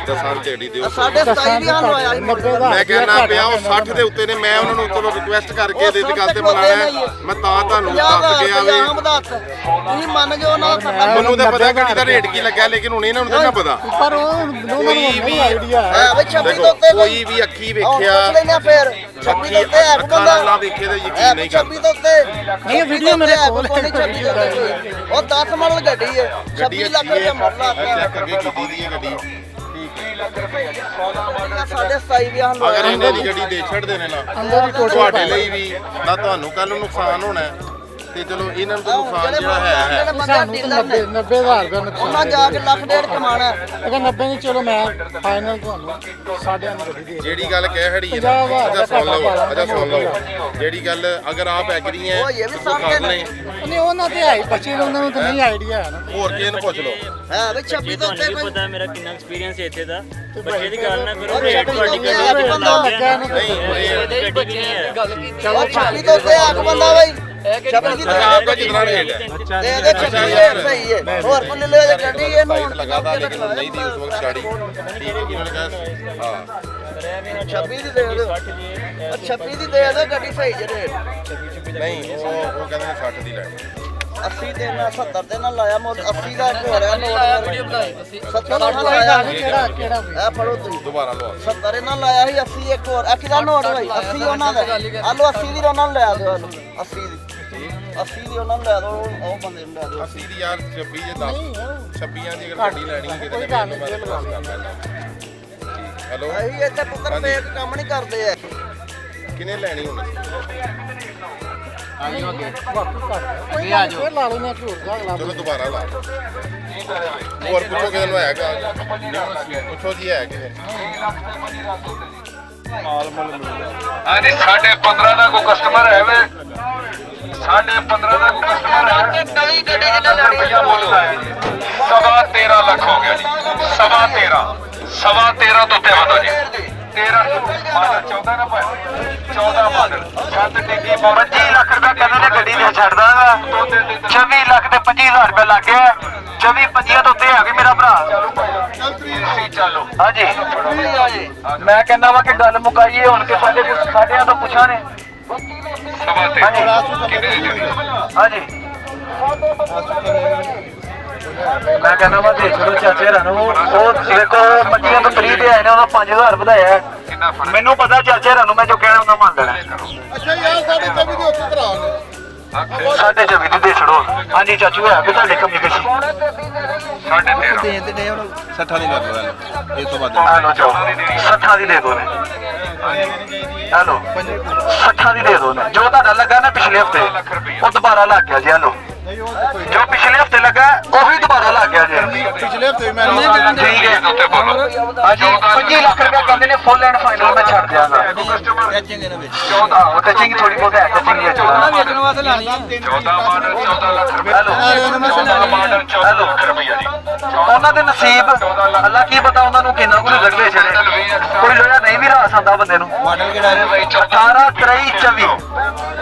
ਦਸਾਂ ਢੇੜੀ ਦਿਓ 27.5 ਵੀ ਹਾਲ ਹੋਇਆ ਸੀ ਮੈਂ ਕਹਿਣਾ ਪਿਆ ਉਹ 60 ਦੇ ਉੱਤੇ ਨੇ ਮੈਂ ਉਹਨਾਂ ਨੂੰ ਚਲੋ ਰਿਕੁਐਸਟ ਕਰਕੇ ਦੇ ਗੱਲ ਤੇ ਬੁਲਾਇਆ ਮੈਂ ਤਾਂ ਤੁਹਾਨੂੰ ਦੱਸ ਗਿਆ ਵੇ ਤੁਸੀਂ ਮੰਨ ਗਏ ਉਹਨਾਂ ਦਾ ਖੱਟਾ ਮੈਨੂੰ ਤਾਂ ਪਤਾ ਗੱਡੀ ਦਾ ਰੇਟ ਕੀ ਲੱਗਾ ਲੇਕਿਨ ਹੁਣ ਇਹਨਾਂ ਨੂੰ ਤਾਂ ਨਾ ਪਤਾ ਪਰ ਉਹ ਕੋਈ ਵੀ ਆਈਡੀਆ ਹੈ ਬਈ 26 ਦੇਖੋ ਤੋਂ ਉੱਤੇ ਕੋਈ ਵੀ ਅੱਖੀ ਵੇਖਿਆ ਪੁੱਛ ਲੈਣਾ ਫੇਰ 26 ਤੋਂ ਉੱਤੇ ਹੈ ਅੱਖਾਂ ਨਾਲ ਨਾ ਵੇਖੇ ਤਾਂ ਯਕੀਨ ਨਹੀਂ 26 ਤੋਂ ਉੱਤੇ ਨਹੀਂ ਵੀਡੀਓ ਮੇਰੇ ਕੋਲ ਕੋਈ 26 ਤੋਂ ਉੱਤੇ ਉਹ 10 ਮਾਡਲ ਗੱਡੀ ਹੈ 26 ਲੱਖ ਰੁਪਏ ਮੁੱਲ ਚੈੱਕ ਅੱਗੇ ਕੀਤੀ ਦੀ ਹੈ ਗੱਡੀ ਸਾਡੇ 27 ਵੀ ਹਾਲ ਅਗਰ ਇਹਨਾਂ ਦੀ ਗੱਡੀ ਦੇ ਛੱਡਦੇ ਨੇ ਨਾ ਤੁਹਾਡੇ ਲਈ ਵੀ ਨਾ ਤੁਹਾਨੂੰ ਕੱਲ ਨੂੰ ਨੁਕਸਾਨ ਹੋਣਾ ਹੈ ਤੇ ਚਲੋ ਇਹਨਾਂ ਨੂੰ ਤਾਂ ਨੁਕਸਾਨ ਜਿਹੜਾ ਹੈ ਸਾਨੂੰ ਤਾਂ 90,000 ਰੁਪਏ ਨੁਕਸਾਨ ਉਹਨਾਂ ਜਾ ਕੇ ਲੱਖ ਡੇਢ ਕਮਾਣਾ ਅਗਰ 90 ਨਹੀਂ ਚਲੋ ਮੈਂ ਫਾਈਨਲ ਤੁਹਾਨੂੰ 9.5 ਗੱਡੀ ਦੇ ਜਿਹੜੀ ਗੱਲ ਕਹਿ ਖੜੀ ਹੈ ਨਾ ਅੱਛਾ ਸੁਣ ਲਓ ਜਿਹੜੀ ਗੱਲ ਅਗਰ ਆਪ ਐਗਰੀ ਹੈ ਉਹ ਇਹ ਵੀ ਤਾਂ ਕਰ ਲੈ ਨਹੀਂ ਉਹਨਾਂ ਤੇ ਆਈ ਬੱਚੇ ਉਹਨਾਂ ਨੂੰ ਤਾਂ ਨਹੀਂ ਆਈਡੀਆ ਹੈ ਨਾ ਹੋਰ ਕਿਸੇ ਨੂੰ ਪੁੱਛ ਲਓ ਹੈ ਬਈ 26 ਤੋਂ ਉੱਤੇ ਕੋਈ ਪਤਾ ਮੇਰਾ ਕਿੰਨਾ ਐਕਸਪੀਰੀਅੰਸ ਹੈ ਇੱਥੇ ਦਾ ਬੱਚੇ ਦੀ ਗੱਲ ਨਾ ਕਰੋ ਉਹ ਰੇਟ 26 ਤੁਹਾਡੀ ਤੋਂ ਉੱਤੇ ਇੱਕ ਬੰਦਾ ਨਹੀਂ ਗੱਡੀ ਨਹੀਂ ਹੈ ਚਲੋ 26 ਤੋਂ ਉੱਤੇ ਇੱਕ ਬੰਦਾ ਬਈ 26 ਦੀ आपका कितना रेट है ਦੇ ਦੇ 26 ਰੇਟ ਸਹੀ ਹੈ ਹੋਰ ਕੋਈ ਲੈ ਲੈ ਗੱਡੀ ਇਹਨੂੰ प्राइस लगा था लेकिन नहीं थी उस वक्त गाड़ी ठीक है इन्होंने कहा हाँ 26 ਦੀ ਦੇ ਦਿਓ 26 ਦੀ ਦੇ ਦਿਓ ਗੱਡੀ ਸਹੀ ਜੇ ਰੇਟ नहीं वो कहते हैं 60 दी लेनी 80 ਦੇ ਨਾਲ 70 ਦੇ ਨਾਲ ਲਾਇਆ ਮੁੱਲ 80 ਦਾ ਇੱਕ ਹੋ ਰਿਹਾ ਨੋਟ ਵੀਡੀਓ ਬਣਾਈ 70 ਨਾਲ ਲਾਇਆ ਕਿਹੜਾ ਇਹ ਫੜੋ ਤੁਸੀਂ दोबारा लो 70 ਇਹਨਾਂ ਲਾਇਆ ਸੀ 80 ਇੱਕ ਹੋਰ 80 ਦਾ ਨੋਟ ਭਾਈ 80 ਉਹਨਾਂ ਦਾ ਆਲੋ 80 ਦੀ ਉਹਨਾਂ ਨੂੰ ਲੈ ਦਿਓ ਆਲੋ 80 ਦੀ 80 ਦੀ ਉਹਨਾਂ ਨੂੰ ਲੈ ਦਿਓ ਉਹ ਬੰਦੇ ਨੂੰ ਲੈ ਦਿਓ 80 दी यार 26 जे 10 26 ਦੀ ਅਗਰ ਗੱਡੀ ਲੈਣੀ ਹੈ ਕਿਤੇ ਨਾ ਹੈਲੋ ਅਸੀਂ ਇੱਥੇ ਪੁੱਤਰ ਫੇਕ ਕੰਮ ਨਹੀਂ ਕਰਦੇ ਐ ਕਿਨੇ ਲੈਣੀ ਹੁਣ ਇਹ ਆ ਜਾਓ ਲਾ ਲੈਣਾ ਝੂਠ ਦਾ ਅਗਲਾ ਚਲੋ ਦੁਬਾਰਾ ਲਾ ਲਓ। ਹੋਰ ਪੁੱਛੋ ਕਿਸੇ ਨੂੰ ਹੈਗਾ ਪੁੱਛੋ ਜੀ ਹੈ ਕਿਸੇ ਹਾਂਜੀ 15.5 ਦਾ ਕੋਈ ਕਸਟਮਰ ਹੈ ਵੇ 15.5 ਦਾ ਕੋਈ ਕਸਟਮਰ ਹੈ ਨਵੀਂ ਗੱਡੀ ਜਿੱਦਾਂ ਲੈਣੀ ਹੈ ਸਵਾ 13 ਲੱਖ ਹੋ ਗਿਆ ਜੀ ਸਵਾ 13 ਤੋਂ ਉੱਤੇ ਵਧੋ ਜੀ 13 ਮਾਡਲ 14 ਨਾ ਭਾਈ 14 ਮਾਡਲ ਛੱਤ ਟਿੱਕੀ 25 ਲੱਖ ਰੁਪਏ ਕਹਿੰਦੇ ਨੇ ਗੱਡੀ ਦੇ ਛੱਡ ਦਾਂਗਾ 26 ਲੱਖ ਤੇ 25000 ਰੁਪਏ ਲੱਗ ਗਿਆ 24-25 ਤੋਂ ਉੱਤੇ ਆ ਗਈ ਮੇਰਾ ਭਰਾ ਚਲੋ ਹਾਂਜੀ ਮੈਂ ਕਹਿੰਦਾ ਵਾ ਕਿ ਗੱਲ ਮੁਕਾਈਏ ਹੁਣ ਕਿ ਸਾਡੇ ਸਾਡਿਆਂ ਤੋਂ ਪੁੱਛਾਂ ਨੇ ਹਾਂਜੀ ਮੈਂ ਕਹਿੰਦਾ ਵਾ ਦੇਖ ਲਓ ਚਾਚੇ ਰਾਂ ਨੂੰ ਉਹ ਦੇਖੋ ਮੰਡੀਆਂ ਤੋਂ ਫਰੀ ਤੇ ਆਏ ਨੇ ਉਹਨਾਂ 5000 ਵਧਾਇਆ ਮੈਨੂੰ ਪਤਾ ਚਾਚੇ ਰਾਂ ਨੂੰ ਮੈਂ ਜੋ ਕਹਿਣਾ ਉਹਨਾਂ ਮੰਨ ਲੈਣਾ ਅੱਛਾ ਯਾਰ ਸਾਡੇ ਤੇ ਵੀ ਦੇ ਉੱਤੇ ਕਰਾ ਲਓ ਸਾਡੇ ਜਮੀ ਦੀ ਦੇ ਛੜੋ ਹਾਂਜੀ ਚਾਚੂ ਹੈ ਕਿ ਤੁਹਾਡੇ ਕਮੀ ਪੇਸ਼ੀ ਸਾਡੇ 13 ਦੇ ਦੇ ਨੇ ਉਹਨੂੰ 60 ਦੀ ਕਰ ਲਓ ਇਹ ਤੋਂ ਬਾਅਦ ਹੈਲੋ ਚੋ 60 ਦੀ ਦੇ ਦੋ ਨੇ ਹੈਲੋ 60 ਦੀ ਦੇ ਦੋ ਨੇ ਜੋ ਤੁਹਾਡਾ ਲੱਗਾ ਨਾ ਪਿਛਲੇ ਹਫਤੇ ਉਹ ਦੁਬਾਰਾ ਲੱਗ ਗਿਆ ਜੀ ਹੈਲੋ ਜੋ ਪਿਛਲੇ ਹਫਤੇ ਲੱਗਾ ਉਹ ਵੀ ਦੁਬਾਰਾ ਲੱਗ ਗਿਆ ਜੀ ਪਿਛਲੇ ਹਫਤੇ ਮੈਂ ਠੀਕ ਹੈ ਹਾਂਜੀ 25 ਲੱਖ ਰੁਪਏ ਕਹਿੰਦੇ ਨੇ ਫੁੱਲ ਐਂਡ ਫਾਈਨਲ ਮੈਂ ਛੱਡ ਦਿਆਂਗਾ ਟੱਚਿੰਗ ਇਹਨਾਂ ਵਿੱਚ 14 ਟੱਚਿੰਗ ਥੋੜੀ ਬਹੁਤ ਹੈ ਟੱਚਿੰਗ ਹੈ 14 ਵੇਚਣ ਵਾਸਤੇ ਲਾਣੀ 14 ਮਾਡਲ 14 ਲੱਖ ਰੁਪਏ ਹੈਲੋ ਮਾਡਲ 14 ਲੱਖ ਰੁਪਏ ਜੀ ਉਹਨਾਂ ਦੇ ਨਸੀਬ ਅੱਲਾ ਕੀ ਪਤਾ ਉਹਨਾਂ ਨੂੰ ਕਿੰਨਾ ਕੁ ਰਗਲੇ ਛੜੇ ਕੋਈ ਲੋਹਾ ਨਹੀਂ ਵੀ ਰਾਸ ਆਉਂਦਾ ਬੰਦੇ ਨੂੰ ਮਾਡਲ ਕਿਹੜਾ ਹੈ 18 23 24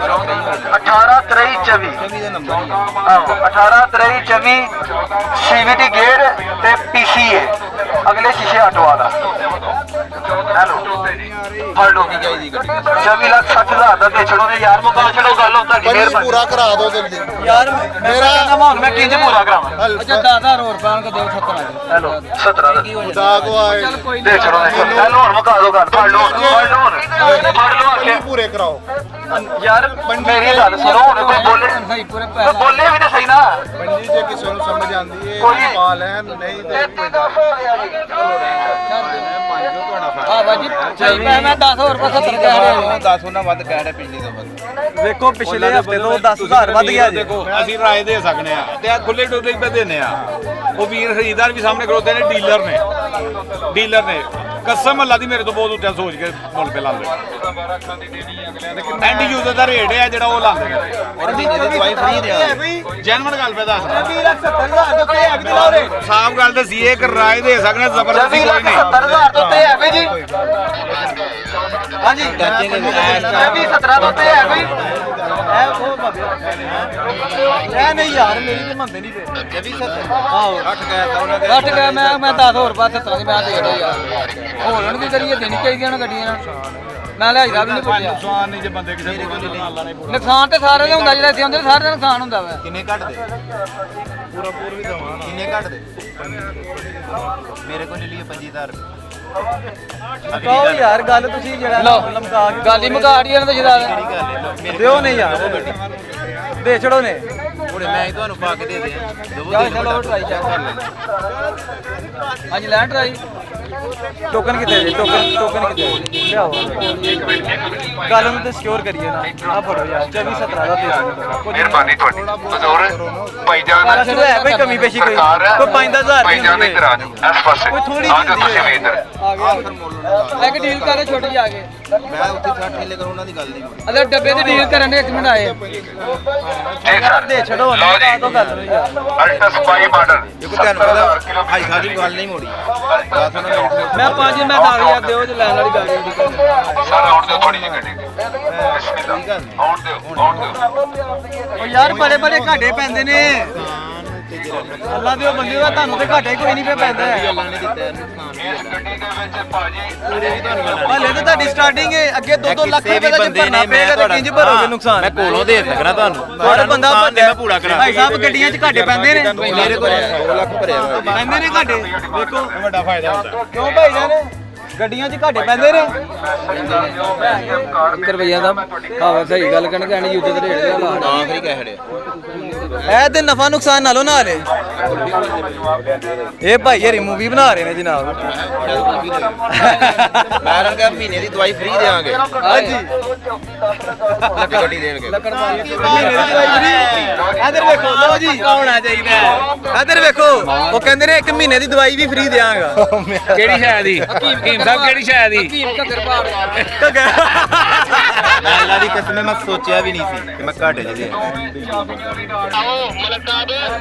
18 23 24 ਦਾ ਨੰਬਰ ਆਹੋ 18 23 24 ਸੀਵੀਟੀ ਗੇਅਰ ਤੇ ਪੀਸੀਏ ਅਗਲੇ ਸ਼ੀਸ਼ੇ ਆਟੋ ਵਾਲਾ ਹੈਲੋ ਫੜ ਲਓ ਕੀ ਚਾਹੀਦੀ ਗੱਡੀ 24 ਲੱਖ 60,000 ਦਾ ਦੇ ਛੜੋ ਨੇ ਯਾਰ ਮੁਕਾ ਛੜੋ ਗੱਲ ਹੋ ਤੁਹਾਡੀ ਮਿਹਰਬਾਨੀ ਪੂਰਾ ਕਰਾ ਦਿਓ ਜਲਦੀ ਯਾਰ ਮੇਰਾ ਕਹਿੰਦਾ ਮੈਂ ਕਿੰਜ ਪੂਰਾ ਕਰਾਵਾਂ ਅੱਛਾ 10000 ਹੋਰ ਪਾਣ ਕੇ ਦਿਓ 17 ਹੈਲੋ 17 ਦਾ ਦਾਗ ਆਏ ਦੇ ਛੜੋ ਨੇ ਹੈਲੋ ਹੁਣ ਮੁਕਾ ਦੋ ਗੱਲ ਫੜ ਲਓ ਫੜ ਲਓ ਪੂਰੇ ਕਰਾਓ ਯਾਰ ਮੇਰੀ ਗੱਲ ਸੁਣੋ ਹੁਣ ਕੋਈ ਬੋਲੇ ਸਹੀ ਪੂਰੇ ਕੋਈ ਬੋਲੇ ਵੀ ਤਾਂ ਸਹੀ ਨਾ ਪੰਜੀ ਜੇ ਕਿਸੇ ਨੂੰ ਸਮਝ ਆਂਦੀ ਹੈ ਕੋਈ ਪਾ ਲੈਣ ਨਹੀਂ ਤੇ ਆ ਬਾਜੀ ਸਹੀ ਮੈਂ 10 ਹੋਰ 70 ਕਹਿ ਰਿਹਾ 10 ਉਹਨਾਂ ਵੱਧ ਕਹਿ ਰਿਹਾ ਪਿਛਲੀ ਤੋਂ ਵੱਧ ਵੇਖੋ ਪਿਛਲੇ ਹਫਤੇ ਤੋਂ 10000 ਵੱਧ ਗਿਆ ਜੀ ਦੇਖੋ ਅਸੀਂ ਰਾਏ ਦੇ ਸਕਨੇ ਆ ਤੇ ਆ ਖੁੱਲੇ ਡੁੱਲੇ ਹੀ ਦਿੰਨੇ ਆ ਉਹ ਵੀਰ ਖਰੀਦਦਾਰ ਵੀ ਸਾਹਮਣੇ ਖਲੋਤੇ ਨੇ ਡੀਲਰ ਨੇ ਕਸਮ ਅੱਲਾ ਦੀ ਮੇਰੇ ਤੋਂ ਬਹੁਤ ਉੱਤੇ ਸੋਚ ਕੇ ਮੁੱਲ ਪੇ ਲਾਉਂਦੇ ਐਂਡ ਯੂਜ਼ਰ ਦਾ ਰੇਟ ਹੈ ਜਿਹੜਾ ਉਹ ਲਾਉਂਦੇ ਨੇ ਔਰ ਮਹੀਨੇ ਦੀ ਦਵਾਈ ਫ੍ਰੀ ਦੇ ਜੈਨੂਇਨ ਗੱਲ ਪੇ ਦੱਸ 20,70,000 ਦੇ ਉੱਤੇ ਹੈ ਕਿ ਲਾਓ ਰੇ ਸਾਫ ਗੱਲ ਦੱਸੀ ਇੱਕ ਰਾਏ ਦੇ ਸਕਦੇ ਜ਼ਬਰਦਸਤੀ ਕੋਈ ਨਹੀਂ 20,70,000 ਦੇ ਉੱਤੇ ਹੈ ਕੋਈ ਜੀ ਹਾਂਜੀ ਚਾਚੇ ਨੇ 20,17 ਦੇ ਉੱਤੇ ਹੈ ਕੋਈ ਇਹ ਨਹੀਂ ਯਾਰ ਮੇਰੀ ਤੇ ਮੰਨਦੇ ਨਹੀਂ ਪਏ 20,70 ਆਹੋ 8 ਕਹਿਤਾ ਉਹਨਾਂ ਦੇ 8 ਗਿਆ ਮੈਂ 10 ਹੋਰ ਬਾਅਦ 70 ਦੀ ਮੈਂ ਦੇ ਦੋ ਯਾਰ ਹੋਰ ਹੁਣ ਕੀ ਕਰੀਏ ਦੇਣੀ ਚਾਹੀਦੀਆਂ ਉਹਨਾਂ ਗੱਡੀਆਂ ਨਾਲ ਮੈਂ ਲਿਆਈਦਾ ਵੀ ਨਹੀਂ ਪੁੱਛਿਆ ਨੁਕਸਾਨ ਨਹੀਂ ਜੇ ਬੰਦੇ ਕਿਸੇ ਕੋਲ ਅੱਲਾ ਨੇ ਨੁਕਸਾਨ ਤੇ ਸਾਰੇ ਦਾ ਹੁੰਦਾ ਜਿਹੜਾ ਇੱਥੇ ਹੁੰਦੇ ਸਾਰੇ ਦਾ ਨੁਕਸਾਨ ਹੁੰਦਾ ਵਾ ਕਿੰਨੇ ਘੱਟ ਦੇ ਪੂਰਾ ਵੀ ਦਵਾਂ ਕਿੰਨੇ ਘੱਟ ਦੇ ਮੇਰੇ ਕੋਲ ਲੈ ਲਈਏ 25,000 ਕਹੋ ਯਾਰ ਗੱਲ ਤੁਸੀਂ ਜਿਹੜਾ ਲਮਕਾ ਕੇ ਗੱਲ ਹੀ ਮੁਕਾੜੀ ਇਹਨਾਂ ਦਾ ਜਿਹੜਾ ਦਿਓ ਨਹੀਂ ਯਾਰ ਉਹ ਗੱਡੀ ਦੇ ਛੜੋ ਨੇ ਹੁਣੇ ਮੈਂ ਹੀ ਤੁਹਾਨੂੰ ਪਾ ਕੇ ਦੇ ਦਿਆਂ ਚਲੋ ਟਰਾਈ ਚੈੱਕ ਕਰ ਲੈ ਹਾਂਜੀ ਲੈਣ ਟਰਾਈ ਟੋਕਨ ਕਿੱਥੇ ਜੀ ਟੋਕਨ ਕਿੱਥੇ ਲਿਆਓ ਗੱਲ ਨੂੰ ਤੇ ਸਿਕਿਉਰ ਕਰੀਏ ਨਾ ਆ ਫੜੋ ਯਾਰ 24-17 ਦਾ ਦੇ ਦਿਓ ਮਿਹਰਬਾਨੀ ਤੁਹਾਡੀ ਹਜ਼ੂਰ ਭਾਈਜਾਨ ਚਲੋ ਹੈ ਕੋਈ ਕਮੀ ਪੇਸ਼ੀ ਕੋਈ 5,000 ਭਾਈਜਾਨ ਇੱਧਰ ਆ ਜਾਓ ਇਸ ਪਾਸੇ ਕੋਈ ਥੋੜੀ ਆ ਜਾਓ ਤੁਸੀਂ ਵੀ ਇੱਧਰ ਇੱਕ ਡੀਲ ਕਰੇ ਛੋਟੀ ਜਾ ਕੇ ਮੈਂ ਉੱਥੇ 60 ਠੇਲੇ ਕਰੂੰ ਉਹਨਾਂ ਦੀ ਗੱਲ ਨਹੀਂ ਅਗਰ ਡੱਬੇ ਦੀ ਡੀਲ ਕਰਨ ਦੇ 1 ਮਿੰਟ ਆਏ ਜੀ ਸਰ ਦੇ ਛੱਡੋ ਲਓ ਜੀ ਤਾਂ ਗੱਲ ਨਹੀਂ ਯਾਰ ਅਲਟਸ 5 ਮਾਡਲ ਦੇਖੋ ਤੁਹਾਨੂੰ ਪਤਾ ਹਾਈ ਸਾਡੀ ਗੱਲ ਨਹੀਂ ਮੋੜੀ ਮੈਂ 5 ਮੈਂ 10,000 ਦਿਓ ਜੇ ਲੈਣ ਵਾਲੀ ਗੱਲ ਨਹੀਂ ਸਰ ਆਉਣ ਦਿਓ ਥੋੜੀ ਜਿਹੀ ਗੱਡੀ ਆਉਣ ਦਿਓ ਉਹ ਯਾਰ ਬੜੇ ਬੜੇ ਘਾਟੇ ਪੈਂਦੇ ਨੇ ਅੱਲਾ ਦੇ ਬੰਦੇ ਦਾ ਤੁਹਾਨੂੰ ਤੇ ਘਾਟਾ ਹੀ ਕੋਈ ਨਹੀਂ ਪਿਆ ਪੈਂਦਾ ਅੱਲਾ ਨੇ ਦਿੱਤਾ ਇਸ ਗੱਡੀ ਦੇ ਵਿੱਚ ਭਾਜੀ ਹਲੇ ਤਾਂ ਤੁਹਾਡੀ ਸਟਾਰਟਿੰਗ ਹੈ ਅੱਗੇ 2-2 ਲੱਖ ਰੁਪਏ ਦਾ ਭਰਨਾ ਪਏਗਾ ਤੇ ਕਿੰਜ ਭਰੋਗੇ ਨੁਕਸਾਨ ਮੈਂ ਕੋਲੋਂ ਦੇ ਸਕਣਾ ਤੁਹਾਨੂੰ ਤੁਹਾਡਾ ਬੰਦਾ ਮੈਂ ਪੂਰਾ ਕਰਾਂ ਭਾਈ ਸਾਹਿਬ ਗੱਡੀਆਂ 'ਚ ਘਾਟੇ ਪੈਂਦੇ ਨੇ ਮੇਰੇ ਕੋਲ 2 ਲੱਖ ਭਰਿਆ ਪੈਂਦੇ ਨੇ ਘਾਟੇ ਦੇਖੋ ਵੱਡਾ ਫਾਇਦਾ ਹੁੰਦਾ ਕਿਉਂ ਭਾਈ ਜਾਨ ਗੱਡੀਆਂ 'ਚ ਘਾਟੇ ਪੈਂਦੇ ਨੇ 1 ਰੁਪਈਆ ਦਾ ਹਾਂ ਸਹੀ ਗੱਲ ਕਰਨ ਕਹਿਣੀ ਯੂਜ਼ਰ ਦੇ ਰੇਟ ਦੇ ਹਾਲਾਤ ਤਾਂ ਫਿਰ ਕਹਿ ਖੜਿਆ ਇਹ ਤੇ ਨਫਾ ਨੁਕਸਾਨ ਨਾਲੋਂ ਨਾ ਲੈ ਇਹ ਭਾਈ ਹਰੀ ਮੂਵੀ ਬਣਾ ਰਹੇ ਨੇ ਜਨਾਬ ਮੈਂ ਕਿਹਾ ਮਹੀਨੇ ਦੀ ਦਵਾਈ ਫ੍ਰੀ ਦੇਵਾਂਗੇ ਹਾਂਜੀ ਲੱਖ ਗੱਡੀ ਦੇਣਗੇ ਮਹੀਨੇ ਦੀ ਦਵਾਈ ਫ੍ਰੀ ਇਧਰ ਵੇਖੋ ਲਓ ਜੀ ਆਉਣਾ ਚਾਹੀਦਾ ਇਧਰ ਵੇਖੋ ਉਹ ਕਹਿੰਦੇ ਨੇ 1 ਮਹੀਨੇ ਦੀ ਦਵਾਈ ਵੀ ਫ੍ਰੀ ਦੇਵਾਂਗਾ ਕਿਹੜੀ ਸ਼ਾਇਦ ਦੀ ਹਕੀਮ ਸਾਹਿਬ ਕਿਹੜੀ ਸ਼ਾਇਦ ਦੀ ਹਕੀਮ ਘੱਗਰ ਪਾੜ ਮੈਂ ਅੱਲਾ ਦੀ ਕਸਮ ਮੈਂ ਸੋਚਿਆ ਵੀ ਨਹੀਂ ਸੀ ਕਿ ਮੈਂ ਘਾਟੇ ਚ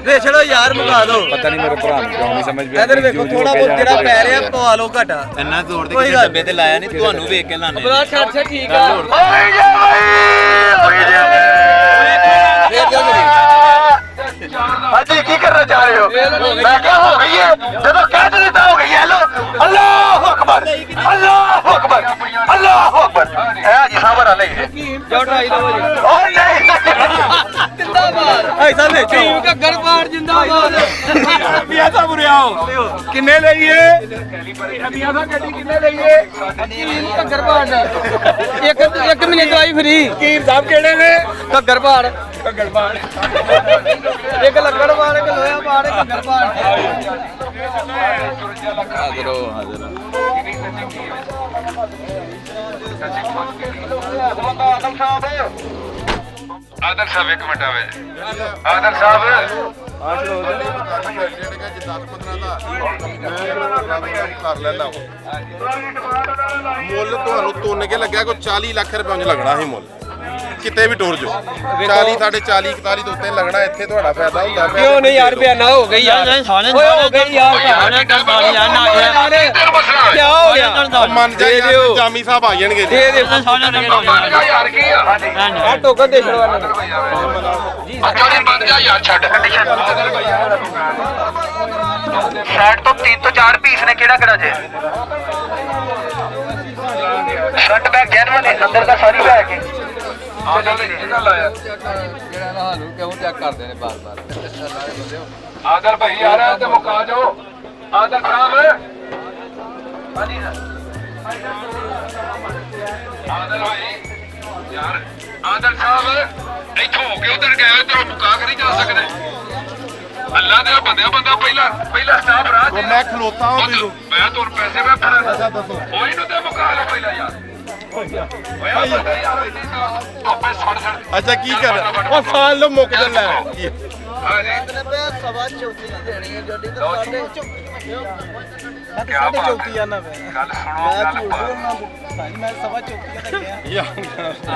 ਦੇ ਛੜੋ ਯਾਰ ਮੁਕਾ ਦੋ ਪਤਾ ਨਹੀਂ ਮੇਰੇ ਭਰਾ ਨੂੰ ਕਿਉਂ ਨਹੀਂ ਸਮਝ ਪਿਆ ਇਧਰ ਵੇਖੋ ਥੋੜਾ ਬਹੁਤ ਜਿਹੜਾ ਪੈ ਰਿਹਾ ਪਵਾ ਲਓ ਘਾਟਾ ਇੰਨਾ ਜ਼ੋਰ ਤੇ ਕਿਸੇ ਡੱਬੇ ਤੇ ਲਾਇਆ ਨਹੀਂ ਤੁਹਾਨੂੰ ਵੇਖ ਕੇ ਲਾਣੇ ਬੜਾ ਛੱਡ ਠੀਕ ਆ ਹਾਂਜੀ ਕੀ ਕਰਨਾ ਚਾਹ ਰਹੇ ਹੋ ਮੈਂ ਕਿਹਾ ਹੋ ਗਈ ਹੈ ਜਦੋਂ ਕਹਿ ਦਿੱਤਾ ਹੋ ਗਈ ਹੈ ਲੋ ਅੱਲਾਹੁ ਅਕਬਰ ਅੱਲਾਹੁ ਅਕਬਰ ਅੱਲਾਹੁ ਅਕਬਰ ਇਹ ਜੀ ਸਾਬਰ ਅਲੇ ਜੋ ਟਰਾਈ ਲਓ ਜੀ ਓ ਨਹੀਂ ਜਿੰਦਾਬਾਦ ਭਾਈ ਸਾਹਿਬ ਵੇਖੋ ਹਕੀਮ ਘੱਗਰ ਪਾੜ ਜਿੰਦਾਬਾਦ ਪਿਆ ਸਾਹਿਬ ਰਿਆਓ ਕਿੰਨੇ ਲਈਏ ਪਿਆ ਸਾਹਿਬ ਗੱਡੀ ਕਿੰਨੇ ਲਈਏ ਹਕੀਮ ਘੱਗਰ ਪਾੜ ਇੱਕ ਮਹੀਨੇ ਦਵਾਈ ਫ੍ਰੀ ਹਕੀਮ ਸਾਹਿਬ ਕਿਹੜੇ ਨੇ ਘੱਗਰ ਪਾੜ ਘੱਗੜ ਬਾੜ ਇੱਕ ਲੱਕੜ ਪਾੜ ਇੱਕ ਲੋਹਾ ਪਾੜ ਇੱਕ ਘੱਗਰ ਪਾੜ ਆਦਰ ਸਾਹਿਬ ਇੱਕ ਮਿੰਟ ਆਵੇ ਆਦਰ ਸਾਹਿਬ ਕਰ ਲੈਂਦਾ ਮੁੱਲ ਤੁਹਾਨੂੰ ਤੁੰਨ ਕੇ ਲੱਗਿਆ ਕੋਈ 40 ਲੱਖ ਰੁਪਏ ਲੱਗਣਾ ਸੀ ਮੁੱਲ ਕਿਤੇ ਵੀ ਟੁਰ ਜਾਓ 40 ਸਾਡੇ 40 41 ਤੋਂ ਉੱਤੇ ਲੱਗਣਾ ਇੱਥੇ ਤੁਹਾਡਾ ਫਾਇਦਾ ਹੁੰਦਾ ਕਿਉਂ ਨਹੀਂ ਯਾਰ ਬਿਆਨਾ ਹੋ ਗਈ ਯਾਰ ਓਏ ਹੋ ਗਈ ਯਾਰ ਕੀ ਹੋ ਗਿਆ ਮੰਨ ਜਾ ਯਾਰ ਜਾਮੀ ਸਾਹਿਬ ਆ ਜਾਣਗੇ ਜੀ ਦੇ ਯਾਰ ਕੀ ਆ ਆ ਟੋਕਨ ਦੇ ਛੜੋ ਇਹਨਾਂ ਨੂੰ ਅੱਛਾ ਬੰਦ ਜਾ ਯਾਰ ਛੱਡ ਸ਼ਰਟ ਤੋਂ 3 ਤੋਂ 4 ਪੀਸ ਨੇ ਕਿਹੜਾ ਕਿਹੜਾ ਜੇ ਫਰੰਟ ਬੈਕ ਜੈਨੂਅਨ ਹੈ ਅੰਦਰ ਦਾ ਸਾਰੀ ਬੈਕ ਹੈ ਕਿਹਨਾਂ ਲਾਇਆ ਜਿਹੜਾ ਨਾ ਹਾਲੂ ਕਿਉਂ ਚੈੱਕ ਕਰਦੇ ਨੇ ਬਾਰ-ਬਾਰ ਆਦਰ ਭਾਈ ਆ ਰਿਹਾ ਤੇ ਮੁਕਾ ਜਾਓ ਆਦਰ ਸਾਹਿਬ ਹਾਂਜੀ ਆਦਰ ਭਾਈ ਯਾਰ ਆਦਰ ਸਾਹਿਬ ਇੱਥੋਂ ਹੋ ਕੇ ਉਧਰ ਗਏ ਤੇ ਮੁਕਾ ਕੇ ਨਹੀਂ ਜਾ ਸਕਦੇ ਅੱਲਾ ਦੇ ਬੰਦਾ ਪਹਿਲਾ ਸਟਾਫ ਰਾਹ ਚ ਮੈਂ ਖਲੋਤਾ ਹਾਂ ਬਿਲੂ ਮੈਂ ਤੁਰ ਪੈਸੇ ਮੈਂ ਫੜਾ ਕੋਈ ਨੂੰ ਤੇ ਮੁਕਾ ਲਓ ਪਹਿਲਾਂ ਯਾਰ ਅੱਛਾ ਕੀ ਕਰ ਉਹ ਸਾਲ ਨੂੰ ਮੁੱਕ ਚੱਲਾ ਸਵਾ 34 ਦੇਣੀ ਹੈ ਗੱਡੀ ਤੇ ਸਾਡੇ ਕਿਆ ਬਾਤ ਚੌਕੀ ਆਣਾ ਮੈਂ ਗੱਲ ਸੁਣੋ ਗੱਲ ਮੈਂ ਸਵਾ 34 ਦਾ ਗਿਆ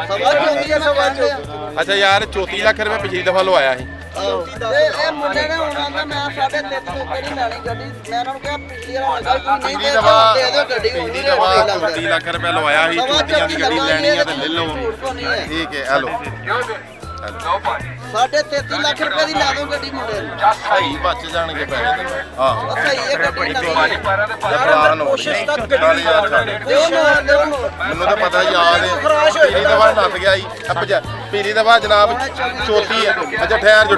ਸਵਾ 34 ਸਵਾ 34 ਅੱਛਾ ਯਾਰ 34 ਲੱਖ ਰੁਪਏ ਪਿਛਲੀ ਦਫਾ ਲਵਾਇਆ ਸੀ ਇਹ ਮੁੰਡੇ ਨੇ ਹੁਣ ਆਂਦਾ ਮੈਂ 3.5 ਤੋਂ ਕਿਹੜੀ ਲੈਣੀ ਗੱਡੀ ਮੈਂ ਉਹਨਾਂ ਨੂੰ ਕਿਹਾ ਪਿਛਲੀ ਵਾਰ ਲੱਗਾ ਨਹੀਂ ਪਿਛਲੀ ਦੇ ਦਫਾ ਦੇ ਦਿਓ ਗੱਡੀ ਪਿਛਲੀ ਦਫਾ 34 ਲੱਖ ਰੁਪਏ ਲਵਾਇਆ ਸੀ ਚੋਟੀਆਂ ਦੀ ਗੱਡੀ ਲੈਣੀ ਹੈ ਤੇ ਲੈ ਲਓ ਠੀਕ ਹੈ ਹਲੋ ਲਓ ਭਾਈ 33 ਲੱਖ ਰੁਪਏ ਦੀ ਲੈ ਦੋ ਗੱਡੀ ਮੁੰਡੇ ਨੂੰ ਸਹੀ ਬਚ ਜਾਣਗੇ ਪੈਸੇ ਹਾਂ ਸਹੀ ਇਹ ਗੱਡੀ ਨਵੀਂ ਭਾਜੀ ਪੈਰਾਂ ਦੇ ਯਾਰ ਕੋਸ਼ਿਸ਼ ਤੱਕ ਗੱਡੀ ਦਿਓ ਨਾ ਦਿਓ ਮੈਨੂੰ ਤਾਂ ਪਤਾ ਯਾਦ ਹੈ ਪਿਛਲੀ ਦਫਾ ਨੱਸ ਗਿਆ ਸੀ ਪਿਛਲੀ ਦਫਾ ਜਨਾਬ ਚੌਥੀ ਹੈ ਅੱਛਾ ਠਹਿਰ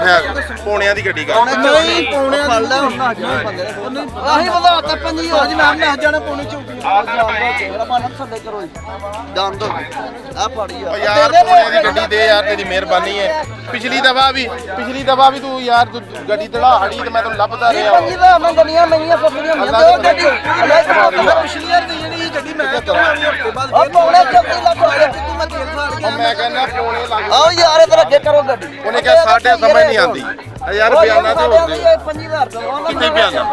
ਪੌਣਿਆਂ ਦੀ ਗੱਡੀ ਕਰ ਨਹੀਂ ਪੌਣਿਆਂ ਦੀ ਫੜਦਾ ਹੁਣ ਬੰਦੇ ਆਹੀ ਵਧਾ ਤਾ 5000 ਨਾਮ ਲੈ ਜਾਣਾ ਪੌਣੇ ਚੌਕੀ ਮੇਰਾ ਮਨ ਥੱਲੇ ਕਰੋ ਜਾਣ ਦੋ ਆ ਫੜੀ ਓ ਯਾਰ ਪੌਣਿਆਂ ਦੀ ਗੱਡੀ ਦੇ ਯਾਰ ਤੇਰੀ ਮਿਹਰਬਾਨੀ ਹੈ ਪਿਛਲੀ ਦਫਾ ਵੀ ਤੂੰ ਯਾਰ ਗੱਡੀ ਧੜਾ ਹੜੀ ਤੇ ਮੈਂ ਤੈਨੂੰ ਲੱਭਦਾ ਰਿਹਾ ਪੰਜੀ ਦਾ ਮੈਂ ਗਲੀਆਂ ਮਈਆਂ ਫਸਲੀਆਂ ਹੁੰਦੀਆਂ ਦੋ ਗੱਡੀ ਪਿਛਲੀ ਵਾਰ ਦੀ ਜਿਹੜੀ ਗੱਡੀ ਮੈਂ ਕਰਾਉਣੀ ਹਫਤੇ ਬਾਅਦ ਉਹ ਪੌਣੇ 34 ਲੱਖ ਹੋਇਆ ਤੂੰ ਮੈਂ ਤੇਲ ਸਾੜ ਗਿਆ ਮੈਂ ਕਹਿੰਦਾ ਪੌਣੇ ਲੱਗ ਆਓ ਯਾਰ ਇਧਰ ਅੱਗੇ ਕਰੋ ਗੱਡੀ ਉਹਨੇ ਕਿਹਾ ਸਾਡੇ ਸਮਝ ਨਹੀਂ ਆਉਂਦੀ ਯਾਰ ਬਿਆਨਾ ਤੇ ਹੋ ਗਏ 5000 ਦਾ ਕਿੱਥੇ ਬਿਆਨਾ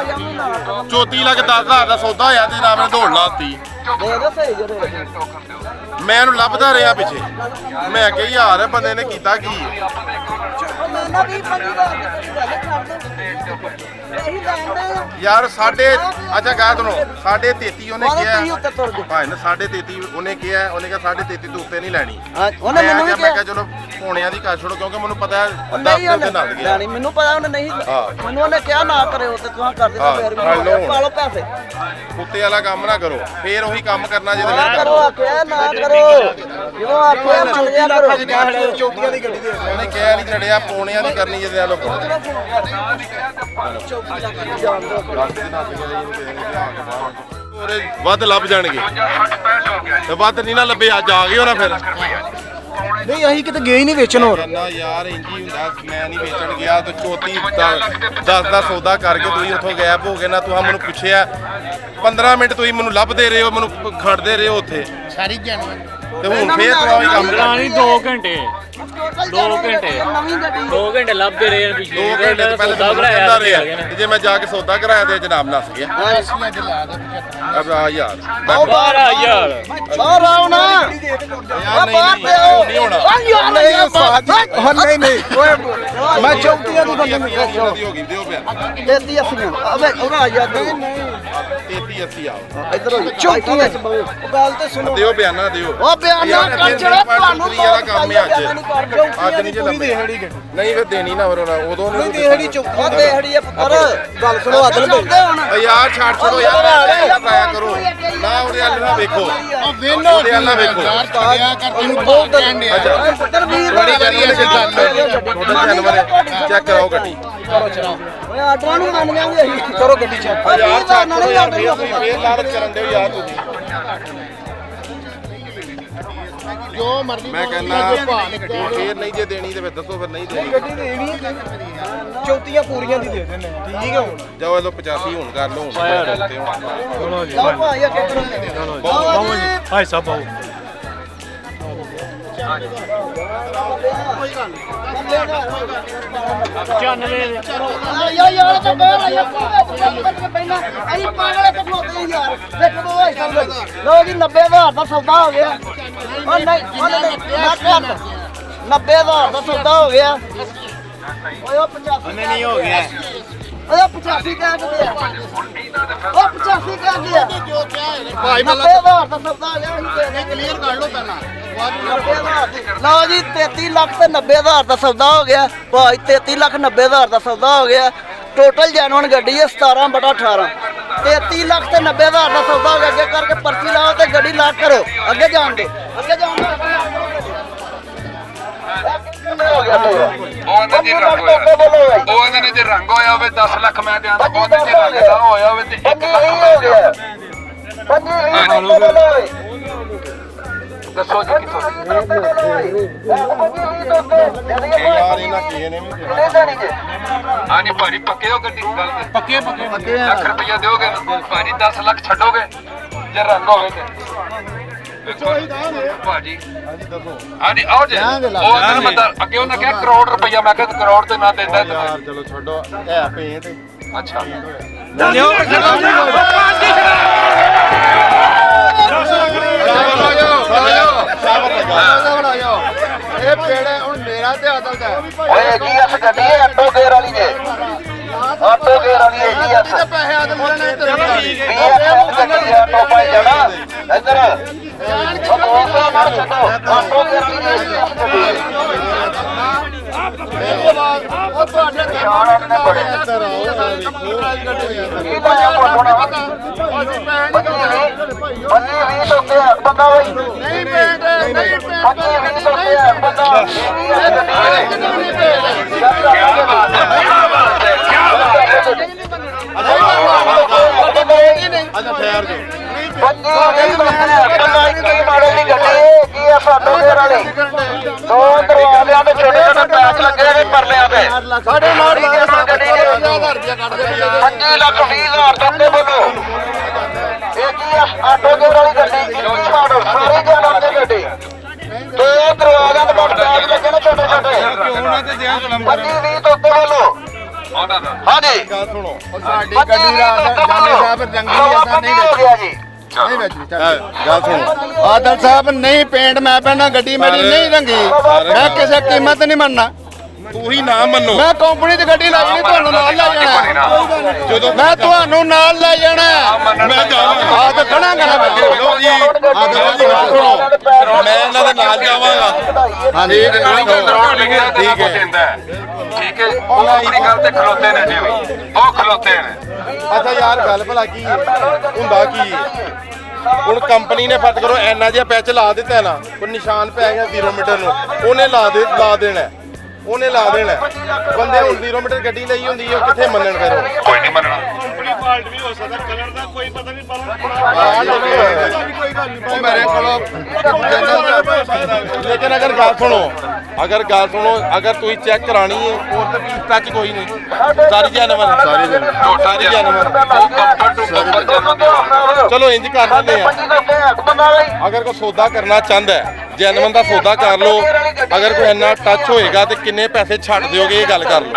34 ਲੱਖ 10,000 ਦਾ ਸੌਦਾ ਹੋਇਆ ਤੇ ਨਾਮ ਨੇ ਦੌੜ ਲਾਤੀ ਦੇ ਦੋ ਸਹੀ ਜਿਹੜੇ ਮੈਂ ਇਹਨੂੰ ਲੱਭਦਾ ਰਿਹਾ ਪਿੱਛੇ ਮੈਂ ਕਿਹਾ ਯਾਰ ਬੰਦੇ ਨੇ ਕੀਤਾ ਕੀ ਮੈਂ ਨਾ ਵੀ 5000 ਦੀ ਗੱਲ ਕਰ ਦੋ ਇਹੀ ਲੈਂਦੇ ਯਾਰ ਅੱਛਾ ਕਹਿ ਤੈਨੂੰ 33.5 ਉਹਨੇ ਤੁਸੀਂ ਕਿਹਾ ਉੱਤੇ ਤੁਰ ਗਏ ਭਾਈ ਨੇ 33.5 ਉਹਨੇ ਕਿਹਾ 33.5 ਤੋਂ ਉੱਤੇ ਨਹੀਂ ਲੈਣੀ ਉਹਨੇ ਮੈਨੂੰ ਵੀ ਮੈਂ ਕਿਹਾ ਚਲੋ ਪੌਣਿਆਂ ਦੀ ਕਰ ਛੋੜੋ ਕਿਉਂਕਿ ਮੈਨੂੰ ਪਤਾ ਹੈ ਅੱਧਾ ਨਹੀਂ ਉੱਤੇ ਨੱਲ ਗਿਆ ਨਹੀਂ ਮੈਨੂੰ ਪਤਾ ਉਹਨੇ ਨਹੀਂ ਹਾਂ। ਮੈਨੂੰ ਉਹਨੇ ਕਿਹਾ ਨਾ ਕਰਿਓ ਤੇ ਤੁਸੀਂ ਕਰ ਦਿੱਤਾ ਫੇਰ ਹਾਂ, ਵੀ ਪਾ ਲਓ ਪੈਸੇ ਕੁੱਤੇ ਵਾਲਾ ਕੰਮ ਨਾ ਕਰੋ ਫੇਰ ਉਹੀ ਕੰਮ ਕਰਨਾ ਜਿਹਦੇ ਨਾ ਨਾਲ ਕਰੋ ਆਖਿਆ ਨਾ ਕਰੋ ਜਦੋਂ ਆਖਿਆ ਮੰਨ ਲਿਆ ਕਰੋ ਚੌਕੀਆਂ ਦੀ ਗੱਡੀ ਦੇ ਉਹਨੇ ਕਿਹਾ ਨਹੀਂ ਛੜਿਆ ਪੌਣਿਆਂ ਦੀ ਕਰਨੀ ਜਿਹਦੇ ਨਾਲ ਕਰੋ ਉਹਦੇ ਵੱਧ ਲੱਭ ਜਾਣਗੇ ਤੇ ਵੱਧ ਨਹੀਂ ਨਾ ਲੱਭੇ ਅੱਜ ਆ ਗਏ ਹੋਣਾ ਫਿਰ ਨਹੀਂ ਅਸੀਂ ਕਿਤੇ ਗਏ ਹੀ ਨਹੀਂ ਵੇਚਣ ਹੋਰ ਕਹਿੰਦਾ ਯਾਰ ਇੰਜ ਹੀ ਹੁੰਦਾ ਮੈਂ ਨਹੀਂ ਵੇਚਣ ਗਿਆ ਤੇ 10 ਦਾ ਸੌਦਾ ਕਰਕੇ ਤੁਸੀਂ ਉੱਥੋਂ ਗਾਇਬ ਹੋ ਗਏ ਨਾ ਤੁਸੀਂ ਮੈਨੂੰ ਪੁੱਛਿਆ 15 ਮਿੰਟ ਤੁਸੀਂ ਮੈਨੂੰ ਲੱਭਦੇ ਰਹੇ ਹੋ ਮੈਨੂੰ ਖੜਦੇ ਰਹੇ ਹੋ ਉੱਥੇ ਸਾਰੀ ਜਾਣੀ ਤੇ ਹੁਣ ਫੇਰ ਤੁਸੀਂ ਕੰਮ ਚਲਾਣੀ 2 ਘੰਟੇ 2 ਘੰਟੇ 2 ਘੰਟੇ ਲੱਭਦੇ ਰਹੇ ਪਿਛਲੇ 2 ਘੰਟੇ ਤੋਂ ਪਹਿਲਾਂ ਸੌਦਾ ਮੈਨੂੰ ਕਰਾਇਆ ਕਹਿੰਦਾ ਰਿਹਾ ਤੇ ਜੇ ਮੈਂ ਜਾ ਕੇ ਸੌਦਾ ਕਰਾਇਆ ਤੇ ਜਨਾਬ ਨੱਸ ਗਿਆ ਅਬ ਆ ਯਾਰ ਬਾਹਰ ਆ ਯਾਰ ਬਾਹਰ ਆਓ ਨਾ ਯਾਰ ਬਾਹਰ ਨਹੀਂ ਤੇ ਆਓ ਨਹੀਂ ਹੋਣਾ ਨਹੀਂ ਓਏ ਮੈਂ ਚੌਕੀਆਂ ਦੀ ਬੰਦੇ ਨੂੰ ਦੀ ਹੋ ਗਈ ਦਿਓ ਪਿਆ ਦੇਤੀ ਅਸੀਂ ਅਬੇ ਉਹ ਆ ਜਾ 33 80 ਆਓ ਇੱਧਰ ਹੋ ਚੌਕੀ ਵਿੱਚ ਬਹੋ ਗੱਲ ਤੇ ਸੁਣੋ ਦਿਓ ਬਿਆਨਾ ਦਿਓ ਉਹ ਬਿਆਨਾ ਕਰ ਚੜਾ ਤੁਹਾਨੂੰ ਵਾਲਾ ਕੰਮ ਹੈ ਅੱਜ ਅੱਜ ਨਹੀਂ ਜੇ ਪੂਰੀ ਲੱਭੇ ਦੇਹੜੀ ਗੱਡੀ ਨਹੀਂ ਫਿਰ ਦੇਣੀ ਨਾ ਫਿਰ ਉਦੋਂ ਨਹੀਂ ਨਹੀਂ ਦੇਹੜੀ ਚੌਕੀ ਉਹ ਦੇਹੜੀ ਆ ਪੁੱਤਰ ਗੱਲ ਸੁਣੋ ਅਦਲ ਚੱਲਦੇ ਹੁਣ ਓ ਯਾਰ ਛੱਡ ਛੱਡੋ ਯਾਰ ਆਇਆ ਕਰੋ ਨਾ ਉਹਦੇ ਵੱਲ ਨਾ ਵੇਖੋ ਉਹਦੇ ਵੱਲ ਨਾ ਵੇਖੋ ਅੱਛਾ ਪੁੱਤਰ ਵੀਰ ਬੜੀ ਵਧੀਆ ਸੀ ਗੱਲ ਤੁਹਾਡਾ ਜਾਨਵਰ ਚੈੱਕ ਕਰਾਓ ਗੱਡੀ ਓਏ ਆਟਰਾਂ ਨੂੰ ਮੰਨ ਜਾਾਂਗੇ ਅਸੀਂ ਕਰੋ ਗੱਡੀ ਚੈੱਕ ਓ ਯਾਰ ਛੱਡ ਛੱਡੋ ਯਾਰ ਫੇਰ ਲਾਲਚ ਕਰਨ ਦਿਓ ਯਾਰ ਤੁਸੀਂ ਜੋ ਮਰਜ਼ੀ ਮੈਂ ਕਹਿੰਦਾ ਫੇਰ ਨਹੀਂ ਜੇ ਦੇਣੀ ਤੇ ਫਿਰ ਦੱਸੋ ਫਿਰ ਨਹੀਂ ਦੇਣੀ ਗੱਡੀ ਦੇਣੀ ਚੌਕੀਆਂ ਪੂਰੀਆਂ ਦੀ ਦੇ ਦੇਣੇ ਠੀਕ ਹੈ ਹੁਣ ਜਾਓ ਇਹ ਲੋ 85 ਹੁਣ ਕਰ ਲਓ ਹੁਣ ਲਓ ਭਾਈ ਅੱਗੇ ਕਰੋ ਬਾਬੂ ਜੀ ਭਾਈ ਸਾਹਿਬ ਬਾਬੂ ਯਾਰ ਤਾਂ ਬਾਹਰ ਆਇਆ ਪਹਿਲਾਂ ਅਸੀਂ ਪਾਗਲੇ ਤੇ ਖਲੋਤੇ ਯਾਰ ਦੇਖੋ ਦੋ ਭਾਈ ਸਾਹਿਬ ਲੋ ਜੀ 90000 ਦਾ ਸੌਦਾ ਹੋ ਗਿਆ ਉਹ ਨਹੀਂ ਉਹ ਨਹੀਂ 90000 ਦਾ ਸੌਦਾ ਹੋ ਗਿਆ ਓਏ ਉਹ 85 ਨਹੀਂ ਹੋ ਗਿਆ ਓਏ 85 ਕਹਿ ਕੇ ਉਹ 85 ਕਹਿ ਗਿਆ ਭਾਈ 90000 ਦਾ ਸੌਦਾ ਹੋ ਗਿਆ ਅਸੀਂ ਦੇ ਦੇ ਕਲੀਅਰ ਕਰ ਲਓ ਪਹਿਲਾਂ ਲਓ ਜੀ 33 ਲੱਖ ਤੇ 90000 ਦਾ ਸੌਦਾ ਹੋ ਗਿਆ ਭਾਈ 33 ਲੱਖ 90000 ਦਾ ਸੌਦਾ ਹੋ ਗਿਆ ਟੋਟਲ ਜੈਨੂਨ ਗੱਡੀ ਹੈ 17/18 33 ਲੱਖ ਤੇ 90000 ਦਾ ਸੌਦਾ ਹੋ ਗਿਆ ਅੱਗੇ ਕਰਕੇ ਪਰਚੀ ਲਾਓ ਤੇ ਗੱਡੀ ਲਾਕ ਕਰੋ ਅੱਗੇ ਜਾਣ ਦਿਓ ਅੱਗੇ ਜਾਣ ਦਿਓ ਉਹ ਇਹਨਾਂ ਨੇ ਜੇ ਰੰਗ ਹੋਇਆ ਹੋਵੇ 10 ਲੱਖ ਮੈਂ ਦਿਆਂ ਉਹ ਜੇ ਰੰਗ ਦਾ ਹੋਇਆ ਹੋਵੇ ਤੇ 1 ਲੱਖ ਮੈਂ ਦਿਆਂ ਦੱਸੋ ਜੀ ਕਿੱਥੋਂ ਯਾਰ ਇਹਨਾਂ ਕਿਸੇ ਨੇ ਵੀ ਹਾਂਜੀ ਭਾਜੀ ਪੱਕੇ ਹੋ ਗੱਡੀ ਗੱਲ ਤੇ ਪੱਕੇ ਲੱਖ ਰੁਪਇਆ ਦਿਓਗੇ ਨਾ ਭਾਜੀ 10 ਲੱਖ ਛੱਡੋਗੇ ਜੇ ਰੰਗ ਹੋਵੇ ਤੇ ਭਾਜੀ ਹਾਂਜੀ ਆਓ ਜੀ ਉਹ ਬੰਦਾ ਅੱਗੇ ਉਹਨਾਂ ਕਿਹਾ ਕਰੋੜ ਰੁਪਈਆ ਮੈਂ ਕਿਹਾ ਕਰੋੜ ਤੇ ਨਾ ਦਿੰਦਾ ਯਾਰ ਚਲੋ ਛੱਡੋ ਹੈ ਪੇਂਟ ਅੱਛਾ ਇਹ ਪੇੜੇ ਹੁਣ ਮੇਰਾ ਤੇ ਆਦਲ ਦਾ ਓਏ ਕੀ ਅਸ ਗੱਡੀ ਹੈ ਆਟੋ ਗੇਅਰ ਵਾਲੀ ਜੇ ਆਟੋ ਗੇਅਰ ਵਾਲੀ ਹੈ ਜੀ ਅਸ ਪੈਸੇ ਆਦਲ ਲੈਣੇ ਤੇ ਗੱਡੀ ਆਟੋ ਪਾਈ ਜਾਣਾ ਇੱਧਰ ਉਹ ਮਾਰ ਛੱਡੋ ਆਟੋ ਗੇਅਰ ਵਾਲੀ ਹੈ ਜੀ ਅਸ ਉਹ ਤੁਹਾਡੇ ਨਿਸ਼ਾਨ ਨੇ ਬੜੇ ਇੱਧਰ ਆਓ ਕੀ ਬਣਿਆ ਪੋਟੋਣਾ ਬੰਦੇ ਵੀ ਟੋਕੇ ਬੰਦਾ ਬਈ ਨਹੀਂ ਪੇਂਟ ਨਹੀਂ ਬੰਦੇ ਵੀ ਟੋਕੇ ਬੰਦਾ ਅੱਛਾ ਠਹਿਰ ਜਾਓ ਮਾਡਲ ਦੀ ਗੱਡੀ ਹੈ ਕੀ ਆ ਸਾਡੋ ਦੇ ਵਾਲੀ ਦੋ ਦਰਵਾਜ਼ਿਆਂ ਤੇ ਛੋਟੇ ਛੋਟੇ ਪੈਕ ਲੱਗੇ ਨੇ ਪਰਲਿਆਂ ਤੇ ਸਾਡੇ ਮਾਰ ਲਾਇਆ ਗੱਡੀ 50000 ਰੁਪਇਆ ਕੱਢ ਦੇ 5,20,000 ਤੱਕ ਬੋਲੋ ਇਹ ਕੀ ਆ ਆਟੋ ਦੇ ਵਾਲੀ ਗੱਡੀ ਕੀ ਮਾਡਲ ਸਾਰੇ ਜਾਨਾਂ ਦੀ ਗੱਡੀ ਦੋ ਦਰਵਾਜ਼ਿਆਂ ਤੇ ਪੈਕ ਲੱਗੇ ਨੇ ਛੋਟੇ ਛੋਟੇ 25,20 ਤੋਂ ਉੱਤੇ ਬੋਲੋ ਹਾਂਜੀ ਗੱਲ ਸੁਣੋ ਸਾਡੀ ਗੱਡੀ ਦਾ ਜਾਨੇ ਸਾਹਿਬ ਰੰਗੀ ਅਸਾਂ ਨਹੀਂ ਹੋ ਗਿਆ ਜੀ ਨਹੀਂ ਵੇਚਣੀ ਗੱਲ ਸੁਣੋ ਆਦਲ ਸਾਹਿਬ ਨਹੀਂ ਪੇਂਟ ਮੈਂ ਪਹਿਲਾਂ ਗੱਡੀ ਮੇਰੀ ਨਹੀਂ ਰੰਗੀ ਮੈਂ ਕਿਸੇ ਕੀਮਤ ਨਹੀਂ ਮੰਨਣਾ ਤੂੰ ਹੀ ਨਾ ਮੰਨੋ ਮੈਂ ਕੰਪਨੀ ਦੀ ਗੱਡੀ ਲਾਈ ਨਹੀਂ ਤੁਹਾਨੂੰ ਨਾਲ ਲੈ ਜਾਣਾ ਜਦੋਂ ਮੈਂ ਤੁਹਾਨੂੰ ਨਾਲ ਲੈ ਜਾਣਾ ਮੈਂ ਜਾਵਾਂਗਾ ਆ ਤਾਂ ਖੜਾ ਕਰਾਂ ਲੋ ਜੀ ਆਦਲ ਜੀ ਗੱਲ ਸੁਣੋ ਮੈਂ ਇਹਨਾਂ ਦੇ ਨਾਲ ਜਾਵਾਂਗਾ ਹਾਂਜੀ ਠੀਕ ਹੈ ਠੀਕ ਹੈ ਉਹ ਆਪਣੀ ਗੱਲ ਤੇ ਖਲੋਤੇ ਨੇ ਜੀ ਉਹ ਖਲੋਤੇ ਨੇ ਅੱਛਾ ਯਾਰ ਗੱਲ ਭਲਾ ਕੀ ਹੈ ਹੁੰਦਾ ਕੀ ਹੈ ਹੁਣ ਕੰਪਨੀ ਨੇ ਫਟ ਕਰੋ ਐਨਾ ਜਿਹਾ ਪੈਚ ਲਾ ਦਿੱਤਾ ਨਾ ਉਹ ਨਿਸ਼ਾਨ ਪੈ ਗਿਆ 0 ਮੀਟਰ ਨੂੰ ਉਹਨੇ ਲਾ ਦੇਣਾ ਉਹਨੇ ਲਾ ਦੇਣਾ ਬੰਦੇ ਹੁਣ 0 ਮੀਟਰ ਗੱਡੀ ਲਈ ਹੁੰਦੀ ਹੈ ਉਹ ਕਿੱਥੇ ਮੰਨਣ ਫਿਰ ਉਹ ਕੋਈ ਨਹੀਂ ਮੰਨਣਾ ਉਹ ਮੇਰੇ ਕੋਲੋਂ ਲੇਕਿਨ ਅਗਰ ਗੱਲ ਸੁਣੋ ਅਗਰ ਤੁਸੀਂ ਚੈੱਕ ਕਰਾਣੀ ਹੈ ਹੋਰ ਤਾਂ ਪੀਸ ਟੱਚ ਕੋਈ ਨਹੀਂ ਸਾਰੀ ਜਾਨਵਰ ਸਾਰੀ ਜਾਨਵਰ ਚਲੋ ਇੰਜ ਕਰ ਲੈਂਦੇ ਆ ਅਗਰ ਕੋਈ ਸੌਦਾ ਕਰਨਾ ਚਾਹੁੰਦਾ ਹੈ ਜੈਨੂਇਨ ਦਾ ਸੌਦਾ ਕਰ ਲਓ ਅਗਰ ਕੋਈ ਇੰਨਾ ਟੱਚ ਹੋਏਗਾ ਤੇ ਕਿੰਨੇ ਪੈਸੇ ਛੱਡ ਦਿਓਗੇ ਇਹ ਗੱਲ ਕਰ ਲਓ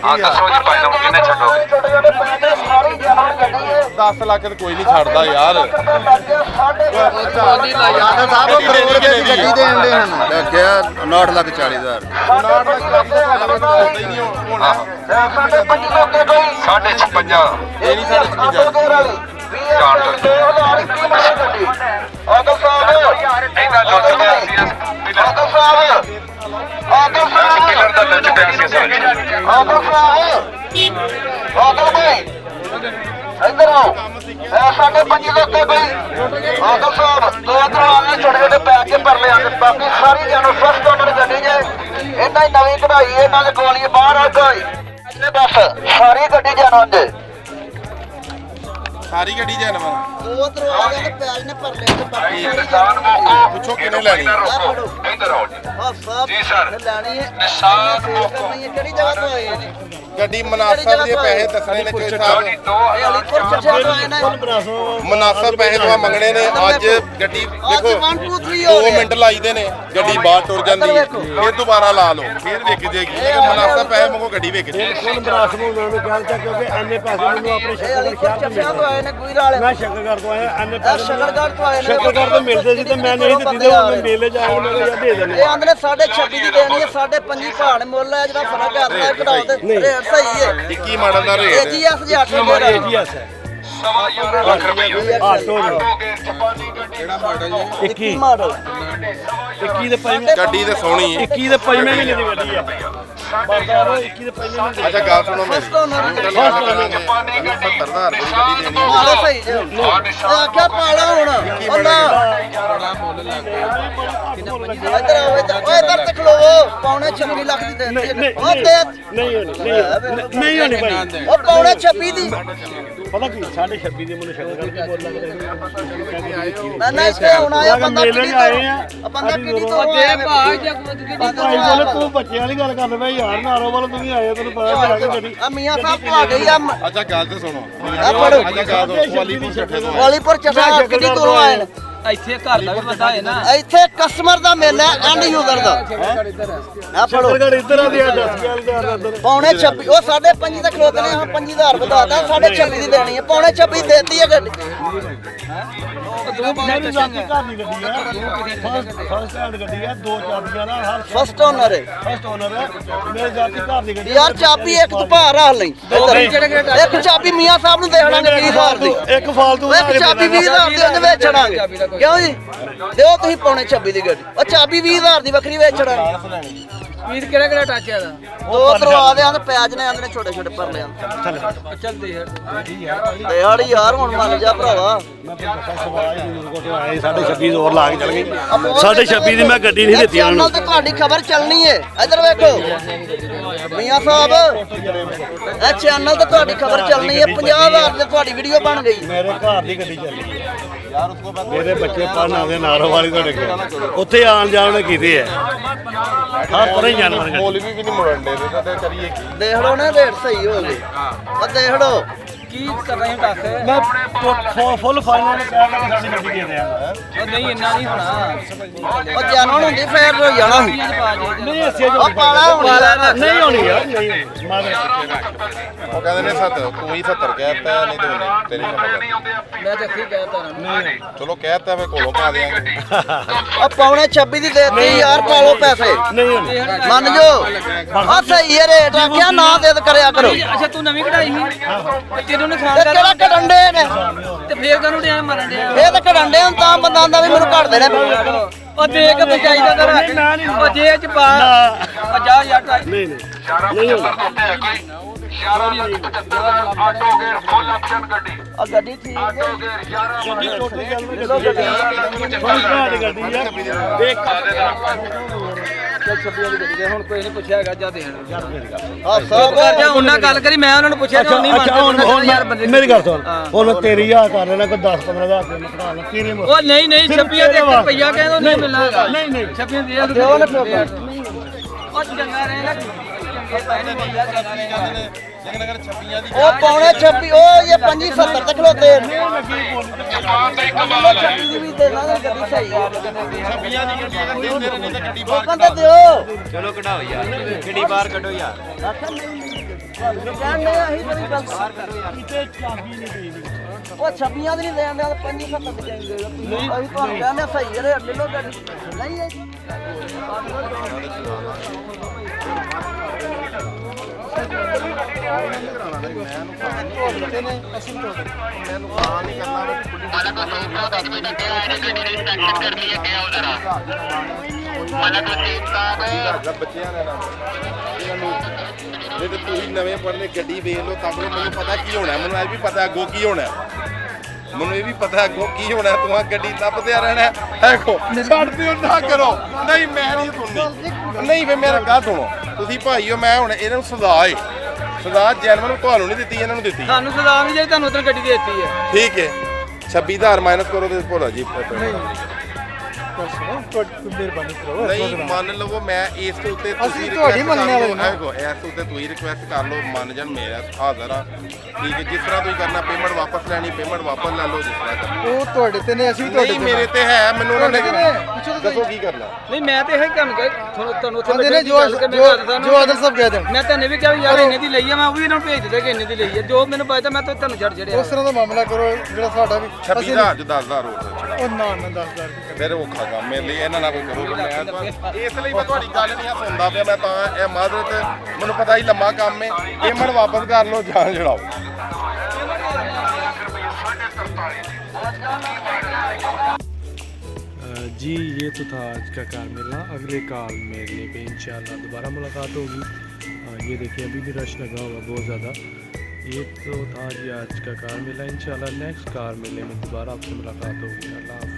ਆ ਦੱਸੋ ਜੀ ਭਾਈ ਸਾਹਿਬ ਕਿੰਨੇ ਛੱਡੋਗੇ 10 ਲੱਖ ਤੇ ਕੋਈ ਨਹੀਂ ਛੱਡਦਾ ਯਾਰ ਆਦਲ ਸਾਹਿਬ ਕਰੋੜ ਦੀ ਗੱਡੀ ਦੇਣ ਦੇ ਹਨ ਕਿਹਾ 9 ਲੱਖ 40 ਹਜ਼ਾਰ 56 ਇਹ ਨਹੀਂ 56 ਇਹਦਾ ਲੁੱਟ ਪਿਆ ਸੀ ਪਿਲਰ ਦਾ ਲੁੱਟ ਪਿਆ ਸੀ ਇੱਧਰ ਆਓ ਸਾਡੇ 5 ਲੋਕੇ ਬਈ ਆਦਲ ਸਾਹਿਬ ਦੋ ਦਰਵਾਜ਼ੇ ਛੋਟੇ ਛੋਟੇ ਪੈਕ ਕੇ ਪਰ ਲਿਆ ਬਾਕੀ ਸਾਰੀ ਜਾਨੋ ਫਸਟ ਉਹਨਾਂ ਦੀ ਗੱਡੀ ਜੇ ਇਹਨਾਂ ਦੀ ਨਵੀਂ ਕਢਾਈ ਇਹਨਾਂ ਦੇ ਗੋਲੀ ਬਾਹਰ ਆ ਗਈ ਬਸ ਸਾਰੀ ਗੱਡੀ ਜਾਨੋ ਦੇ ਸਾਰੀ ਗੱਡੀ ਜੈਨੂਇਨ ਦੋ ਦਰਵਾਜ਼ੇ ਦੇ ਪੈਕ ਨੇ ਪਰ ਲਿਆ ਬਾਕੀ ਨਿਸ਼ਾਨ ਮੌਕੋ ਪੁੱਛੋ ਕਿਹਨੇ ਲੈਣੀ ਇੱਧਰ ਆਓ ਜੀ ਹਾਂ ਸਾਹਿਬ ਜੀ ਸਰ ਲੈਣੀ ਹੈ ਨਿਸ਼ਾਨ ਮੌਕੋ ਕਿਹੜੀ ਜਗ੍ਹਾ ਤੋਂ ਆਏ ਨੇ ਗੱਡੀ ਮਨਾਸਬ ਦੇ ਪੈਸੇ ਦੱਸਣੇ ਨੇ ਕੋਈ ਸਾਹਿਬ ਮਨਾਸਬ ਪੈਸੇ ਤੋਂ ਮੰਗਣੇ ਨੇ ਅੱਜ ਗੱਡੀ ਦੇਖੋ 2 ਮਿੰਟ ਲਾਈਦੇ ਨੇ ਗੱਡੀ ਬਾਹਰ ਟੁਰ ਜਾਂਦੀ ਹੈ ਫਿਰ ਦੁਬਾਰਾ ਲਾ ਲਓ ਫਿਰ ਵਿਕ ਜੇਗੀ ਲੇਕਿਨ ਮਨਾਸਬ ਪੈਸੇ ਮੰਗੋ ਗੱਡੀ ਵਿਕ ਜੇਗੀ ਮਨਾਸਬ ਉਹਨਾਂ ਨੂੰ ਗੱਲ ਤਾਂ ਕਿਉਂਕਿ ਐਨੇ ਪੈਸੇ ਮੈਨੂੰ ਆਪਣੇ ਸ਼ਕਲਗੜ੍ਹ ਤੋਂ ਆਏ ਨੇ ਕੋਈ ਨਾਲ ਮੈਂ ਸ਼ਕਲਗੜ੍ਹ ਤੋਂ ਆਇਆ ਐਨੇ ਪੈਸੇ ਸ਼ਕਲਗੜ੍ਹ ਤੋਂ ਆਏ ਨੇ ਸ਼ਕਲਗੜ੍ਹ ਤੋਂ ਮਿਲਦੇ ਸੀ ਤੇ ਮੈਂ ਨਹੀਂ ਦਿੱਤੀ ਤੇ ਹੁਣ ਮੇਲੇ ਜਾ ਕੇ ਮੈਂ ਦੇ ਦੇਣੇ ਇਹ ਆਂਦੇ ਨੇ 26.5 ਦੀ ਦੇਣੀ ਹੈ 5.5 ਭਾਣ ਮੁੱਲ ਹੈ ਜਿਹੜਾ ਫਰਕ ਹੈ ਕਢਾਓ ਤੇ ਰੇਟ ਸਹੀ ਹੈ 21 ਮਾਡਲ ਦਾ ਰੇਟ AGS ਜਾਂ 8 AGS ਹੈ ਆਟੋ ਕਿਹੜਾ ਮਾਡਲ ਜੀ 21 ਮਾਡਲ 21 ਦੇ ਪੰਜਵੇਂ ਗੱਡੀ ਤੇ ਸੋਹਣੀ ਹੈ 21 ਦੇ ਪੰਜਵੇਂ ਮਹੀਨੇ ਦੀ ਗੱਡੀ ਆ ਬਾਜ਼ਾਰ 21 ਦੇ ਪੰਜਵੇਂ ਮਹੀਨੇ ਅੱਛਾ ਗੱਲ ਸੁਣੋ ਮੇਰੀ 70,000 ਰੁਪਏ ਗੱਡੀ ਦੇਣੀ ਹੈ ਮਾਡਲ ਸਹੀ ਜੇ ਆਖਿਆ ਪਾਲਾ ਹੁਣ ਅੱਲਾ ਇੱਧਰ ਆਓ ਇੱਧਰ ਤੇ ਖਲੋਵੋ ਪੌਣੇ 26 ਲੱਖ ਦੀ ਦੇ ਦਿੱਤੀ ਉਹ ਦੇ ਨਹੀਂ ਹੋਣੀ ਭਾਈ ਉਹ ਪੌਣੇ 26 ਦੀ ਪਤਾ ਕੀ 26.5 ਦੇ ਮੈਨੂੰ ਸ਼ਕਲ ਕਰਕੇ ਬੋਲ ਲੱਗਦਾ ਮੈਂ ਇੱਥੇ ਹੁਣ ਆਇਆ ਬੰਦਾ ਕਿਹੜੀ ਤੋਂ ਬੰਦਾ ਕਿਹੜੀ ਤੋਂ ਆਇਆ ਭਾਈ ਬੋਲੇ ਤੂੰ ਬੱਚਿਆਂ ਵਾਲੀ ਗੱਲ ਕਰ ਰਿਹਾ ਯਾਰ ਨਾਰੋ ਵਾਲਾ ਤੂੰ ਵੀ ਆਇਆ ਤੈਨੂੰ ਪਤਾ ਲੱਗ ਗਿਆ ਗੱਡੀ ਆ ਮੀਆਂ ਸਾਹਿਬ ਆ ਗਈ ਆ ਅੱਛਾ ਗੱਲ ਤੇ ਸੁਣੋ ਆ ਪੜੋ ਅੱਛਾ ਗੱਲ ਦੋ ਵਾਲੀਪੁਰ ਚੱਠੇ ਤੋਂ ਵਾਲੀਪੁਰ ਚੱਠਾ ਕਿਹੜੀ ਤੋਂ ਆਏ ਨੇ ਇੱਥੇ ਘਰ ਦਾ ਵੀ ਬੰਦਾ ਹੈ ਨਾ ਇੱਥੇ ਕਸਟਮਰ ਦਾ ਮੇਲਾ ਐਂਡ ਯੂਜ਼ਰ ਦਾ ਆ ਪੜੋ ਇੱਧਰ ਆ ਗਿਆ 10,000 ਦਾ ਪੌਣੇ 26 ਉਹ 5.5 ਦਾ ਖਲੋਤੇ ਨੇ ਹਾਂ 5000 ਵਧਾਤਾ 26.5 ਦੀ ਦੇਣੀ ਹੈ ਪੌਣੇ 26 ਦੇਤੀ ਹੈ ਗੱਡੀ ਮੇਰੀ ਜਾਤੀ ਘਰ ਦੀ ਗੱਡੀ ਆ ਫਸਟ ਹੈਂਡ ਗੱਡੀ ਆ ਦੋ ਚਾਬੀਆਂ ਨਾਲ ਹਰ ਫਸਟ ਓਨਰ ਹੈ ਫਸਟ ਓਨਰ ਹੈ ਮੇਰੀ ਜਾਤੀ ਘਰ ਦੀ ਗੱਡੀ ਯਾਰ ਚਾਬੀ ਇੱਕ ਤੂੰ ਭਾਰ ਰੱਖ ਲਈ ਇੱਕ ਚਾਬੀ ਮੀਆਂ ਸਾਹਿਬ ਨੂੰ ਦੇ ਦਾਂਗੇ 20000 ਦੀ ਇੱਕ ਫਾਲਤੂ ਇੱਕ ਚਾਬੀ 20000 ਦੀ ਉਹਦੇ ਵੇਚਣਾਗੇ ਕਿਉਂ ਜੀ ਦਿਓ ਤੁਸੀਂ ਪੌਣੇ 26 ਦੀ ਗੱਡੀ ਉਹ ਚਾਬੀ 20000 ਦੀ ਵੱਖਰੀ ਵੇਚਣਾਗੇ ਵੀਰ ਕਿਹੜਾ ਟਾਚਾ ਦਾ ਦੋ ਦਰਵਾ ਦੇ ਆਂ ਪਿਆਜ ਨੇ ਆਂਦੇ ਨੇ ਛੋਟੇ ਛੋਟੇ ਪਰਲੇ ਆਂ ਚੱਲਦੇ ਯਾਰ ਤੇ ਹਾੜੀ ਯਾਰ ਹੁਣ ਮੰਨ ਜਾ ਭਰਾਵਾ ਮੈਂ ਤੁਹਾਨੂੰ ਦੱਸਾਂ ਸਵਾਲ ਹੀ ਦੂਰ ਕੋਲ ਆਏ 26.5 ਹੋਰ ਲਾ ਕੇ ਚੱਲ ਗਈ 26.5 ਦੀ ਮੈਂ ਗੱਡੀ ਨਹੀਂ ਦਿੱਤੀ ਚੈਨਲ ਤੇ ਤੁਹਾਡੀ ਖਬਰ ਚੱਲਣੀ ਏ ਇੱਧਰ ਵੇਖੋ ਮੀਆਂ ਸਾਹਿਬ ਇਹ ਚੈਨਲ ਤੇ ਤੁਹਾਡੀ ਖਬਰ ਚੱਲਣੀ ਏ 50000 ਦੀ ਤੁਹਾਡੀ ਵੀਡੀਓ ਬਣ ਗਈ ਮੇਰੇ ਘਰ ਦੀ ਗੱਡੀ ਚੱਲੀ ਹੈ ਮੇਰੇ ਬੱਚੇ ਪੜ੍ਹਨ ਆਉਂਦੇ ਨਾਰੋ ਵਾਲੀ ਤੁਹਾਡੇ ਕੋਲ ਉੱਥੇ ਆਣ ਜਾਣ ਕੀਤੇ ਹੈ ਹਰ ਤਰ੍ਹਾਂ ਹੀ ਜਾਨਵਰ ਮੌਲਵੀ ਵੀ ਨਹੀਂ ਮੁੜਨ ਦੇ ਤੇ ਕਰੀਏ ਕੀ ਦੇਖ ਲਓ ਨਾ ਰੇਟ ਸਹੀ ਹੋ ਗਏ ਉਹ ਦੇਖ ਲਓ ਕੀ ਕਰ ਰਹੇ ਹੋ ਟੱਕ ਮੈਂ ਫੁੱਲ ਫਾਈਨਲ ਕਹਿ ਕੇ ਸਾਡੀ ਗੱਡੀ ਦੇ ਦਿਆਂਗਾ ਉਹ ਨਹੀਂ ਇੰਨਾ ਨਹੀਂ ਹੋਣਾ ਉਹ ਜਾਨਵਰ ਹੁੰਦੀ ਫੇਰ ਹੋ ਜਾਣਾ ਸੀ ਨਹੀਂ ਅਸੀਂ ਉਹ ਪਾਲਾ ਹੋਣੀ ਨਹੀਂ ਹੋਣੀ ਯਾਰ ਨਹੀਂ ਮਾਰੇ ਉਹ ਕਹਿੰਦੇ ਨੇ 70 ਤੂੰ ਹੀ 70 ਕਹਿਤਾ ਨਹੀਂ ਤੇ ਨਹੀਂ ਤੇਰੀ ਸਮਝ ਮੈਂ ਤਾਂ ਠੀਕ ਕਹਿਤਾ ਨਾ ਚਲੋ ਕਹਿਤਾ ਮੈਂ ਕੋਲੋਂ ਪਾ ਦਿਆਂਗੇ ਉਹ ਪੌਣੇ 26 ਦੀ ਦੇਤੀ ਯਾਰ ਪਾ ਲਓ ਪੈਸੇ ਨਹੀਂ ਹੋਣੀ ਮੰਨ ਜੋ ਆ ਸਹੀ ਹੈ ਰੇਟ ਆਖਿਆ ਨਾ ਦੇ ਕਰਿਆ ਕਰੋ ਅੱਛਾ ਤੂੰ ਨਵੀਂ ਕਢਾਈ ਸੀ ਤੈਨੂੰ ਤੇ ਨੁਕਸਾਨ ਕਰ ਕਿਹੜਾ ਕਡੰਡੇ ਨੇ ਤੇ ਫੇਰ ਕਾਹਨੂੰ ਡਿਆ ਮਰਨ ਡਿਆ ਇਹ ਤਾਂ ਕਡੰਡੇ ਹੁਣ ਤਾਂ ਬੰਦਾ ਆਂਦਾ ਵੀ ਮੈਨੂੰ ਘੱਟ ਦੇਣੇ ਉਹ ਦੇ ਕੇ ਬਚਾਈ ਦਾ ਕਰ ਉਹ ਜੇ ਚ ਪਾ ਉਹ ਜਾ ਯਾਰ ਨਹੀਂ ਨਹੀਂ ਹੋਣੀ ਆਟੋ ਗੇਰ ਫੁੱਲ ਆਪਸ਼ਨ ਗੱਡੀ ਆ ਗੱਡੀ ਠੀਕ ਹੈ ਗੱਡੀ ਟੋਟਲ ਗੱਲ ਮੈਂ ਗੱਡੀ ਫੁੱਲ ਘਾਟ ਗੱਡੀ ਆ ਇੱਕ ਚੱਲ 26 ਵਾਲੀ ਗੱਡੀ ਦੇ ਹੁਣ ਕੋਈ ਨਹੀਂ ਪੁੱਛਿਆ ਹੈਗਾ ਜਾ ਦੇਣ ਆ ਸਭ ਕਰ ਜਾ ਉਹਨਾਂ ਗੱਲ ਕਰੀ ਮੈਂ ਉਹਨਾਂ ਨੂੰ ਪੁੱਛਿਆ ਤੇ ਉਹ ਨਹੀਂ ਮੰਨਦੇ ਯਾਰ ਬੰਦੇ ਮੇਰੀ ਗੱਲ ਸੁਣ ਹੁਣ 13,000 ਕਰ ਲੈਣਾ ਕੋਈ 10-15,000 ਰੁਪਏ ਮੈਂ ਕਢਾ ਲਾਂ ਤੇਰੇ ਮੋਹ ਉਹ ਨਹੀਂ ਨਹੀਂ 26 ਦੇ 1 ਰੁਪਿਆ ਕਹਿੰਦਾ ਨਹੀਂ ਮਿਲਣਾ ਹੈਗਾ ਨਹੀਂ ਨਹੀਂ 26 ਦੇ ਦਿਓ ਨਾ ਉਹ ਚੰਗਾ ਰਹੇਗਾ ਚੰਗੇ ਪੈਸੇ ਮਿਲ ਜਾ ਚੰਗਾ ਰਹੇਗਾ ਲੇਕਿਨ ਅਗਰ 26 ਦੀ ਉਹ ਪੌਣੇ 26 ਉਹ ਇਹ 25-70 ਤੇ ਖਲੋਤੇ ਨੇ ਜਵਾਬ ਦਾ ਹੀ ਕਮਾਲ ਹੈ ਦੀ ਵੀ ਦੇ ਦਾਂਗੇ ਗੱਡੀ ਸਹੀ ਹੈ 26 ਦੀ ਗੱਡੀ ਅਗਰ ਦੇ ਦੇ ਰਹੇ ਨੇ ਤਾਂ ਗੱਡੀ ਉਹ ਕਹਿੰਦੇ ਦਿਓ ਚਲੋ ਕਢਾਓ ਯਾਰ ਗੱਡੀ ਬਾਹਰ ਕੱਢੋ ਯਾਰ ਕਹਿੰਦੇ ਅਸੀਂ ਤੇਰੀ ਗੱਲ ਬਾਹਰ ਕਰੋ ਯਾਰ ਕਿਤੇ ਚਾਬੀ ਨਹੀਂ ਦੇਣੀ ਉਹ 26 ਦੀ ਨਹੀਂ ਦੇਣ ਦੇ 25-70 ਤੇ ਜਾਈਏ ਅਸੀਂ ਤੁਹਾਨੂੰ ਕਹਿੰਦੇ ਸਹੀ ਹੈ ਰੇਟ ਲੈ ਲਓ ਗੱਡੀ ਨਹੀਂ ਹੈ ਬੱਚਿਆਂ ਨੇ ਨਾ ਇਹਨਾਂ ਨੂੰ ਜੇ ਤੇ ਤੁਸੀਂ ਨਵੇਂ ਪੜ੍ਹਨੇ ਗੱਡੀ ਵੇਚ ਲਓ ਤਾਂ ਮੈਨੂੰ ਪਤਾ ਕੀ ਹੋਣਾ ਮੈਨੂੰ ਇਹ ਵੀ ਪਤਾ ਅੱਗੋਂ ਕੀ ਹੋਣਾ ਮੈਨੂੰ ਇਹ ਵੀ ਪਤਾ ਅੱਗੋਂ ਕੀ ਹੋਣਾ ਤੂੰ ਆ ਗੱਡੀ ਲੱਭਦਿਆ ਰਹਿਣਾ ਹੈਗੋ ਛੱਡ ਦਿਓ ਨਾ ਕਰੋ ਨਹੀਂ ਮੈਂ ਨਹੀਂ ਸੁਣਨੀ ਨਹੀਂ ਵੇ ਮੇਰਾ ਗੱਲ ਸੁਣੋ ਤੁਸੀਂ ਭਾਈਓ ਮੈਂ ਹੁਣ ਇਹਨਾਂ ਨੂੰ ਸਜ਼ਾ ਜੈਨਵਨ ਤੁਹਾਨੂੰ ਨਹੀਂ ਦਿੱਤੀ ਇਹਨਾਂ ਨੂੰ ਦਿੱਤੀ ਤੁਹਾਨੂੰ ਸਜ਼ਾ ਨਹੀਂ ਜਾਈ ਤੁਹਾਨੂੰ ਉਧਰ ਗੱਡੀ ਦੇ ਦਿੱਤੀ ਹੈ ਠੀਕ ਹੈ 26,000 ਮਾਈਨਸ ਕਰੋ ਤੇ ਭੋਲਾ ਜੀ ਮਿਹਰਬਾਨੀ ਕਰੋ ਨਹੀਂ ਮੰਨ ਲਵੋ ਮੈਂ ਇਸ ਤੋਂ ਉੱਤੇ ਤੁਸੀਂ ਤੁਹਾਡੀ ਮੰਨਣ ਵਾਲੇ ਨਾ। ਹੈਗੋ ਇਸ ਤੋਂ ਉੱਤੇ ਤੁਸੀਂ ਰਿਕੁਐਸਟ ਕਰ ਲਓ ਮੰਨ ਜਾਣ ਮੇਰਾ ਹਾਜ਼ਰ ਆ ਠੀਕ ਹੈ ਜਿਸ ਤਰ੍ਹਾਂ ਤੁਸੀਂ ਕਰਨਾ ਪੇਮੈਂਟ ਵਾਪਸ ਲੈਣੀ ਪੇਮੈਂਟ ਵਾਪਸ ਲੈ ਲਓ ਜਿਸ ਤਰ੍ਹਾਂ ਕਰਨਾ ਉਹ ਤੁਹਾਡੇ ਤੇ ਨੇ ਅਸੀਂ ਨਹੀਂ ਮੇਰੇ ਤੇ ਹੈ ਮੈਨੂੰ ਉਹਨਾਂ ਨੇ ਦੱਸੋ ਕੀ ਕਰਨਾ ਨਹੀਂ ਮੈਂ ਤੇ ਇਹ ਕੰਮ ਕਰ ਤੁਹਾਨੂੰ ਉੱਥੇ ਨੇ ਜੋ ਆਦਰ ਸਭ ਕਹਿ ਦੇਣ ਮੈਂ ਤੁਹਾਨੂੰ ਵੀ ਕਿਹਾ ਵੀ ਯਾਰ ਇੰਨੇ ਦੀ ਲਈ ਆ ਮੈਂ ਉਹ ਵੀ ਇਹਨਾਂ ਨੂੰ ਭੇਜ ਦਿੱਤਾ ਕਿ ਇੰਨੇ ਦੀ ਲਈ ਆ ਜੋ ਮੈਨੂੰ ਪਤਾ ਮੈਂ ਤਾਂ ਤੁਹਾਨੂੰ ਛੱਡ ਛੜਿਆ ਉਸ ਤਰ੍ਹਾਂ ਦਾ ਮਾਮਲਾ ਕਰੋ ਜਿਹੜਾ ਸਾਡਾ ਵੀ 26,000 ਚ 10,000 ਹੋਰ ਛੜਾ ਉਹ ਨਾ 10,000 ਫਿਰ ਔਖਾ ਕੰਮ ਮੇਰੇ ਲਈ ਇਹਨਾਂ ਨਾਲ ਕੋਈ ਕਰੋ ਮੈਂ ਇਸ ਲਈ ਮੈਂ ਤੁਹਾਡੀ ਗੱਲ ਨਹੀਂ ਸੁਣਦਾ ਪਿਆ ਮੈਂ ਤਾਂ ਇਹ ਮਾਦਰਤ ਮੈਨੂੰ ਪਤਾ ਹੀ ਲੰਮਾ ਕੰਮ ਹੈ ਪੇਮੈਂਟ ਵਾਪਸ ਕਰ ਲਓ ਜਾਨ ਛੜਾਓ जी ये तो था आज का कार मेला अगले कार मेले पे इंशाल्लाह दोबारा मुलाकात होगी ये देखिए अभी भी रश लगा हुआ बहुत ज़्यादा ये तो था जी आज का कार मेला इंशाल्लाह नेक्स्ट कार मेले में दोबारा आपसे मुलाकात होगी अल्लाह हाफ़िज़।